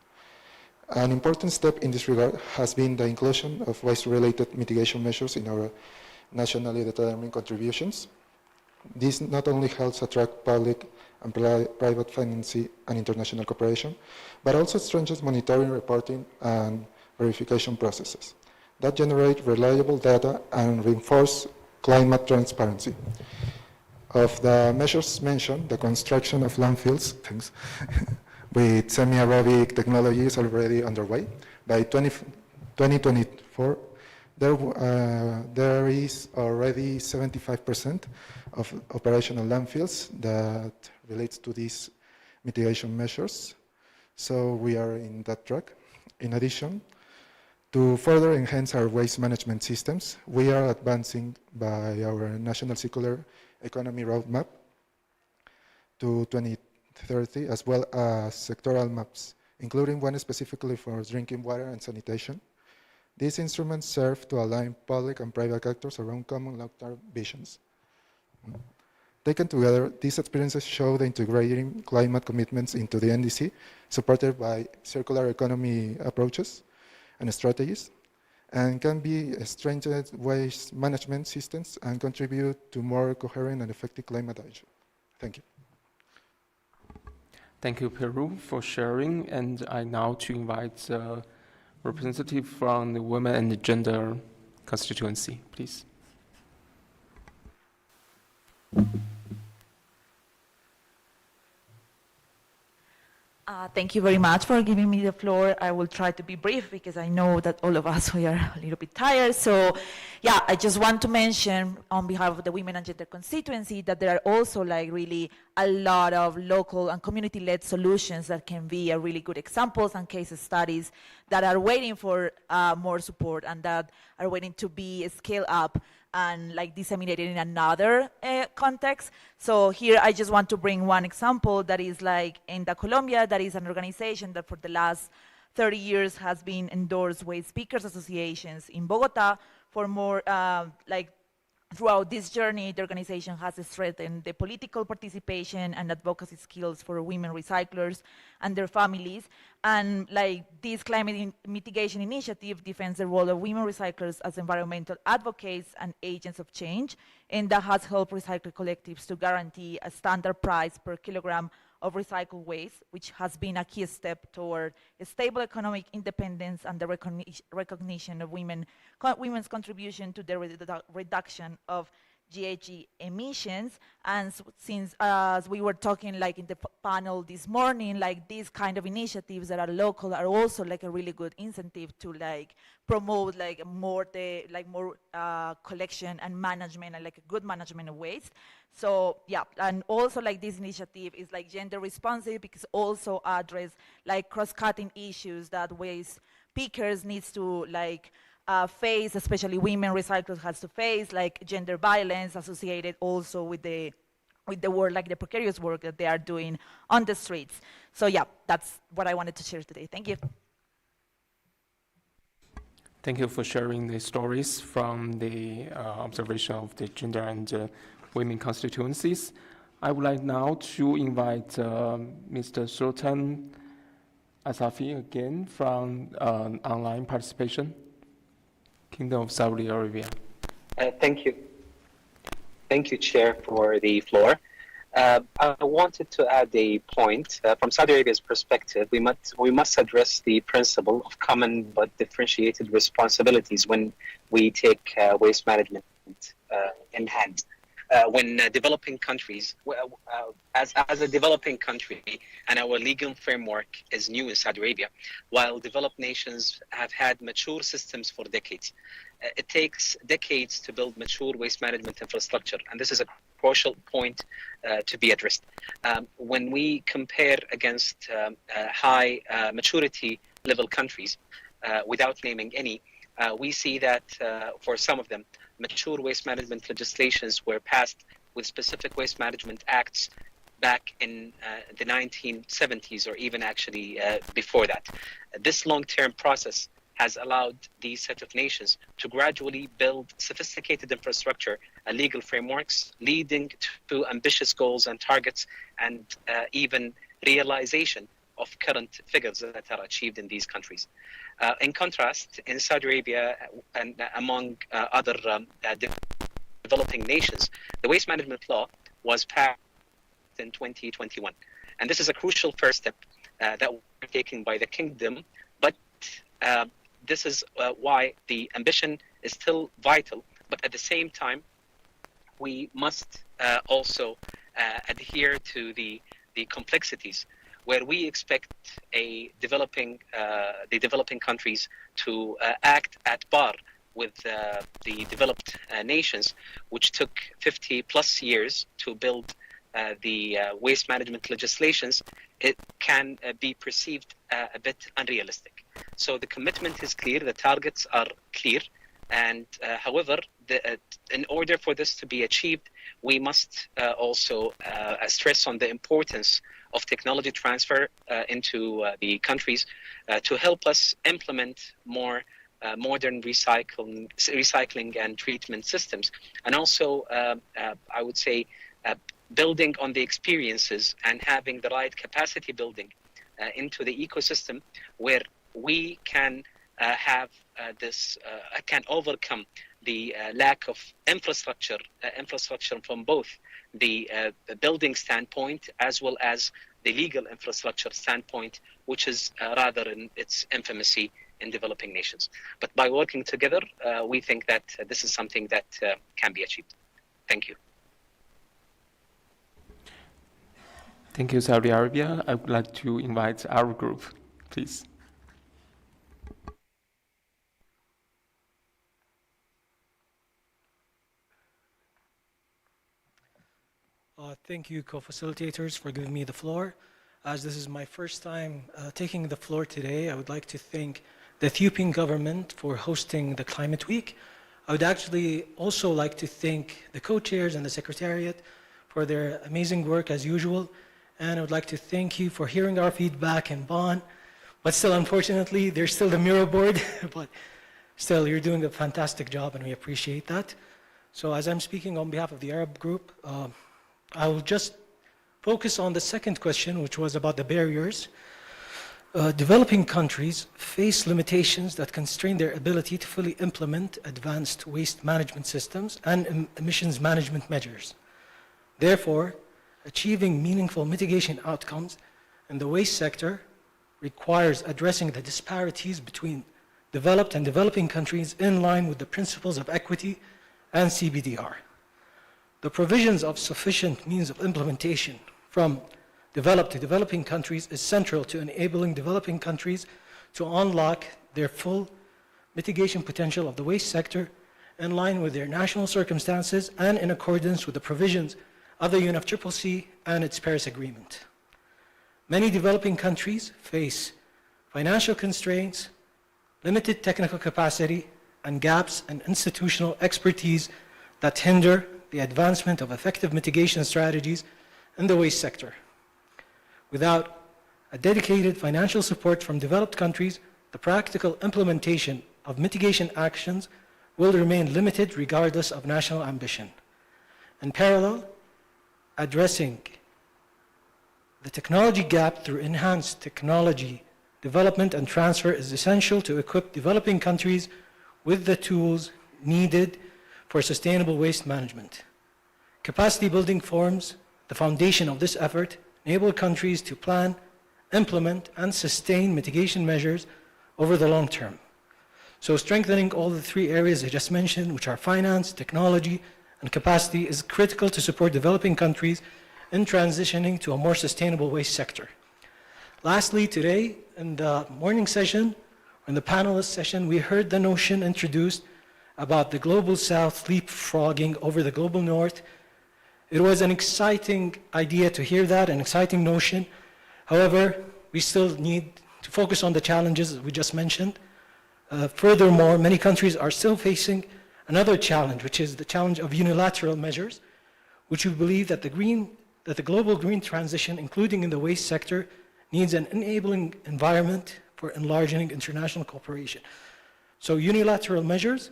An important step in this regard has been the inclusion of waste-related mitigation measures in our nationally determined contributions. This not only helps attract public and private financing and international cooperation, but also strengthens monitoring, reporting, and verification processes that generate reliable data and reinforce climate transparency. Of the measures mentioned, the construction of landfills, with semi-aerobic technology is already underway. By 2024, there is already 75% of operational landfills that relates to these mitigation measures. So we are in that track. In addition, to further enhance our waste management systems, we are advancing by our National Circular Economy Roadmap to 2030, as well as sectoral maps, including one specifically for drinking water and sanitation. These instruments serve to align public and private actors around common long-term visions. Taken together, these experiences show the integrating climate commitments into the NDC, supported by circular economy approaches and strategies, and can be strengthened waste management systems and contribute to more coherent and effective climate action. Thank you. Thank you, Peru, for sharing. And I now to invite a representative from the Women and the Gender constituency, please. Thank you very much for giving me the floor. I will try to be brief because I know that all of us we are a little bit tired. So yeah, I just want to mention on behalf of the Women and Gender constituency that there are also like really a lot of local and community-led solutions that can be a really good examples and case studies that are waiting for more support and that are waiting to be scaled up and like disseminated in another context. So here I just want to bring one example that is like in Colombia, that is an organization that for the last 30 years has been endorsed waste speakers associations in Bogota for more like throughout this journey, the organization has strengthened the political participation and advocacy skills for women recyclers and their families. And like this climate mitigation initiative defends the role of women recyclers as environmental advocates and agents of change, and that has helped recycle collectives to guarantee a standard price per kilogram of recycled waste, which has been a key step toward a stable economic independence and the recognition of women's contribution to the reduction of GHG emissions. And since as we were talking like in the panel this morning, like these kind of initiatives that are local are also like a really good incentive to like promote like more collection and management and like a good management of waste. So yeah, and also like this initiative is like gender responsive because also address like cross-cutting issues that waste pickers needs to like face, especially women recyclers has to face, like gender violence associated also with the work, like the precarious work that they are doing on the streets. So yeah, that's what I wanted to share today. Thank you. Thank you for sharing the stories from the observation of the gender and women constituencies. I would like now to invite Mr. Sultan Asafi again from online participation. Kingdom of Saudi Arabia. Thank you. Thank you, Chair, for the floor. I wanted to add a point. From Saudi Arabia's perspective, we must address the principle of common but differentiated responsibilities when we take waste management in hand. When developing countries, as a developing country, and our legal framework is new in Saudi Arabia, while developed nations have had mature systems for decades. It takes decades to build mature waste management infrastructure, and this is a crucial point to be addressed. When we compare against high maturity level countries, without naming any, we see that for some of them, mature waste management legislations were passed with specific waste management acts back in the 1970s, or even actually before that. This long-term process has allowed these set of nations to gradually build sophisticated infrastructure and legal frameworks, leading to ambitious goals and targets, and even realization of current figures that are achieved in these countries. In contrast, in Saudi Arabia and among other developing nations, the waste management law was passed in 2021. And this is a crucial first step that we're taking by the kingdom, but this is why the ambition is still vital, but at the same time, we must also adhere to the complexities where we expect the developing countries to act at par with the developed nations, which took 50 plus years to build the waste management legislations. It can be perceived a bit unrealistic. So the commitment is clear, the targets are clear, and however, in order for this to be achieved, we must also stress on the importance of technology transfer into the countries to help us implement more modern recycling and treatment systems. And also, I would say, building on the experiences and having the right capacity building into the ecosystem where we can have can overcome the lack of infrastructure from both the building standpoint as well as the legal infrastructure standpoint, which is rather in its infancy in developing nations. But by working together, we think that this is something that can be achieved. Thank you. Thank you, Saudi Arabia. I would like to invite our group, please. Thank you, co-facilitators, for giving me the floor. As this is my first time taking the floor today, I would like to thank the Ethiopian government for hosting the Climate Week. I would actually also like to thank the co-chairs and the secretariat for their amazing work as usual. And I would like to thank you for hearing our feedback in Bonn. But still, unfortunately, there's still the mural board, but still, you're doing a fantastic job and we appreciate that. So as I'm speaking on behalf of the Arab group, I will just focus on the second question, which was about the barriers. Developing countries face limitations that constrain their ability to fully implement advanced waste management systems and emissions management measures. Therefore, achieving meaningful mitigation outcomes in the waste sector requires addressing the disparities between developed and developing countries in line with the principles of equity and CBDR. The provisions of sufficient means of implementation from developed to developing countries is central to enabling developing countries to unlock their full mitigation potential of the waste sector in line with their national circumstances and in accordance with the provisions of the UNFCCC and its Paris Agreement. Many developing countries face financial constraints, limited technical capacity, and gaps in institutional expertise that hinder the advancement of effective mitigation strategies in the waste sector. Without a dedicated financial support from developed countries, the practical implementation of mitigation actions will remain limited regardless of national ambition. In parallel, addressing the technology gap through enhanced technology development and transfer is essential to equip developing countries with the tools needed for sustainable waste management. Capacity building forums the foundation of this effort, enable countries to plan, implement, and sustain mitigation measures over the long term. So strengthening all the three areas I just mentioned, which are finance, technology, and capacity, is critical to support developing countries in transitioning to a more sustainable waste sector. Lastly, today, in the morning session, in the panelist session, we heard the notion introduced about the Global South leapfrogging over the Global North. It was an exciting idea to hear that, an exciting notion. However, we still need to focus on the challenges we just mentioned. Furthermore, many countries are still facing another challenge, which is the challenge of unilateral measures, which we believe that the global green transition, including in the waste sector, needs an enabling environment for enlarging international cooperation. So unilateral measures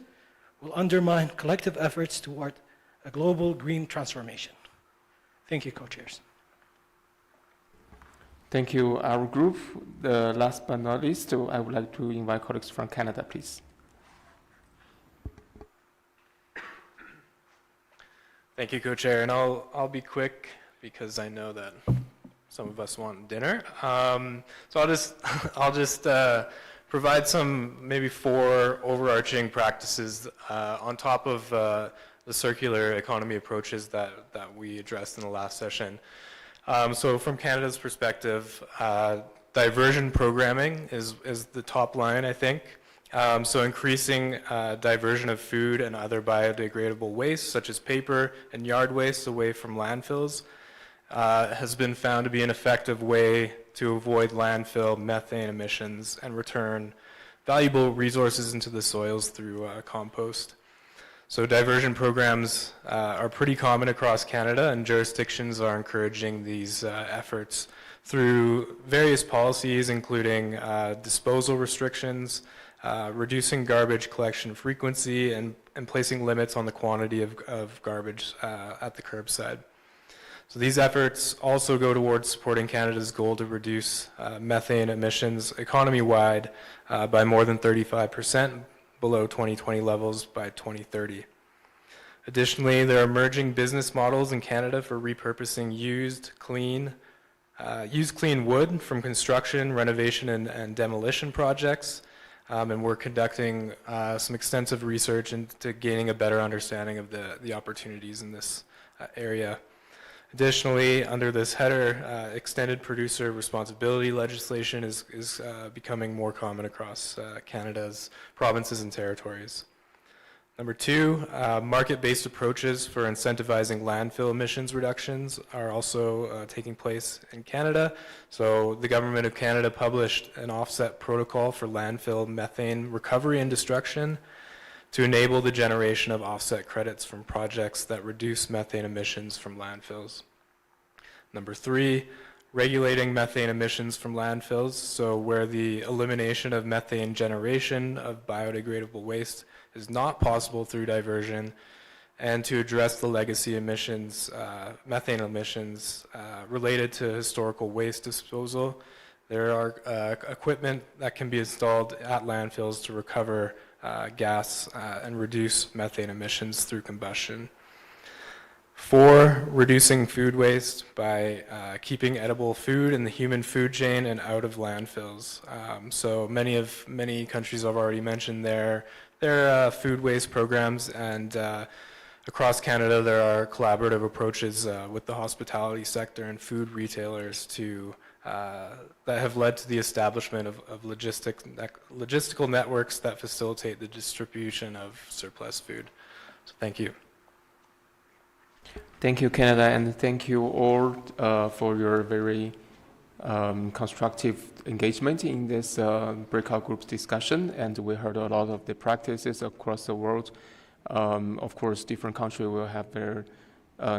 will undermine collective efforts toward a global green transformation. Thank you, co-chairs. Thank you, our group. The last but not least, I would like to invite colleagues from Canada, please. Thank you, co-chair, and I'll be quick because I know that some of us want dinner. So I'll just provide some maybe 4 overarching practices on top of the circular economy approaches that we addressed in the last session. So from Canada's perspective, diversion programming is the top line, I think. So increasing diversion of food and other biodegradable waste, such as paper and yard waste, away from landfills, has been found to be an effective way to avoid landfill methane emissions and return valuable resources into the soils through compost. So diversion programs are pretty common across Canada, and jurisdictions are encouraging these efforts through various policies, including disposal restrictions, reducing garbage collection frequency, and placing limits on the quantity of garbage at the curbside. So these efforts also go towards supporting Canada's goal to reduce methane emissions economy-wide by more than 35% below 2020 levels by 2030. Additionally, there are emerging business models in Canada for repurposing used clean wood from construction, renovation, and demolition projects. And we're conducting some extensive research into gaining a better understanding of the opportunities in this area. Additionally, under this header, extended producer responsibility legislation is becoming more common across Canada's provinces and territories. Number 2, market-based approaches for incentivizing landfill emissions reductions are also taking place in Canada. So the Government of Canada published an offset protocol for landfill methane recovery and destruction to enable the generation of offset credits from projects that reduce methane emissions from landfills. Number 3, regulating methane emissions from landfills, so where the elimination of methane generation of biodegradable waste is not possible through diversion, and to address the legacy emissions, methane emissions related to historical waste disposal. There are equipment that can be installed at landfills to recover gas and reduce methane emissions through combustion. 4, reducing food waste by keeping edible food in the human food chain and out of landfills. So many countries have already mentioned their food waste programs, and across Canada there are collaborative approaches with the hospitality sector and food retailers that have led to the establishment of logistical networks that facilitate the distribution of surplus food. So thank you. Thank you, Canada, and thank you all for your very constructive engagement in this breakout group discussion. And we heard a lot of the practices across the world. Of course, different countries will have their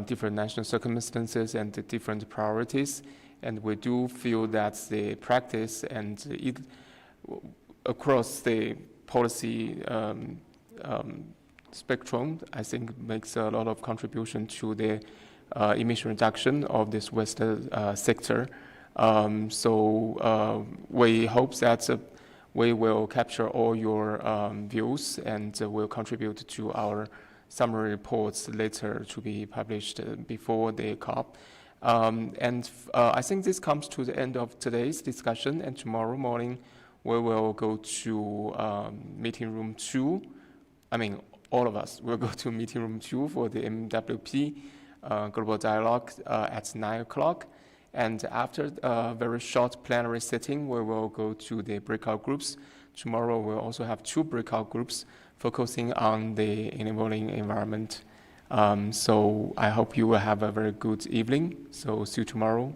different national circumstances and the different priorities. And we do feel that the practice and across the policy spectrum, I think, makes a lot of contribution to the emission reduction of this waste sector. So we hope that we will capture all your views and will contribute to our summary reports later to be published before the COP. I think this comes to the end of today's discussion, and tomorrow morning we will go to meeting room 2. I mean, all of us will go to meeting room 2 for the MWP Global Dialogue at 9 o'clock. And after a very short plenary sitting, we will go to the breakout groups. Tomorrow we'll also have 2 breakout groups focusing on the enabling environment. So I hope you will have a very good evening. So see you tomorrow.